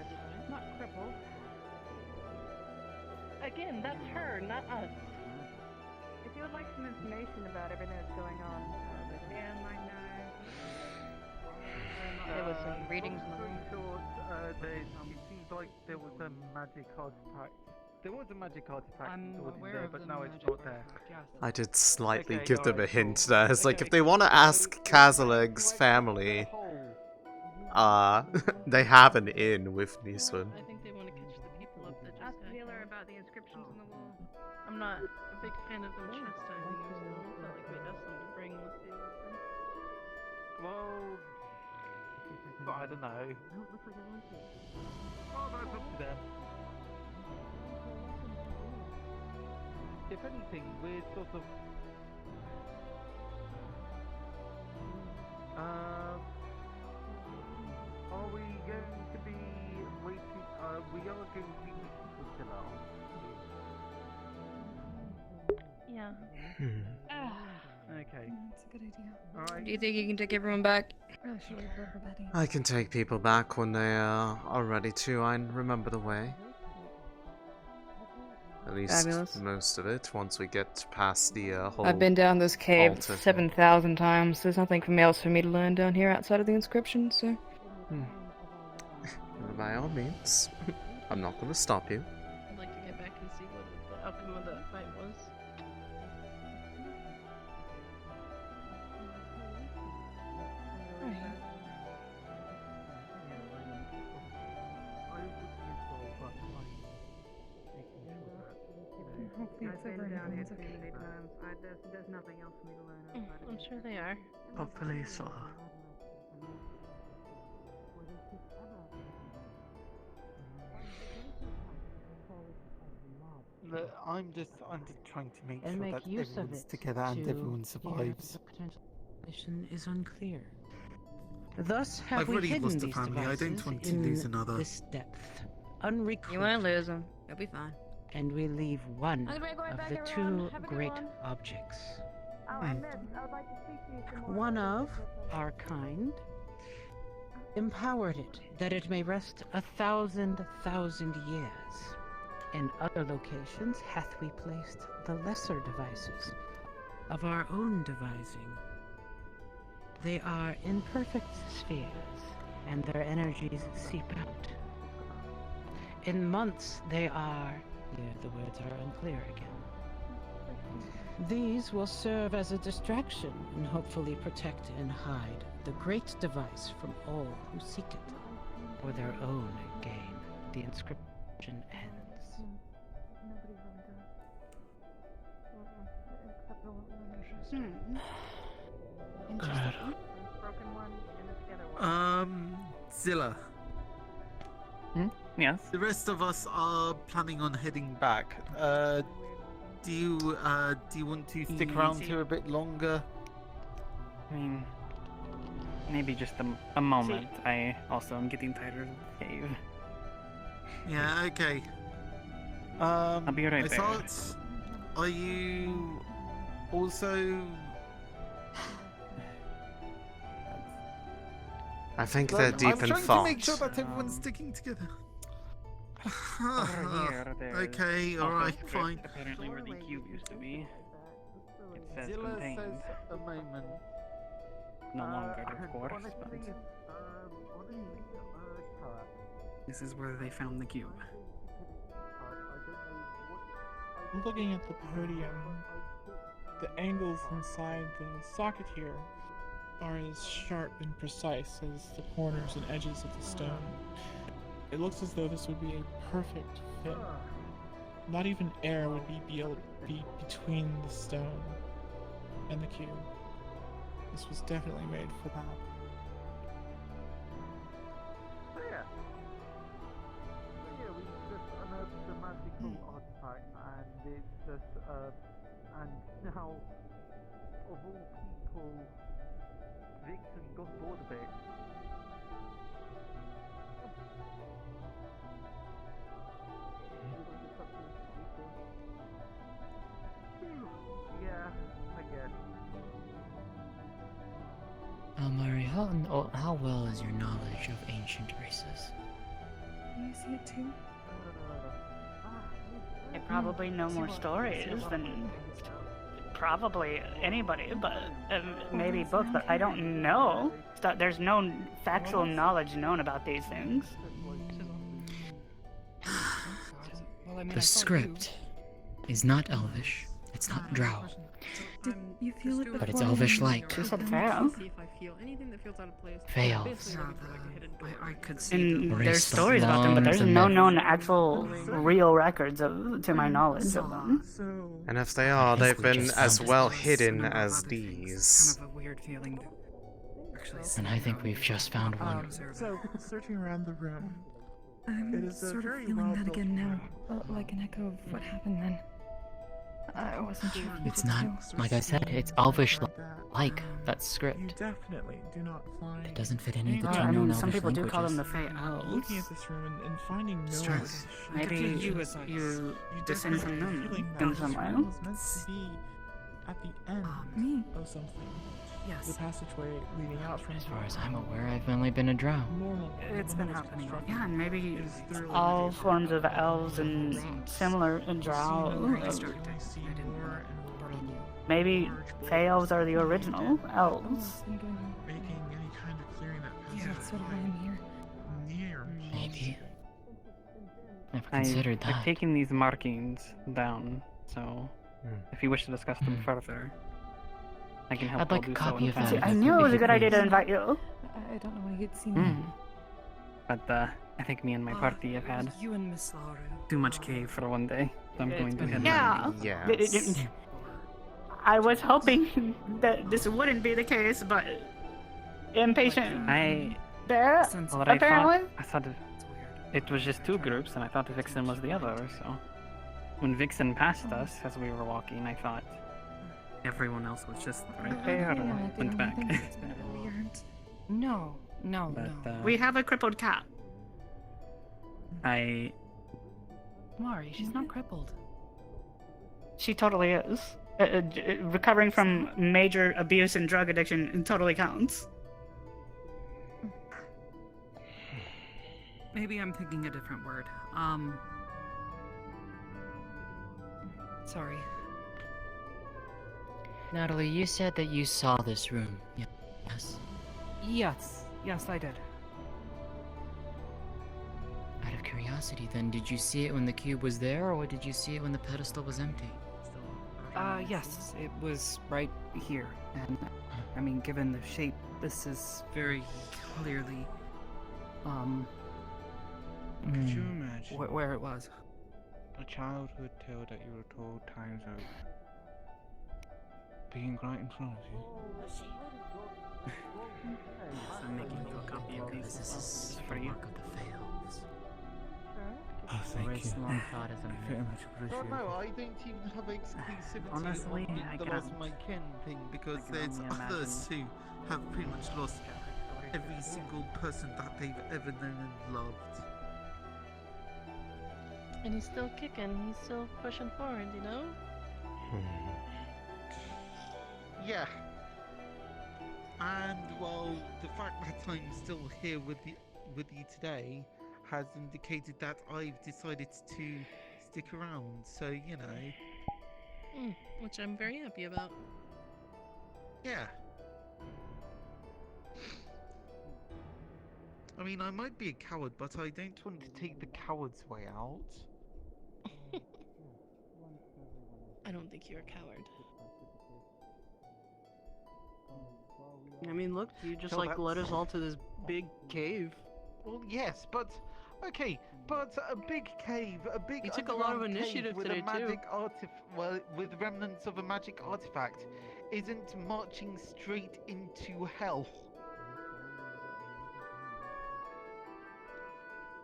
Speaker 18: Not crippled. Again, that's her, not us.
Speaker 20: If you would like some information about everything that's going on, Dan might know.
Speaker 4: There was some readings in the room.
Speaker 11: It seems like there was a magic artifact. There was a magic artifact stored in there, but now it's not there.
Speaker 2: I did slightly
Speaker 11: Okay,
Speaker 2: give them a
Speaker 11: alright,
Speaker 2: hint
Speaker 11: cool.
Speaker 2: there. It's like
Speaker 11: Okay,
Speaker 2: if they want to ask Kazaleg's family, they have an inn with Niswan.
Speaker 12: I think they want to catch the people up that just
Speaker 4: Ask
Speaker 12: got
Speaker 4: Wheeler about the inscriptions on the wall.
Speaker 12: I'm not a big fan of them chastising us, though. It's not like we asked them to bring what they were.
Speaker 11: Well, but I don't know. Oh, that's up to them. If anything, we're sort of... are we going to be waiting? We are going to be waiting for Zilla.
Speaker 12: Yeah.
Speaker 11: Okay.
Speaker 21: That's a good idea.
Speaker 11: Alright.
Speaker 19: Do you think you can take everyone back?
Speaker 21: Really should leave her for Betty.
Speaker 2: I can take people back when they are ready to. I remember the way. At least
Speaker 19: Fabulous.
Speaker 2: most of it, once we get past the whole...
Speaker 19: I've been down this cave
Speaker 2: altar thing.
Speaker 19: 7,000 times. There's nothing else for me to learn down here outside of the inscription, so...
Speaker 2: By all means. I'm not going to stop you.
Speaker 12: I'd like to get back and see what the outcome of that fight was.
Speaker 21: Hopefully it's over and everyone's okay.
Speaker 4: There's nothing else for me to learn outside of
Speaker 12: I'm sure they are.
Speaker 11: Hopefully so. Look, I'm just trying to make
Speaker 15: And
Speaker 11: sure
Speaker 15: make
Speaker 11: that
Speaker 15: use of
Speaker 11: everyone's
Speaker 15: it
Speaker 11: together and
Speaker 15: to
Speaker 11: everyone
Speaker 15: figure out
Speaker 11: survives.
Speaker 15: The potential mission is unclear. Thus have
Speaker 11: I've
Speaker 15: we
Speaker 11: already
Speaker 15: hidden
Speaker 11: lost a
Speaker 15: these
Speaker 11: family. I don't
Speaker 15: devices
Speaker 11: want to
Speaker 15: in
Speaker 11: lose another.
Speaker 15: this depth, unrecorded.
Speaker 19: You wanna lose them. You'll be fine.
Speaker 15: And we leave one
Speaker 18: I'm gonna go right
Speaker 15: of
Speaker 18: back,
Speaker 15: the
Speaker 18: everyone.
Speaker 15: two
Speaker 18: Have a good
Speaker 15: great
Speaker 18: one.
Speaker 15: objects.
Speaker 18: Oh, I missed. I would like to speak to you some more.
Speaker 15: One of our kind empowered it that it may rest 1,000 years. In other locations hath we placed the lesser devices of our own devising. They are imperfect spheres, and their energies seep out. In months they are... Here the words are unclear again. These will serve as a distraction and hopefully protect and hide the great device from all who seek it for their own gain. The inscription ends.
Speaker 4: Interesting. Broken one and the together one.
Speaker 11: Zilla.
Speaker 13: Yes?
Speaker 11: The rest of us are planning on heading back. Do you want to stick around here a bit longer?
Speaker 13: I mean, maybe just a moment. I also am getting tired of the cave.
Speaker 11: Yeah, okay.
Speaker 13: I'll be right there.
Speaker 11: Thought, are you also...
Speaker 2: I think they're deep in
Speaker 11: I'm trying
Speaker 2: thought.
Speaker 11: to make sure that everyone's sticking together.
Speaker 13: Over here,
Speaker 11: Okay,
Speaker 13: there's
Speaker 11: alright,
Speaker 13: also a
Speaker 11: fine.
Speaker 13: script apparently where the cube used to be. It says
Speaker 11: Zilla
Speaker 13: contained.
Speaker 11: says a moment.
Speaker 13: No longer, of course, but this is where they found the cube.
Speaker 10: Looking at the podium, the angles inside the socket here are as sharp and precise as the corners and edges of the stone. It looks as though this would be a perfect fit. Not even air would be able to be between the stone and the cube. This was definitely made for that.
Speaker 11: Yeah, we just unearthed the magical artifact, and it's just, and now, of all people, Vixen got bored of it. Yeah, I guess.
Speaker 1: Mari, how well is your knowledge of ancient races?
Speaker 21: You see it too?
Speaker 20: I probably know more stories than probably anybody, but maybe books, but I don't know. There's no factual knowledge known about these things.
Speaker 1: The script is not Elvish. It's not Drow.
Speaker 21: Did you feel it before?
Speaker 1: But it's Elvish-like.
Speaker 20: Who said fail?
Speaker 1: Fey elves.
Speaker 8: I could see
Speaker 20: And
Speaker 1: them.
Speaker 20: there's stories about them, but there's no known actual real records to my knowledge of them.
Speaker 2: And if they are, they've been as well hidden as these.
Speaker 8: kind of a weird feeling.
Speaker 1: And I think we've just found one.
Speaker 10: So, searching around the room, it
Speaker 21: I'm
Speaker 10: is a
Speaker 21: sort of
Speaker 10: very
Speaker 21: feeling that
Speaker 10: well-built
Speaker 21: again now.
Speaker 10: room.
Speaker 21: Like an echo of what happened then. I wasn't sure if you
Speaker 1: It's
Speaker 21: did
Speaker 1: not,
Speaker 21: too.
Speaker 1: like I said, it's Elvish-like, that script.
Speaker 10: You definitely do not find.
Speaker 1: It doesn't fit any of the
Speaker 20: Well,
Speaker 1: two
Speaker 20: I
Speaker 1: known
Speaker 20: mean, some
Speaker 1: Elvish
Speaker 20: people do call them
Speaker 1: languages.
Speaker 20: the Fey Elves.
Speaker 10: Looking at this room and finding no
Speaker 1: Stress.
Speaker 20: Maybe you descend from them in some way.
Speaker 10: was meant to be at the end of something.
Speaker 8: Yes.
Speaker 10: The passageway leading out from.
Speaker 1: As far as I'm aware, I've only been a Drow.
Speaker 20: It's been happening. Yeah, and maybe all forms of elves and similar and drow. Maybe Fey elves are the original elves.
Speaker 10: Making any kind of clearing that
Speaker 21: Yeah, that's sort of why I'm here.
Speaker 10: near.
Speaker 1: Maybe. Never
Speaker 17: I've
Speaker 1: considered that.
Speaker 17: taken these markings down, so if you wish to discuss them further, I can help.
Speaker 1: I'd like
Speaker 17: do
Speaker 1: a
Speaker 17: so
Speaker 1: copy
Speaker 17: in
Speaker 1: of
Speaker 17: time.
Speaker 1: that.
Speaker 20: See, I knew it was a good idea to invite you.
Speaker 21: I don't know why you'd see me.
Speaker 17: But I think me and my party have had
Speaker 8: You and Miss Laura.
Speaker 17: too much cave for one day, so I'm going to head
Speaker 20: Yeah.
Speaker 2: Yes.
Speaker 20: I was hoping that this wouldn't be the case, but impatient. There,
Speaker 17: Well,
Speaker 20: apparently.
Speaker 17: I thought it was just two groups, and I thought Vixen was the other. So when Vixen passed us as we were walking, I thought everyone else was just right there and went back.
Speaker 21: It's been a bit weird.
Speaker 9: No, no,
Speaker 17: But,
Speaker 9: no.
Speaker 20: We have a crippled cat.
Speaker 9: Mari, she's not crippled.
Speaker 20: She totally is. Recovering from major abuse and drug addiction totally counts.
Speaker 8: Maybe I'm thinking a different word. Sorry.
Speaker 1: Natalie, you said that you saw this room. Yes.
Speaker 9: Yes, I did.
Speaker 1: Out of curiosity, then, did you see it when the cube was there, or did you see it when the pedestal was empty?
Speaker 9: Yes, it was right here. And, I mean, given the shape, this is
Speaker 8: very clearly,
Speaker 22: Could you imagine
Speaker 9: where it was.
Speaker 22: a childhood tale that you were told times over, being right in front of you?
Speaker 17: I'm making you a copy of these.
Speaker 1: This is
Speaker 17: for you.
Speaker 1: work of the Fey elves.
Speaker 22: Oh, thank
Speaker 1: Very
Speaker 22: you.
Speaker 1: small thought, isn't
Speaker 22: I
Speaker 1: it?
Speaker 22: very much
Speaker 11: Well,
Speaker 22: appreciate
Speaker 11: no,
Speaker 22: it.
Speaker 11: I don't even have exclusivity
Speaker 17: Honestly,
Speaker 11: on
Speaker 17: I
Speaker 11: the
Speaker 17: can-
Speaker 11: Lost My Kin thing because
Speaker 17: I can
Speaker 11: there's
Speaker 17: only
Speaker 11: others who have pretty much lost every single person that they've ever known and loved.
Speaker 12: And he's still kicking, he's still pushing forward, you know?
Speaker 11: Yeah. And well, the fact that I'm still here with you today has indicated that I've decided to stick around. So you know.
Speaker 12: Which I'm very happy about.
Speaker 11: Yeah. I mean, I might be a coward, but I don't want to take the coward's way out.
Speaker 12: I don't think you're a coward.
Speaker 23: I mean, look, you just
Speaker 11: So
Speaker 23: like led
Speaker 11: that's-
Speaker 23: us all to this big cave.
Speaker 11: Well, yes, but okay, but a big cave, a big.
Speaker 23: You took a lot of
Speaker 11: underground cave
Speaker 23: initiative
Speaker 11: with
Speaker 23: today,
Speaker 11: a magic well, with remnants of a magic artifact, isn't marching straight into hell.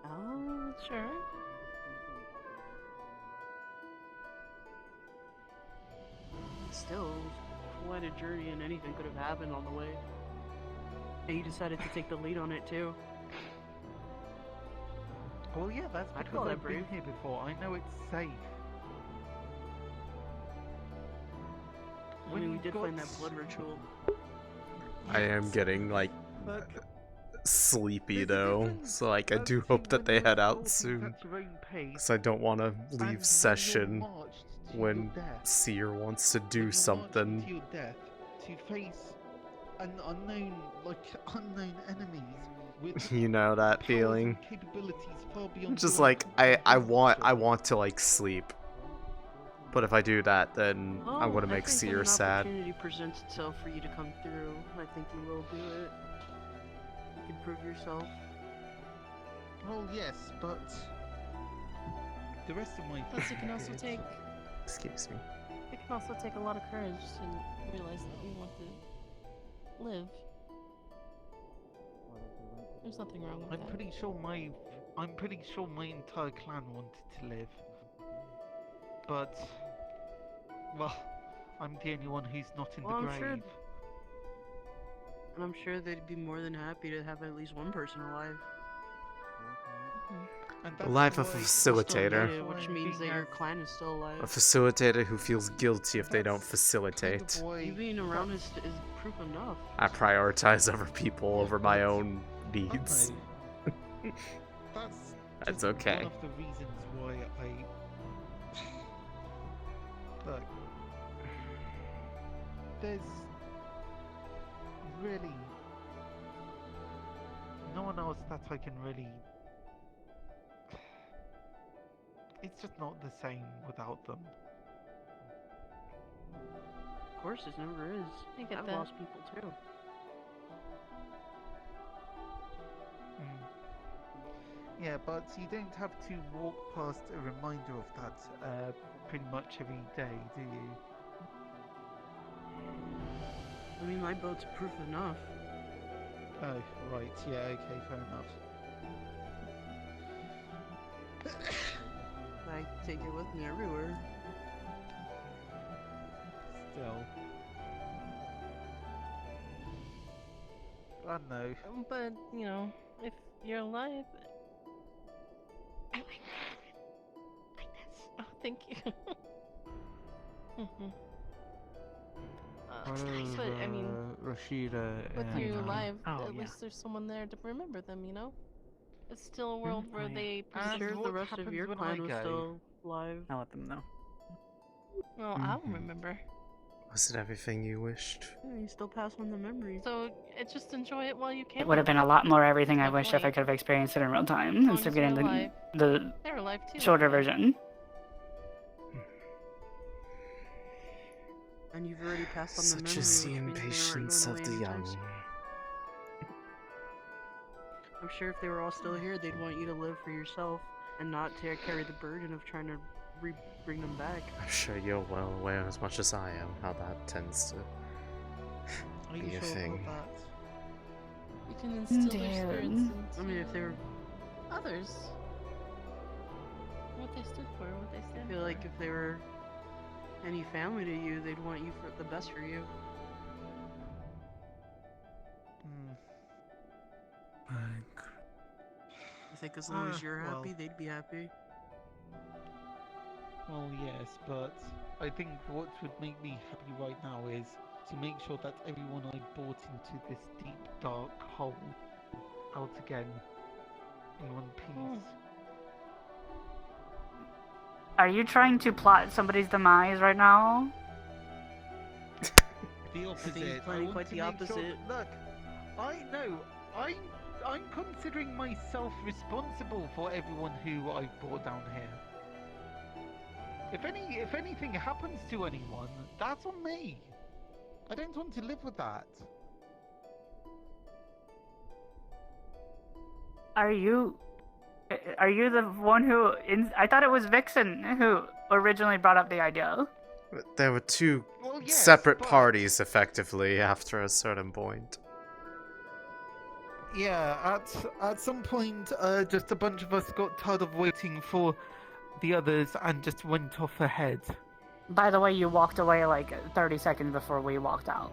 Speaker 12: Oh, sure.
Speaker 23: Still, quite a journey, and anything could have happened on the way. And you decided to take the lead on it too.
Speaker 11: Well, yeah, that's
Speaker 23: I'd
Speaker 11: because
Speaker 23: call that
Speaker 11: I've been
Speaker 23: brave.
Speaker 11: here before. I know it's safe.
Speaker 23: I mean, we
Speaker 11: you've
Speaker 23: did
Speaker 11: got
Speaker 23: find that blood ritual.
Speaker 2: I am getting like sleepy though, so like I do hope that they head out soon, because I don't want to leave session when Seer wants to do something.
Speaker 11: To your death, to face an unknown enemies with
Speaker 2: You know that
Speaker 11: powers
Speaker 2: feeling.
Speaker 11: and capabilities far beyond
Speaker 2: Just
Speaker 11: your
Speaker 2: like I want to like sleep. But if I do that, then I'm gonna make Seer sad.
Speaker 23: If an opportunity presents itself for you to come through, I think you will do it. You can prove yourself.
Speaker 11: Well, yes, but the rest of my
Speaker 12: Plus, it can also take.
Speaker 2: Excuse me.
Speaker 12: It can also take a lot of courage to realize that we want to live. There's nothing wrong with that.
Speaker 11: I'm pretty sure my entire clan wanted to live. But well, I'm the only one who's not in the grave.
Speaker 23: And I'm sure they'd be more than happy to have at least one person alive.
Speaker 2: The life of a facilitator.
Speaker 23: Which means that your clan is still alive.
Speaker 2: A facilitator who feels guilty if they don't facilitate.
Speaker 23: You being around is proof enough.
Speaker 2: I prioritize other people over my own needs. That's okay.
Speaker 11: One of the reasons why look, there's really no one else that I can really. It's just not the same without them.
Speaker 23: Of course, it never is.
Speaker 12: I get
Speaker 23: I've
Speaker 12: that.
Speaker 23: lost people too.
Speaker 11: Yeah, but you don't have to walk past a reminder of that pretty much every day, do you?
Speaker 23: I mean, my boat's proof enough.
Speaker 11: Oh, right. Yeah, okay, fair enough.
Speaker 23: I take it with me everywhere.
Speaker 11: Still. I know.
Speaker 12: But, you know, if you're alive. I like this. Oh, thank you. But, I mean,
Speaker 22: Rashida
Speaker 12: with
Speaker 22: and,
Speaker 12: you alive,
Speaker 22: oh,
Speaker 12: at
Speaker 22: yeah.
Speaker 12: least there's someone there to remember them, you know? It's still a world where they
Speaker 23: I'm sure
Speaker 12: preserve
Speaker 23: the rest of your clan was still alive.
Speaker 17: I'll let them know.
Speaker 12: Well, I'll remember.
Speaker 2: Was it everything you wished?
Speaker 23: Yeah, you still pass on the memories.
Speaker 12: So, just enjoy it while you can.
Speaker 8: It would have been a lot more everything I wished if I could have experienced it in real time instead of getting the
Speaker 12: They're alive too.
Speaker 8: shorter version.
Speaker 23: And you've already passed on the
Speaker 2: Such
Speaker 23: memory,
Speaker 2: is the
Speaker 23: which means they aren't
Speaker 2: impatience
Speaker 23: going
Speaker 2: of
Speaker 23: away
Speaker 2: the
Speaker 23: anytime
Speaker 2: young.
Speaker 23: soon. I'm sure if they were all still here, they'd want you to live for yourself and not to carry the burden of trying to bring them back.
Speaker 2: I'm sure you're well aware as much as I am how that tends to be a thing.
Speaker 12: You can instill their spirits into
Speaker 23: I mean, if they were
Speaker 12: others. What they stood for, what they
Speaker 23: I
Speaker 12: stand
Speaker 23: feel
Speaker 12: for.
Speaker 23: like if they were any family to you, they'd want you for the best for you. I think as long as you're happy, they'd be happy.
Speaker 11: Well, yes, but I think what would make me happy right now is to make sure that everyone I brought into this deep, dark hole out again in one piece.
Speaker 13: Are you trying to plot somebody's demise right now?
Speaker 11: The opposite.
Speaker 23: planning
Speaker 11: I want
Speaker 23: quite
Speaker 11: to
Speaker 23: the
Speaker 11: make sure
Speaker 23: opposite.
Speaker 11: Look, I'm considering myself responsible for everyone who I've brought down here. If anything happens to anyone, that's on me. I don't want to live with that.
Speaker 13: Are you the one who? I thought it was Vixen who originally brought up the idea.
Speaker 2: There were two
Speaker 11: Well, yes,
Speaker 2: separate
Speaker 11: but-
Speaker 2: parties, effectively, after a certain point.
Speaker 11: Yeah, at some point, just a bunch of us got tired of waiting for the others and just went off ahead.
Speaker 13: By the way, you walked away like 30 seconds before we walked out.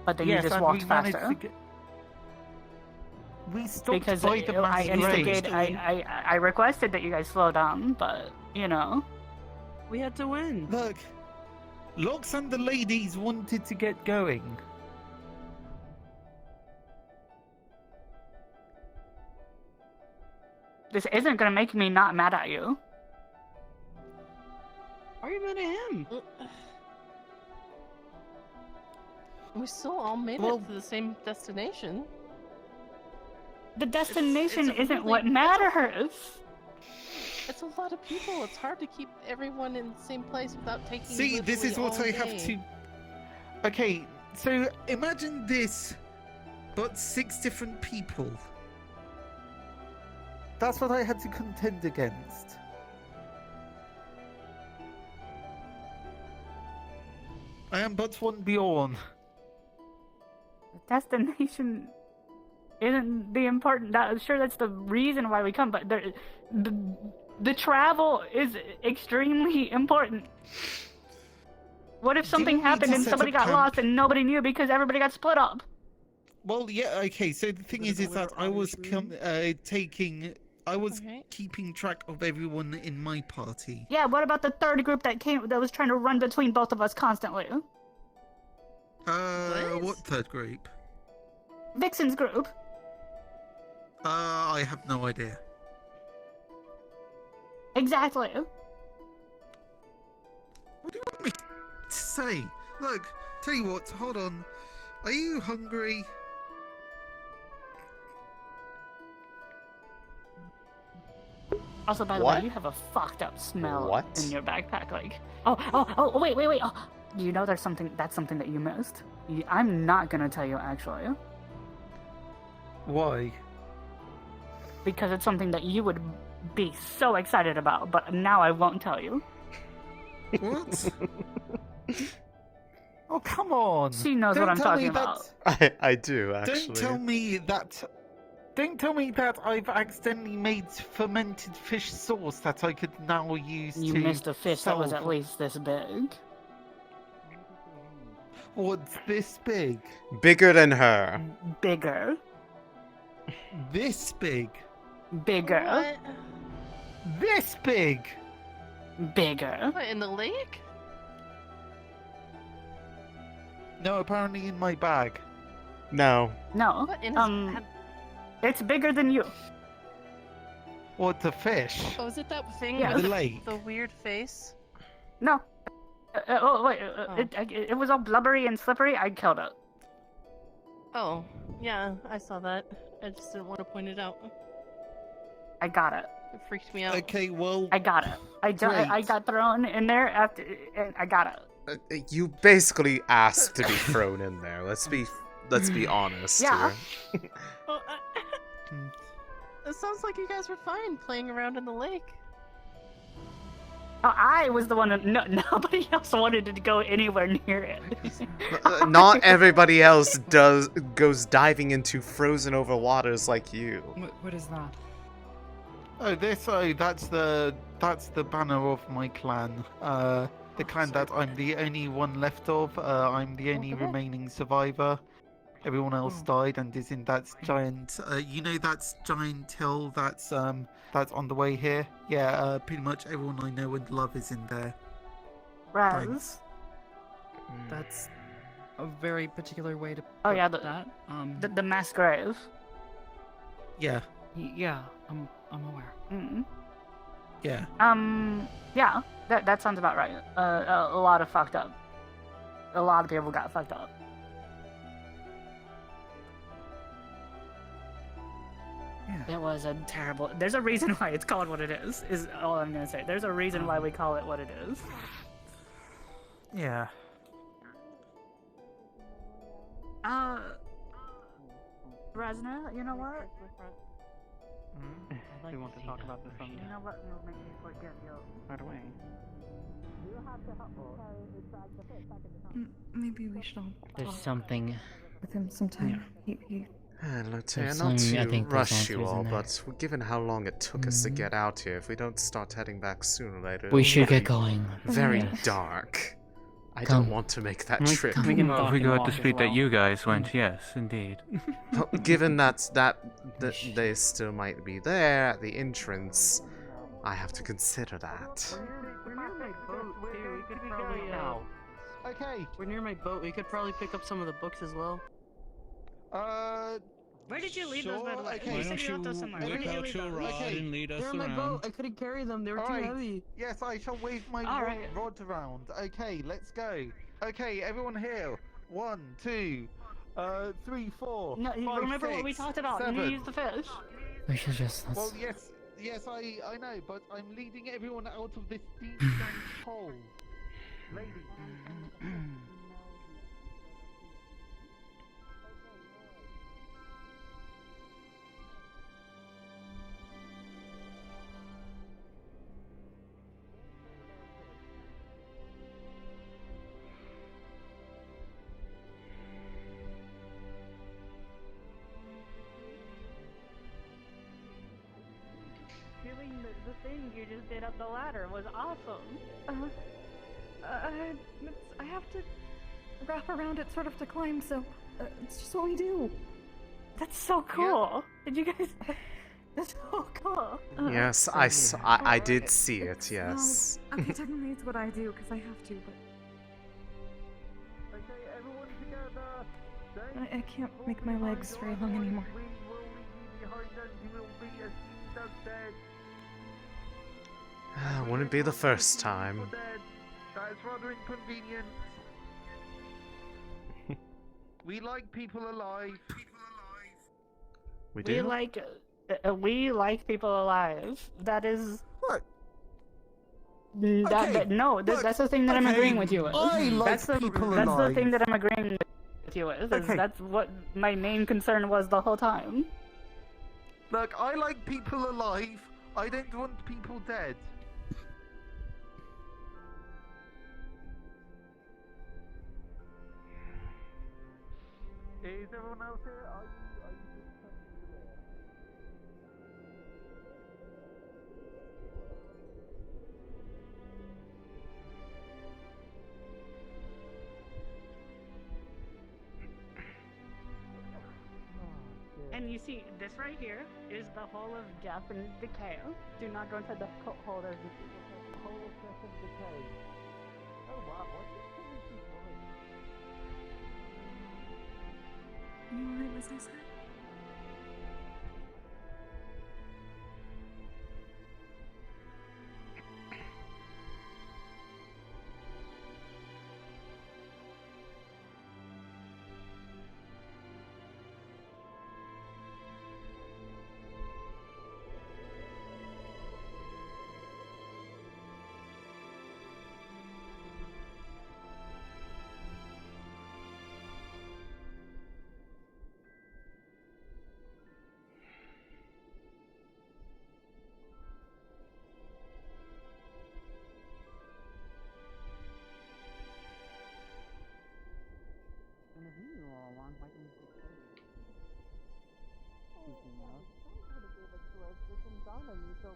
Speaker 13: But then
Speaker 11: Yes,
Speaker 13: you just
Speaker 11: and
Speaker 13: walked
Speaker 11: we managed
Speaker 13: faster.
Speaker 11: to get... We stopped
Speaker 13: Because
Speaker 11: by the
Speaker 13: I
Speaker 11: mass grave.
Speaker 13: instigated, I requested that you guys slow down, but you know.
Speaker 23: We had to win.
Speaker 11: Look, Lox and the ladies wanted to get going.
Speaker 13: This isn't gonna make me not mad at you.
Speaker 23: happened to him?
Speaker 12: We still all made it to the same destination.
Speaker 20: The destination
Speaker 12: It's a
Speaker 20: isn't
Speaker 12: really-
Speaker 20: what matters.
Speaker 12: It's a lot of people. It's hard to keep everyone in the same place without taking.
Speaker 5: See, this is
Speaker 12: literally
Speaker 5: what
Speaker 12: all
Speaker 5: I have
Speaker 12: day.
Speaker 5: to. Okay, so imagine this, but 6 different people. That's what I had to contend against. I am but one Bjorn.
Speaker 20: The destination isn't the important. Sure, that's the reason why we come, but the travel is extremely important. What if something happened and somebody got lost and nobody knew because everybody got split up?
Speaker 5: Well, yeah, okay. So the thing is that I was keeping track of everyone in my party.
Speaker 20: Yeah, what about the third group that was trying to run between both of us constantly?
Speaker 5: What third group?
Speaker 20: Vixen's group.
Speaker 5: I have no idea.
Speaker 20: Exactly.
Speaker 5: What do you want me to say? Look, tell you what, hold on. Are you hungry?
Speaker 20: Also, by the
Speaker 2: What?
Speaker 20: way, you have a fucked up smell
Speaker 2: What?
Speaker 20: in your backpack. Like, wait. Oh, you know that's something that you missed. I'm not gonna tell you actually,
Speaker 5: Why?
Speaker 20: because it's something that you would be so excited about. But now I won't tell you.
Speaker 5: What? Oh, come on.
Speaker 20: She knows what I'm talking about.
Speaker 2: I do, actually.
Speaker 5: Don't tell me that I've accidentally made fermented fish sauce that I could now use
Speaker 20: You
Speaker 5: to
Speaker 20: missed a fish that was
Speaker 5: solve-
Speaker 20: at least this big.
Speaker 5: What's this big?
Speaker 2: Bigger than her.
Speaker 20: Bigger.
Speaker 5: This big?
Speaker 20: Bigger.
Speaker 12: What?
Speaker 5: This big?
Speaker 20: Bigger.
Speaker 12: What, in the lake?
Speaker 5: No, apparently in my bag.
Speaker 2: No.
Speaker 20: No.
Speaker 12: What, in his
Speaker 20: It's bigger than you.
Speaker 5: What, the fish?
Speaker 12: Oh, is it that thing
Speaker 20: Yeah.
Speaker 12: with
Speaker 5: The lake.
Speaker 12: the weird face?
Speaker 20: No. It was all blubbery and slippery. I killed it.
Speaker 12: Oh, yeah, I saw that. I just didn't want to point it out.
Speaker 20: I got it.
Speaker 12: It freaked me out.
Speaker 5: Okay, well...
Speaker 20: I got it. I
Speaker 5: Great.
Speaker 20: got thrown in there after, and I got it.
Speaker 2: You basically asked to be thrown in there. Let's be honest
Speaker 20: Yeah.
Speaker 2: here.
Speaker 12: Oh, it sounds like you guys were fine playing around in the lake.
Speaker 20: Oh, I was the one. Nobody else wanted to go anywhere near it.
Speaker 2: Not everybody else goes diving into frozen over waters like you.
Speaker 9: What is that?
Speaker 5: Oh, that's the banner of my clan. The clan that I'm the only one left of. I'm the only remaining survivor. Everyone else died and is in that giant. That giant hill that's on the way here. Yeah, pretty much everyone I know and love is in there.
Speaker 20: Raz.
Speaker 9: That's a very particular way to put
Speaker 20: Oh yeah,
Speaker 9: that.
Speaker 20: the mass grave.
Speaker 5: Yeah.
Speaker 9: Yeah, I'm aware.
Speaker 20: Mm.
Speaker 5: Yeah.
Speaker 20: Yeah, that sounds about right. A lot of fucked up. A lot of people got fucked up.
Speaker 9: Yeah.
Speaker 20: It was a terrible. There's a reason why it's called what it is. Is all I'm gonna say. There's a reason why we call it what it is.
Speaker 5: Yeah.
Speaker 20: Razna, you know what?
Speaker 17: We want to talk about this on
Speaker 20: You know what will make me forget you?
Speaker 17: right away.
Speaker 21: Maybe we should all
Speaker 1: There's
Speaker 21: talk
Speaker 1: something.
Speaker 21: with him sometime. He
Speaker 2: Lotte,
Speaker 1: There's
Speaker 2: not
Speaker 1: something I
Speaker 2: to
Speaker 1: think there's
Speaker 2: rush you
Speaker 1: answers in
Speaker 2: all,
Speaker 1: there.
Speaker 2: but given how long it took us to get out here, if we don't start heading back sooner or later,
Speaker 1: We
Speaker 2: it'll
Speaker 1: should
Speaker 2: be
Speaker 1: get going.
Speaker 2: Very
Speaker 1: Yes.
Speaker 2: dark. I
Speaker 1: Come.
Speaker 2: don't want to make that
Speaker 17: We-
Speaker 2: trip.
Speaker 17: we can
Speaker 3: Well, if
Speaker 17: talk
Speaker 3: we
Speaker 17: and
Speaker 3: go at
Speaker 17: walk
Speaker 3: the
Speaker 17: as
Speaker 3: speed that
Speaker 17: well.
Speaker 3: you guys went, yes, indeed.
Speaker 2: Well, given that they still might be there at the entrance, I have to consider that.
Speaker 23: We're near my boat too. We could probably
Speaker 5: Okay.
Speaker 23: We're near my boat. We could probably pick up some of the books as well.
Speaker 20: Where did you leave those, by the way?
Speaker 11: Okay.
Speaker 20: You said you left those somewhere. Where did you leave those?
Speaker 11: Okay.
Speaker 23: They're in my boat. I couldn't carry them. They were too
Speaker 11: Alright.
Speaker 23: heavy.
Speaker 11: Yes, I shall wave my
Speaker 20: Alright.
Speaker 11: rod around. Okay, let's go. Okay, everyone here. 1, 2, 3, 4.
Speaker 20: No, you
Speaker 11: 5,
Speaker 20: remember what we
Speaker 11: 6,
Speaker 20: talked about?
Speaker 11: 7.
Speaker 20: You use the fish.
Speaker 1: We should just
Speaker 11: Well, yes, I know, but I'm leading everyone out of this deep dank hole. Lady.
Speaker 20: Doing the thing you just did up the ladder was awesome.
Speaker 21: I have to wrap around it sort of to climb, so it's just what we do.
Speaker 20: That's so cool. Did you guys? That's so cool.
Speaker 2: Yes, I did see it, yes.
Speaker 21: Okay, technically it's what I do, because I have to, but...
Speaker 11: Okay, everyone together.
Speaker 21: I can't make my legs very long anymore.
Speaker 2: Wouldn't be the first time.
Speaker 11: That is rather inconvenient. We like people alive.
Speaker 2: We do?
Speaker 20: We like people alive. That is.
Speaker 11: What?
Speaker 20: That's the thing that I'm agreeing with you with.
Speaker 11: I like
Speaker 20: that's the thing that I'm agreeing with you with. That's what my main concern was the whole time.
Speaker 11: Look, I like people alive. I don't want people dead. Is everyone else here? Are you just
Speaker 20: And you see, this right here is the hole of death and decay. Do not go into the hole of
Speaker 11: the hole of death and decay? Oh wow, what is
Speaker 21: You alright, was I said?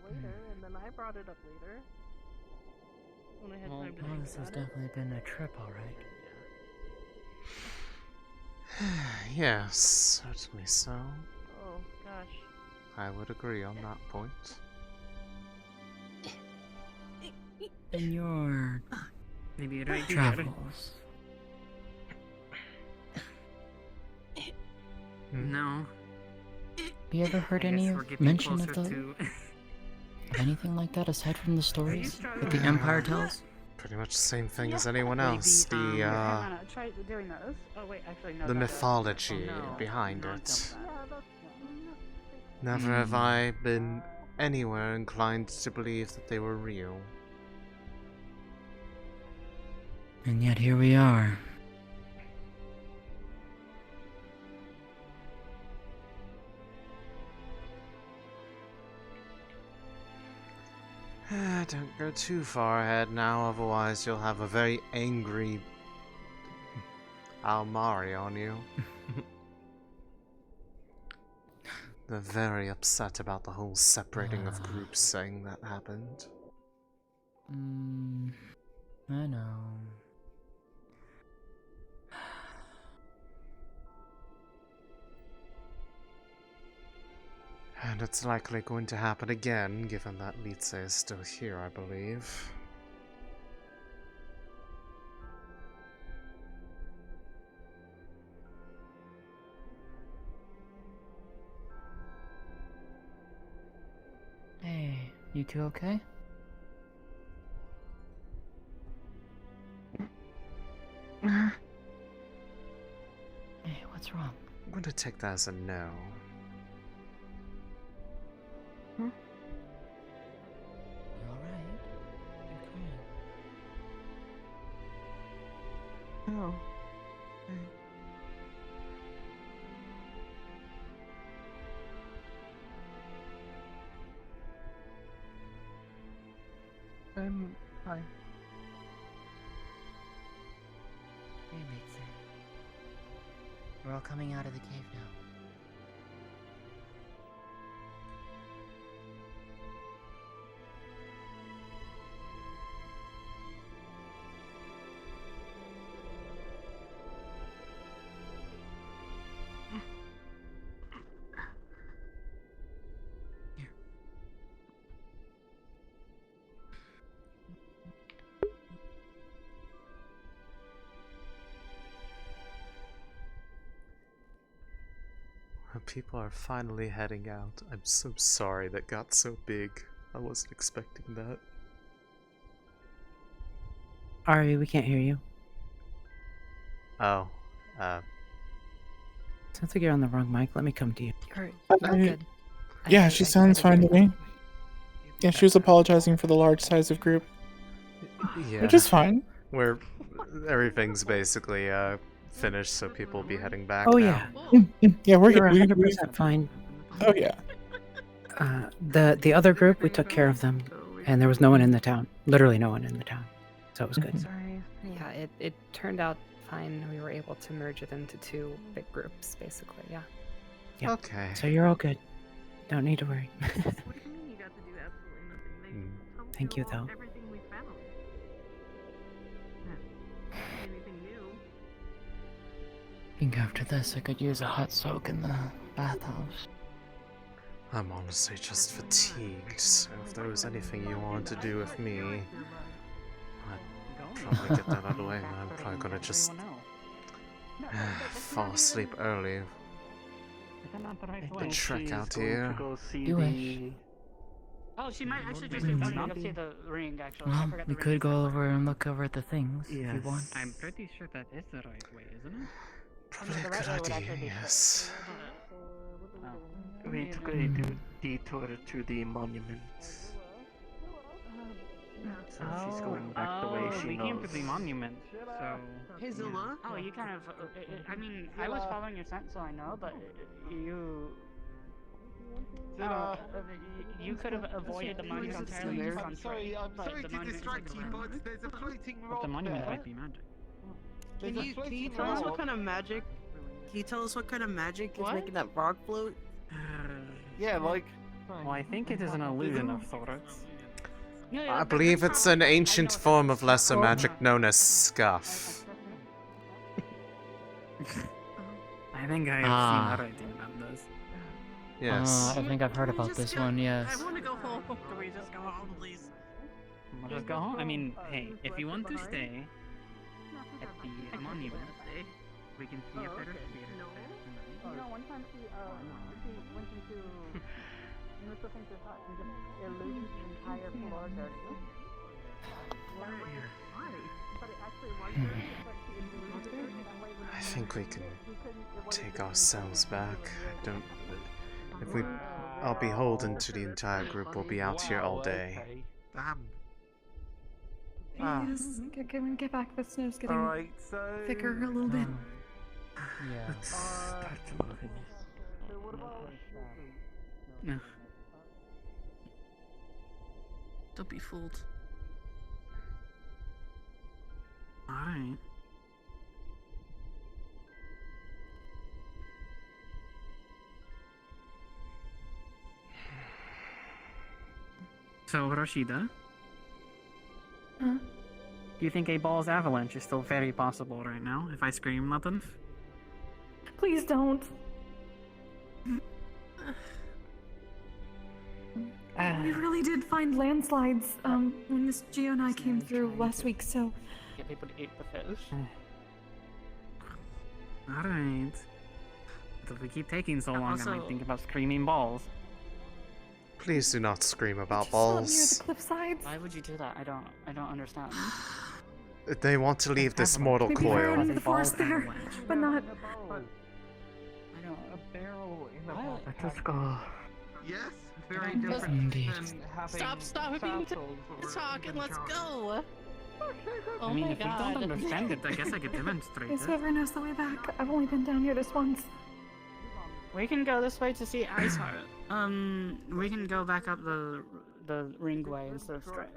Speaker 12: Later, and then I brought it up later. When I had time to think
Speaker 1: This has
Speaker 12: about it.
Speaker 1: definitely been a trip, alright.
Speaker 2: Yes, certainly so.
Speaker 12: Oh gosh.
Speaker 2: I would agree on that point.
Speaker 1: In your
Speaker 17: Maybe right
Speaker 1: travels,
Speaker 17: No.
Speaker 1: you ever heard
Speaker 17: I guess
Speaker 1: any
Speaker 17: we're getting
Speaker 1: mention of
Speaker 17: closer
Speaker 1: the
Speaker 17: to-
Speaker 1: of anything like that aside from the stories that the Empire tells?
Speaker 2: Pretty much the same thing as anyone else.
Speaker 20: Hang on, try doing those. Oh wait, actually no.
Speaker 2: The
Speaker 20: that's-
Speaker 2: mythology behind it. Never have I been anywhere inclined to believe that they were real.
Speaker 1: And yet here we are.
Speaker 2: Don't go too far ahead now, otherwise you'll have a very angry Almari on you. They're very upset about the whole separating of groups thing that happened.
Speaker 1: I know.
Speaker 2: And it's likely going to happen again, given that Litze is still here, I believe.
Speaker 1: You two okay? Hey, what's wrong?
Speaker 2: I'm gonna take that as a no.
Speaker 1: You alright? You're crying.
Speaker 23: Oh. I'm fine.
Speaker 1: Hey, Vixen. We're all coming out of the cave now.
Speaker 2: People are finally heading out. I'm so sorry that got so big. I wasn't expecting that.
Speaker 17: Ari, we can't hear you.
Speaker 2: Oh,
Speaker 17: Sounds like you're on the wrong mic. Let me come to you.
Speaker 10: Yeah, she sounds fine to me. Yeah, she was apologizing for the large size of group.
Speaker 2: yeah.
Speaker 10: Which is fine.
Speaker 2: Everything's basically finished, so people will be heading back
Speaker 17: Oh
Speaker 2: now.
Speaker 17: yeah.
Speaker 10: Yeah, we're
Speaker 17: You're
Speaker 10: we-
Speaker 17: 100% fine.
Speaker 10: Oh yeah.
Speaker 17: The other group, we took care of them, and there was no one in the town. Literally no one in the town, so it was good.
Speaker 9: Sorry. Yeah, it turned out fine. We were able to merge it into two big groups, basically. Yeah.
Speaker 17: Yeah.
Speaker 2: Okay.
Speaker 17: So you're all good. Don't need to worry. Thank you, though.
Speaker 1: I think after this I could use a hot soak in the bathhouse.
Speaker 2: I'm honestly just fatigued, so if there was anything you wanted to do with me, I'd probably get that out of the way, and I'm probably gonna just fall asleep early. The trek out here.
Speaker 1: You wish.
Speaker 23: Oh, she might actually just be going to see the ring, actually. I
Speaker 1: Well,
Speaker 23: forgot
Speaker 1: we
Speaker 23: the
Speaker 1: could
Speaker 23: ring.
Speaker 1: go over and look over at the things if you want.
Speaker 17: I'm pretty sure that is the right way, isn't it?
Speaker 2: Probably a good idea, yes.
Speaker 6: We took a detour to the monuments. So she's going back the way she
Speaker 17: we
Speaker 6: knows.
Speaker 17: came to the monument, so...
Speaker 23: Hazela? Oh, you kind of. I mean, I was following your scent, so I know, but you. You could have avoided the monument entirely.
Speaker 11: I'm sorry to distract you, but there's a floating rock
Speaker 17: The monument
Speaker 11: there.
Speaker 17: might be magic.
Speaker 11: There's
Speaker 23: Can
Speaker 11: a
Speaker 23: you
Speaker 11: floating
Speaker 23: tell us what
Speaker 11: rock.
Speaker 23: kind of magic? Can you tell us what kind of magic is making that rock float?
Speaker 11: Yeah, like.
Speaker 17: Well, I think it is an illusion of sorts.
Speaker 2: I believe it's an ancient form of lesser magic known as scuff.
Speaker 17: I think I have
Speaker 1: Ah.
Speaker 17: seen writing about this.
Speaker 2: Yes.
Speaker 1: I think I've heard about this one, yes.
Speaker 23: I want to go home. Can we just go home, please?
Speaker 17: We'll just go home. I mean, hey, if you want to stay at the monument, we can see if there's theater.
Speaker 18: No, one time she went into you were supposed to talk and just illusioned the entire floor garden. But it actually was dirty, but she illusioned it that way when
Speaker 2: I think we can take ourselves back. I don't. If we are beholden to the entire group, we'll be out here all day.
Speaker 11: Damn.
Speaker 21: Please, get back. The snow's getting
Speaker 11: Alright, so.
Speaker 21: thicker a little bit.
Speaker 1: Yeah.
Speaker 6: Let's start moving.
Speaker 17: No.
Speaker 8: Don't be fooled.
Speaker 17: Alright. So, Rashida?
Speaker 21: Huh?
Speaker 17: Do you think a ball's avalanche is still very possible right now, if I scream nothing?
Speaker 21: Please don't. We really did find landslides when Miss Gio and I came through last week, so.
Speaker 17: Get people to eat the fish. Alright. But if we keep taking so long, I
Speaker 23: Also-
Speaker 17: might think about screaming balls.
Speaker 2: Please do not scream about
Speaker 21: Just not near
Speaker 2: balls.
Speaker 21: the cliff sides.
Speaker 15: Why would you do that? I don't understand.
Speaker 2: They want to leave this mortal
Speaker 21: Maybe we're
Speaker 2: coil.
Speaker 21: in the forest there, but not.
Speaker 15: I don't.
Speaker 6: A barrel in a
Speaker 15: What?
Speaker 6: Let us go. Yes, very different
Speaker 1: Indeed.
Speaker 6: than having
Speaker 12: Stop being
Speaker 6: saddles or
Speaker 12: talk and
Speaker 6: even
Speaker 12: let's
Speaker 6: charms.
Speaker 12: go. Oh
Speaker 17: I mean,
Speaker 12: my
Speaker 17: if we don't
Speaker 12: god.
Speaker 17: understand it, I guess I could demonstrate
Speaker 21: Yes,
Speaker 17: it.
Speaker 21: whoever knows the way back. I've only been down here this once.
Speaker 15: We can go this way to see Ice Heart.
Speaker 17: We can go back up the
Speaker 15: ring way instead of straight.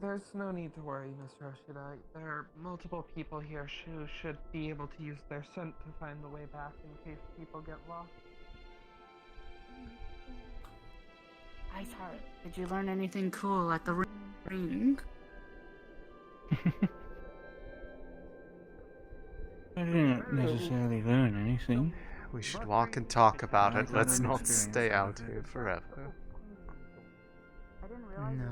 Speaker 6: There's no need to worry, Mr. Ashida. There are multiple people here who should be able to use their scent to find the way back in case people get lost.
Speaker 15: Ice Heart, did you learn anything cool at the ring?
Speaker 1: I didn't necessarily learn anything.
Speaker 2: We should walk and talk about it. Let's not stay out here forever.
Speaker 1: No.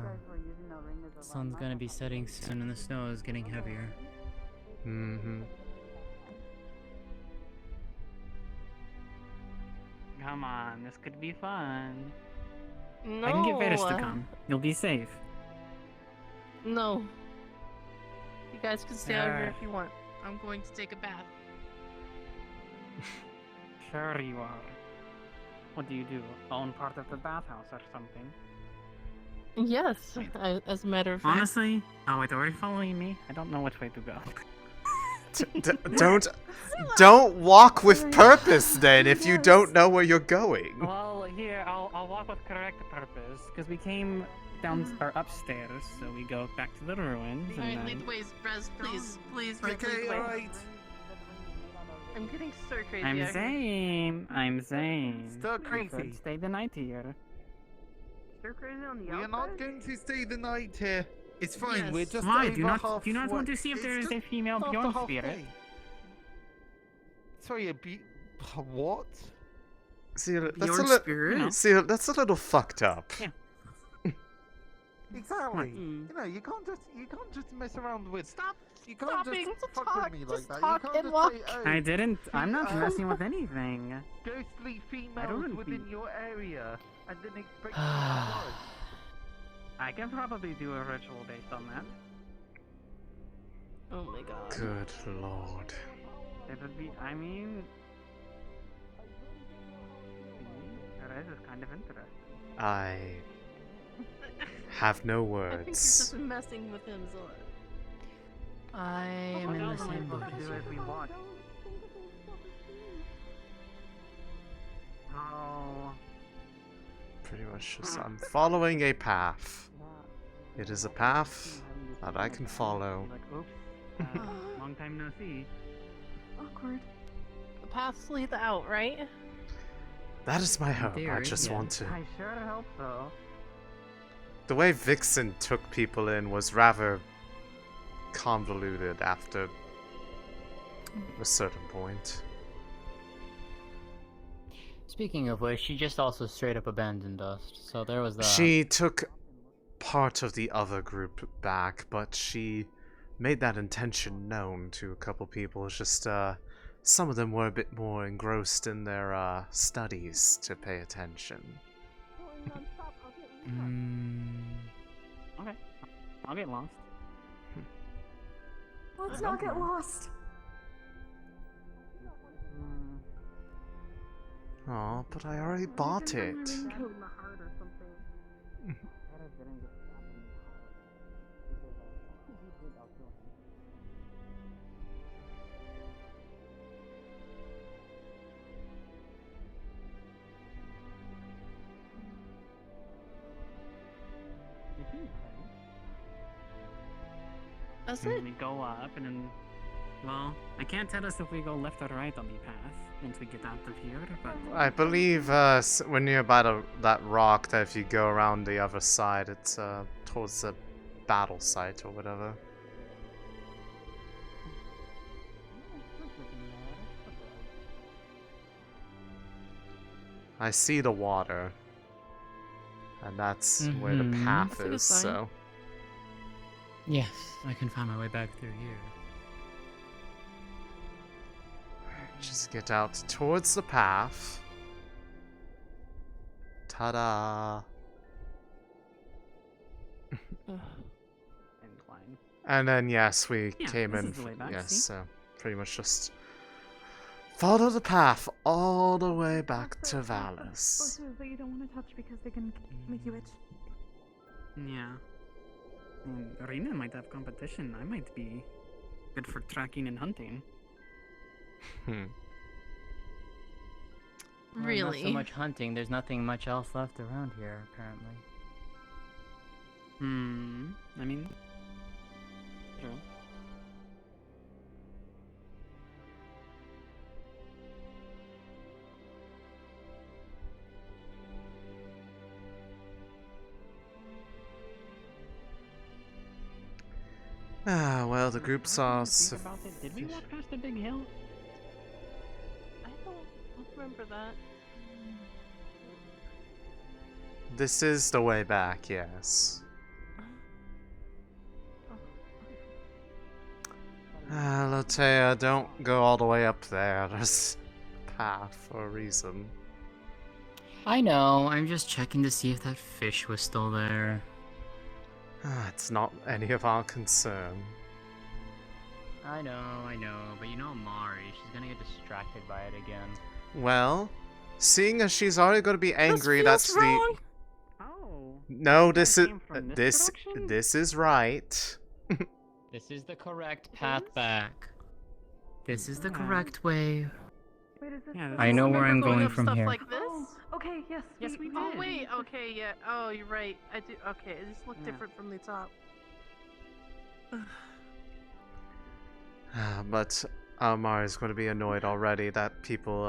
Speaker 1: The sun's gonna be setting soon and the snow is getting heavier.
Speaker 2: Mm-hmm.
Speaker 17: Come on, this could be fun.
Speaker 12: No.
Speaker 17: I can get Varys to come. You'll be safe.
Speaker 12: No. You guys can stay out here if you want. I'm going to take a bath.
Speaker 17: Sure you are. What do you do? Own part of the bathhouse or something?
Speaker 12: Yes, as a matter of fact.
Speaker 17: Honestly? Oh wait, are you following me? I don't know which way to go.
Speaker 2: Don't walk with purpose then if you don't know where you're going.
Speaker 17: Well, here, I'll walk with correct purpose, because we came down or upstairs, so we go back to the ruins.
Speaker 12: Alright,
Speaker 17: And
Speaker 12: lead the
Speaker 17: then...
Speaker 12: ways, Brez, please, please, lead the way.
Speaker 6: Alright.
Speaker 12: I'm getting so crazy.
Speaker 17: I'm
Speaker 12: out here.
Speaker 17: Zane.
Speaker 6: Still crazy.
Speaker 17: Stay the night here.
Speaker 6: Stir crazy on the outside? We are not going to stay the night here. It's fine. We're just
Speaker 17: Why?
Speaker 6: over
Speaker 17: Do you not
Speaker 6: halfway.
Speaker 17: want to see if there is a female
Speaker 6: after
Speaker 17: beyond
Speaker 6: halfway.
Speaker 17: spirit?
Speaker 5: Sorry, what?
Speaker 2: See, that's
Speaker 17: Bjorn spirit?
Speaker 2: See, that's a little fucked up.
Speaker 17: Yeah.
Speaker 5: Exactly.
Speaker 12: Hmm.
Speaker 5: You know, you can't just mess around with.
Speaker 12: Stop.
Speaker 5: You can't
Speaker 12: Stopping
Speaker 5: just
Speaker 12: to
Speaker 5: fuck
Speaker 12: talk,
Speaker 5: with me like
Speaker 12: just
Speaker 5: that.
Speaker 12: talk
Speaker 5: You can't
Speaker 12: and
Speaker 5: just
Speaker 12: walk.
Speaker 5: say, oh,
Speaker 17: I didn't. I'm not messing with anything.
Speaker 5: ghostly females
Speaker 17: don't
Speaker 5: within
Speaker 17: be-
Speaker 5: your area, and then expect you to work.
Speaker 17: I can probably do a ritual based on that.
Speaker 12: Oh my god.
Speaker 2: Good lord.
Speaker 17: It would be. I mean, Perez is kind of interesting.
Speaker 2: I have no
Speaker 12: I think you're
Speaker 2: words.
Speaker 12: just messing with him, Zilla.
Speaker 1: I am in the same boat as
Speaker 17: do
Speaker 1: you.
Speaker 17: as we want. Oh.
Speaker 2: Pretty much just I'm following a path. It is a path that I can follow.
Speaker 17: Like, oops. Long time no see.
Speaker 21: Awkward.
Speaker 12: The paths lead out, right?
Speaker 2: That is my hope. I
Speaker 1: theory,
Speaker 2: just
Speaker 1: yeah.
Speaker 2: want to.
Speaker 17: I sure hope so.
Speaker 2: The way Vixen took people in was rather convoluted after a certain point.
Speaker 1: Speaking of which, she just also straight up abandoned us, so there was that.
Speaker 2: She took part of the other group back, but she made that intention known to a couple people. It's just, some of them were a bit more engrossed in their, studies to pay attention.
Speaker 17: Okay. I'll get lost.
Speaker 21: Let's not get lost.
Speaker 2: Aw, but I already bought it.
Speaker 12: That's
Speaker 17: And
Speaker 12: it.
Speaker 17: then we go up, and then, well, I can't tell us if we go left or right on the path once we get out of here, but
Speaker 2: I believe when you're by that rock, that if you go around the other side, it's towards the battle site or whatever. I see the water, and that's where the
Speaker 1: Mhm.
Speaker 2: path
Speaker 12: That's a good
Speaker 2: is.
Speaker 12: sign.
Speaker 2: So
Speaker 1: Yes, I can find my way back through here.
Speaker 2: Just get out towards the path. Ta-da!
Speaker 17: Incline.
Speaker 2: And then, yes, we
Speaker 17: Yeah,
Speaker 2: came
Speaker 17: this
Speaker 2: in.
Speaker 17: is the way back,
Speaker 2: Yes,
Speaker 17: see?
Speaker 2: so pretty much just follow the path all the way back to Valis.
Speaker 21: Bushes that you don't want to touch because they can make you itch.
Speaker 17: Yeah. Rena might have competition. I might be good for tracking and hunting.
Speaker 2: Hmm.
Speaker 1: Well,
Speaker 12: Really?
Speaker 1: Not so much hunting. There's nothing much else left around here, apparently.
Speaker 17: I mean, true.
Speaker 2: Ah, well, the group saw.
Speaker 17: Think about it. Did we walk past a big hill?
Speaker 12: I don't remember that.
Speaker 2: This is the way back, yes. Lotea, don't go all the way up there. There's a path for a reason.
Speaker 1: I know, I'm just checking to see if that fish was still there.
Speaker 2: It's not any of our concern.
Speaker 1: I know, but you know Mari, she's gonna get distracted by it again.
Speaker 2: Well, seeing as she's already going to be angry, that's
Speaker 1: wrong.
Speaker 2: the.
Speaker 17: Oh.
Speaker 2: No, this is
Speaker 17: came from
Speaker 2: this
Speaker 17: direction?
Speaker 2: this is right.
Speaker 1: This is the correct path back. This is the correct way.
Speaker 21: Wait, is this
Speaker 17: Yeah,
Speaker 1: I know where I'm going
Speaker 12: up
Speaker 1: from
Speaker 12: stuff
Speaker 1: here.
Speaker 12: like this?
Speaker 21: Okay, yes.
Speaker 17: Yes, we
Speaker 12: Oh
Speaker 17: did.
Speaker 12: wait, okay, yeah. Oh, you're right. I do. Okay, it just looked
Speaker 17: Yeah.
Speaker 12: different from the top.
Speaker 2: But Mari's going to be annoyed already that people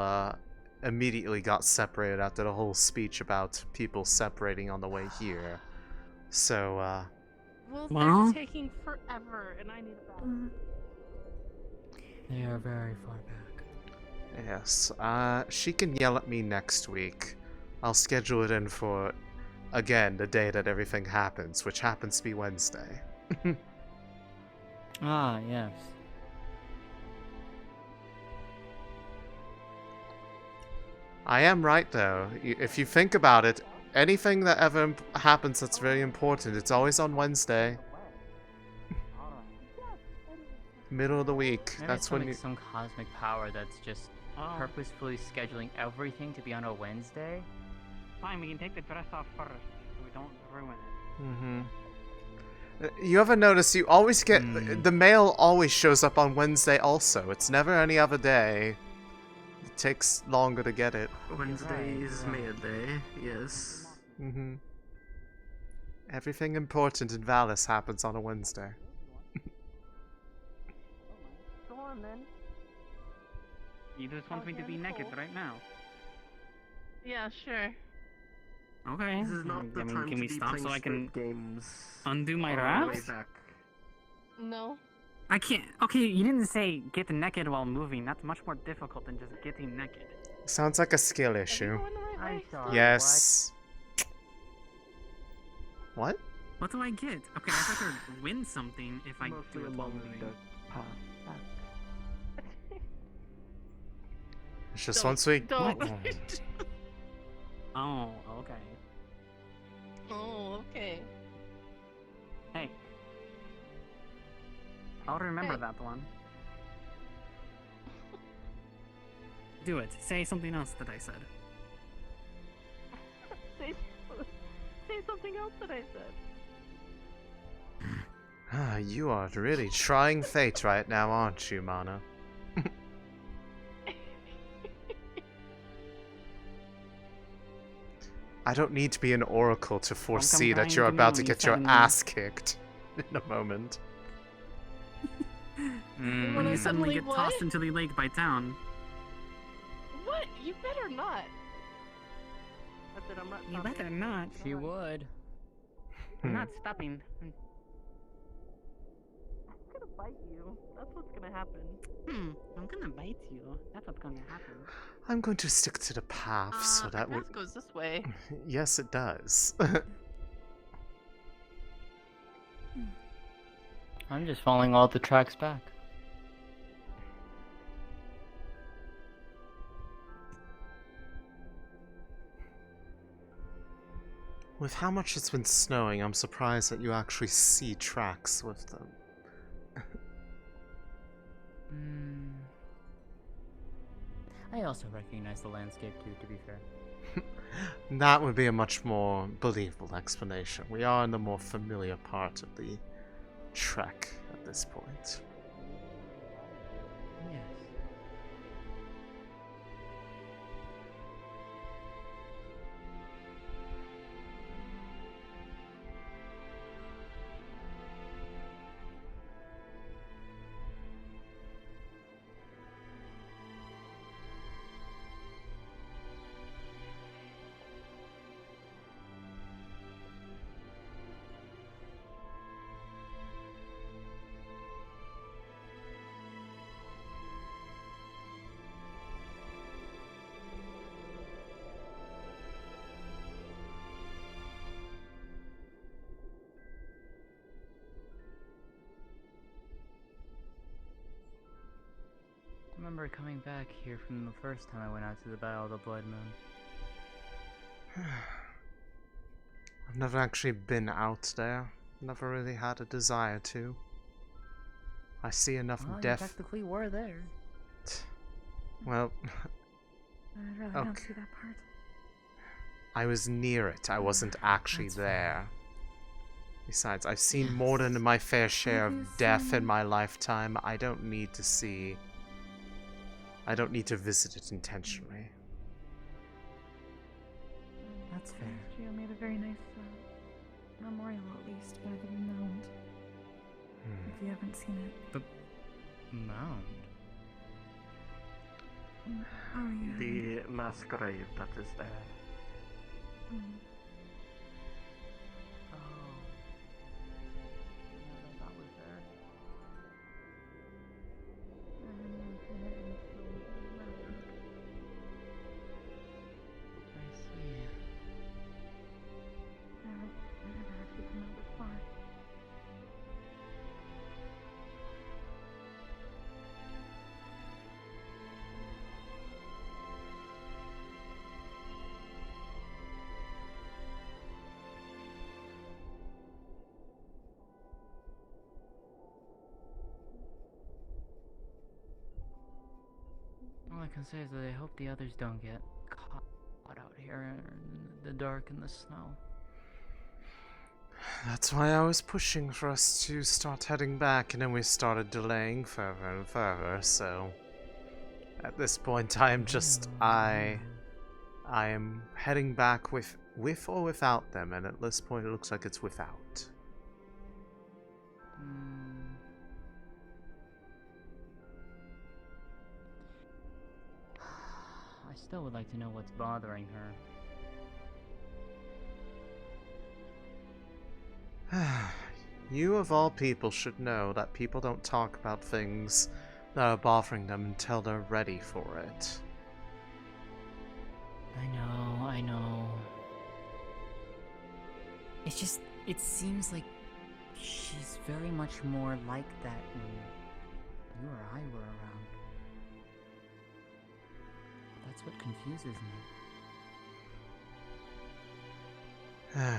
Speaker 2: immediately got separated after the whole speech about people separating on the way here. So,
Speaker 12: Well,
Speaker 17: Well?
Speaker 12: they're taking forever, and I need a bath.
Speaker 1: They are very far back.
Speaker 2: yes, she can yell at me next week. I'll schedule it in for, again, the day that everything happens, which happens to be Wednesday.
Speaker 1: Ah, yes.
Speaker 2: I am right, though. If you think about it, anything that ever happens that's very important, it's always on Wednesday. Middle of the week.
Speaker 1: Maybe
Speaker 2: That's
Speaker 1: it's
Speaker 2: when
Speaker 1: like
Speaker 2: you.
Speaker 1: some cosmic power that's just purposefully scheduling everything to be on a Wednesday.
Speaker 17: Fine, we can take the dress off first, so we don't ruin it.
Speaker 2: Mm-hmm. You ever notice you always get the mail always shows up on Wednesday also. It's never any other day. It takes longer to get it.
Speaker 6: Wednesday is Mail Day, yes.
Speaker 2: Mm-hmm. Everything important in Valis happens on a Wednesday.
Speaker 12: Go on then.
Speaker 17: You just want me to be naked right now.
Speaker 12: Yeah, sure.
Speaker 17: Okay.
Speaker 6: This is not the
Speaker 17: I mean,
Speaker 6: time
Speaker 17: can
Speaker 6: to
Speaker 17: we
Speaker 6: be
Speaker 17: stop
Speaker 6: playing
Speaker 17: so I can
Speaker 6: Squid games
Speaker 17: undo my
Speaker 6: on the way
Speaker 17: wraps?
Speaker 6: back.
Speaker 12: No.
Speaker 17: I can't. Okay, you didn't say get naked while moving. That's much more difficult than just getting naked.
Speaker 2: Sounds like a skill issue.
Speaker 17: I'm sorry.
Speaker 2: Yes. What?
Speaker 17: What do I get? Okay, I thought I'd win something if I
Speaker 6: Mostly
Speaker 17: do it while
Speaker 6: along
Speaker 17: moving.
Speaker 6: the path back.
Speaker 2: It's just
Speaker 12: Don't-
Speaker 2: once we.
Speaker 12: don't.
Speaker 17: Oh, okay.
Speaker 12: Oh, okay.
Speaker 17: Hey. I'll remember
Speaker 12: Hey.
Speaker 17: that one. Do it. Say something else that I said.
Speaker 12: Say something else that I said.
Speaker 2: Ah, you are really trying fate right now, aren't you, Mana? I don't need to be an oracle to foresee that
Speaker 17: kind
Speaker 2: you're
Speaker 17: to me
Speaker 2: about to
Speaker 17: when you
Speaker 2: get your
Speaker 17: suddenly-
Speaker 2: ass kicked in a moment.
Speaker 17: When you suddenly get tossed into the lake by town.
Speaker 12: What? You better not. I said I'm not.
Speaker 17: You better not.
Speaker 1: She would.
Speaker 17: I'm not stopping.
Speaker 12: I'm gonna bite you. That's what's gonna happen.
Speaker 17: I'm gonna bite you. That's what's gonna happen.
Speaker 2: I'm going to stick to the path so that
Speaker 12: The
Speaker 2: we.
Speaker 12: path goes this way.
Speaker 2: Yes, it does.
Speaker 1: I'm just following all the tracks back.
Speaker 2: With how much it's been snowing, I'm surprised that you actually see tracks with them.
Speaker 1: I also recognize the landscape too, to be fair.
Speaker 2: That would be a much more believable explanation. We are in the more familiar part of the trek at this point.
Speaker 1: Yes. I remember coming back here from the first time I went out to the Battle of the Blood Moon.
Speaker 2: I've never actually been out there. Never really had a desire to. I see enough
Speaker 1: Well,
Speaker 2: death.
Speaker 1: you technically were there.
Speaker 2: Well,
Speaker 21: I'd rather not see that part.
Speaker 2: I was near it. I wasn't actually there. Besides, I've seen more than my fair share of death in my lifetime. I don't need to see... I don't need to visit it intentionally.
Speaker 1: That's fair.
Speaker 21: Geo made a very nice memorial, at least, by the mound. If you haven't seen it.
Speaker 1: The mound?
Speaker 21: Oh, yeah.
Speaker 7: The mass grave that is there.
Speaker 21: Mm.
Speaker 1: All I can say is that I hope the others don't get caught out here in the dark and the snow.
Speaker 2: That's why I was pushing for us to start heading back, and then we started delaying further and further, so... At this point, I am heading back with or without them, and at this point it looks like it's without.
Speaker 1: I still would like to know what's bothering her.
Speaker 2: You of all people should know that people don't talk about things that are bothering them until they're ready for it.
Speaker 1: I know. It's just, it seems like she's very much more like that when you or I were around. That's what confuses me.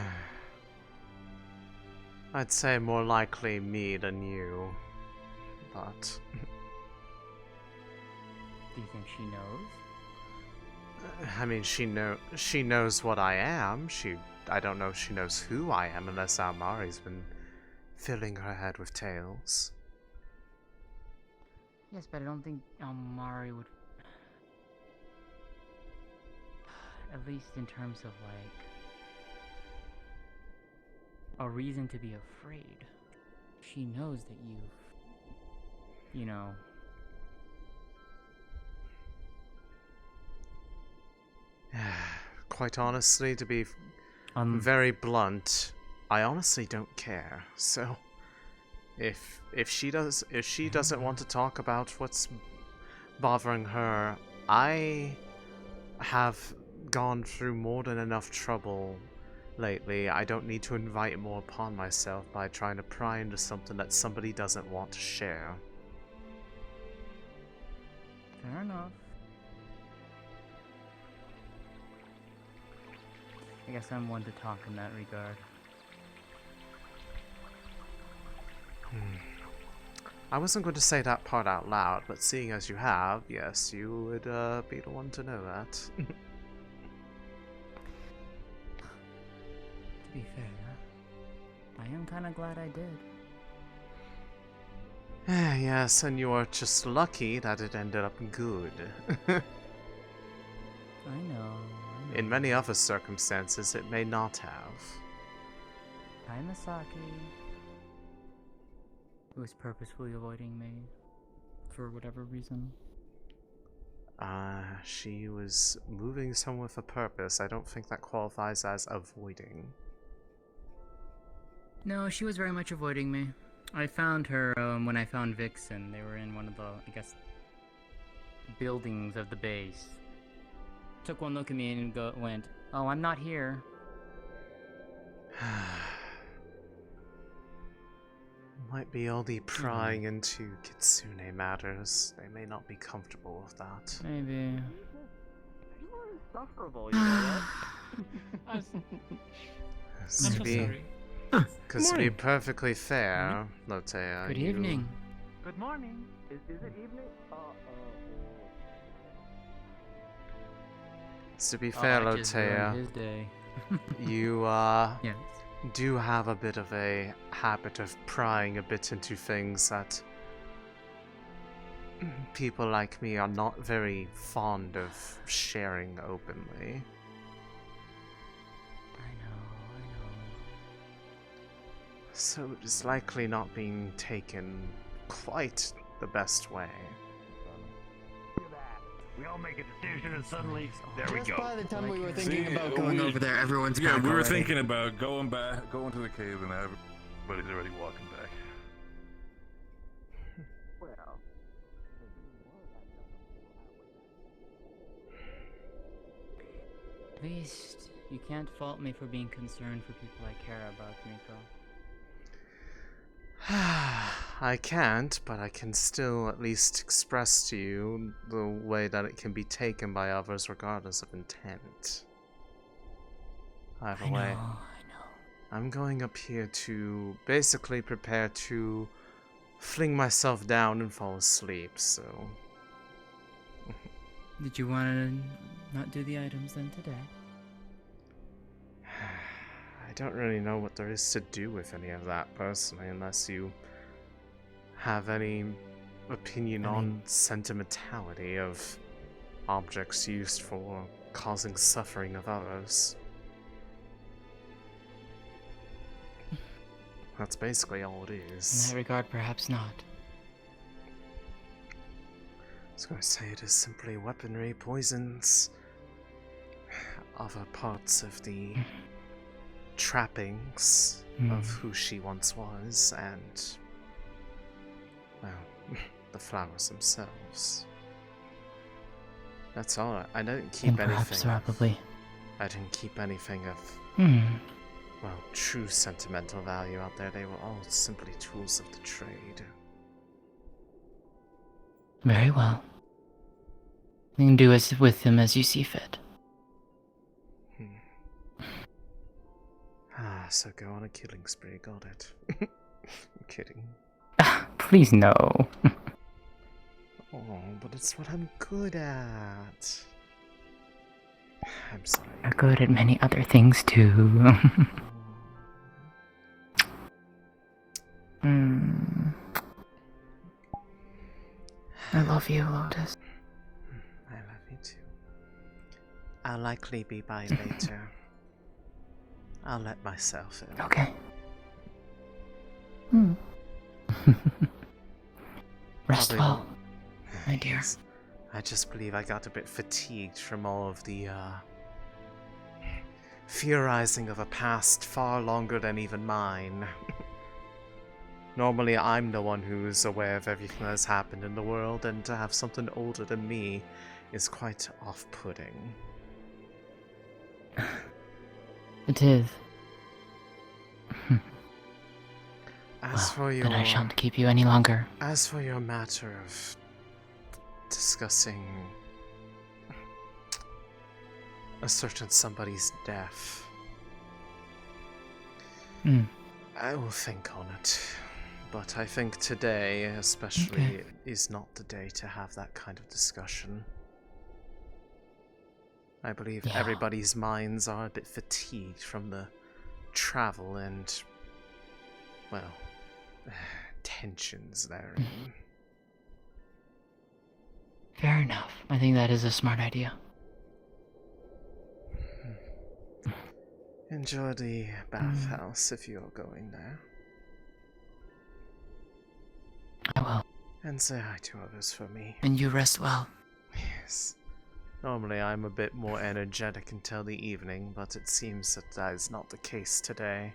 Speaker 2: I'd say more likely me than you, but...
Speaker 1: Do you think she knows?
Speaker 2: I mean, she knows what I am. I don't know if she knows who I am unless Almari's been filling her head with tales.
Speaker 1: Yes, but I don't think Almari would... At least in terms of, like... a reason to be afraid. She knows that you've... you know...
Speaker 2: Quite honestly, to be very blunt, I honestly don't care. So, if she doesn't want to talk about what's bothering her, I have gone through more than enough trouble lately. I don't need to invite more upon myself by trying to pry into something that somebody doesn't want to share.
Speaker 1: Fair enough. I guess I'm one to talk in that regard.
Speaker 2: I wasn't going to say that part out loud, but seeing as you have, yes, you would be the one to know that.
Speaker 1: To be fair, I am kind of glad I did.
Speaker 2: Yes, and you are just lucky that it ended up good.
Speaker 1: I know.
Speaker 2: In many other circumstances, it may not have.
Speaker 1: Kaimasaki, who was purposefully avoiding me for whatever reason.
Speaker 2: She was moving someone with a purpose. I don't think that qualifies as avoiding.
Speaker 1: No, she was very much avoiding me. I found her when I found Vixen. They were in one of the, I guess, buildings of the base. Took one look at me and went, "Oh, I'm not here."
Speaker 2: Might be all the prying into Kitsune matters. They may not be comfortable with that.
Speaker 1: Maybe.
Speaker 17: Insufferable, you know that?
Speaker 2: Because to be perfectly fair, Lotea,
Speaker 1: Good
Speaker 2: you...
Speaker 1: evening.
Speaker 17: Good morning. Is it evening?
Speaker 2: To be fair,
Speaker 1: I just ruined
Speaker 2: Lotea,
Speaker 1: his day.
Speaker 2: you
Speaker 1: Yes.
Speaker 2: do have a bit of a habit of prying a bit into things that people like me are not very fond of sharing openly.
Speaker 1: I know.
Speaker 2: So it is likely not being taken quite the best way.
Speaker 14: We all make a decision and suddenly, there we
Speaker 16: Just
Speaker 14: go.
Speaker 16: by the time we were thinking
Speaker 3: See,
Speaker 16: about going over there, everyone's
Speaker 3: yeah,
Speaker 16: back
Speaker 3: we were
Speaker 16: already.
Speaker 3: thinking about going to the cave, and everybody's already walking back.
Speaker 17: Well.
Speaker 1: At least you can't fault me for being concerned for people I care about, Miko.
Speaker 2: I can't, but I can still at least express to you the way that it can be taken by others regardless of intent. Either way,
Speaker 1: I know.
Speaker 2: I'm going up here to basically prepare to fling myself down and fall asleep, so...
Speaker 1: Did you want to not do the items then today?
Speaker 2: I don't really know what there is to do with any of that personally, unless you have any opinion on sentimentality of objects used for causing suffering of others. That's basically all it is.
Speaker 1: In that regard, perhaps not.
Speaker 2: I was going to say it is simply weaponry, poisons, other parts of the trappings of who she once was, and, well, the flowers themselves. That's all. I didn't keep
Speaker 1: And perhaps
Speaker 2: anything.
Speaker 1: probably.
Speaker 2: I didn't keep anything of, well, true sentimental value out there. They were all simply tools of the trade.
Speaker 1: Very well. You can do with them as you see fit.
Speaker 2: So go on a killing spree, got it. I'm kidding.
Speaker 1: Please no.
Speaker 2: Oh, but it's what I'm good at. I'm sorry.
Speaker 1: You're good at many other things too. I love you, Lotus.
Speaker 2: I love you too. I'll likely be by later. I'll let myself in.
Speaker 1: Okay. Rest
Speaker 2: Probably
Speaker 1: well, my dear.
Speaker 2: I just believe I got a bit fatigued from all of the, theorizing of a past far longer than even mine. Normally, I'm the one who's aware of everything that has happened in the world, and to have something older than me is quite off-putting.
Speaker 1: It is.
Speaker 2: Then
Speaker 1: I shan't keep you any longer.
Speaker 2: As for your matter of discussing a certain somebody's death, I will think on it. But I think today, especially, is not the day to have that kind of discussion. I believe everybody's minds are a bit fatigued from the travel and, well, tensions therein.
Speaker 1: Fair enough. I think that is a smart idea.
Speaker 2: Enjoy the bathhouse if you're going there.
Speaker 1: I will.
Speaker 2: And say hi to others for me.
Speaker 1: And you rest well.
Speaker 2: Yes. Normally I'm a bit more energetic until the evening, but it seems that that is not the case today.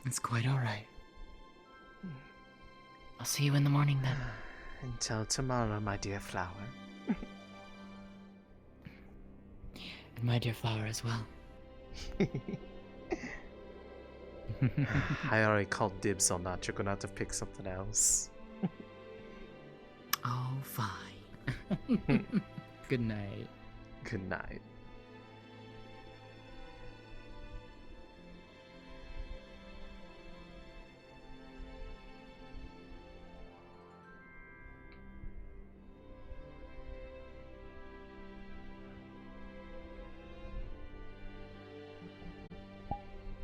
Speaker 1: It's quite alright. I'll see you in the morning then.
Speaker 2: Until tomorrow, my dear flower.
Speaker 1: And my dear flower as well.
Speaker 2: I already called dibs on that. You're gonna have to pick something else.
Speaker 1: Oh, fine. Good night.
Speaker 2: Good night.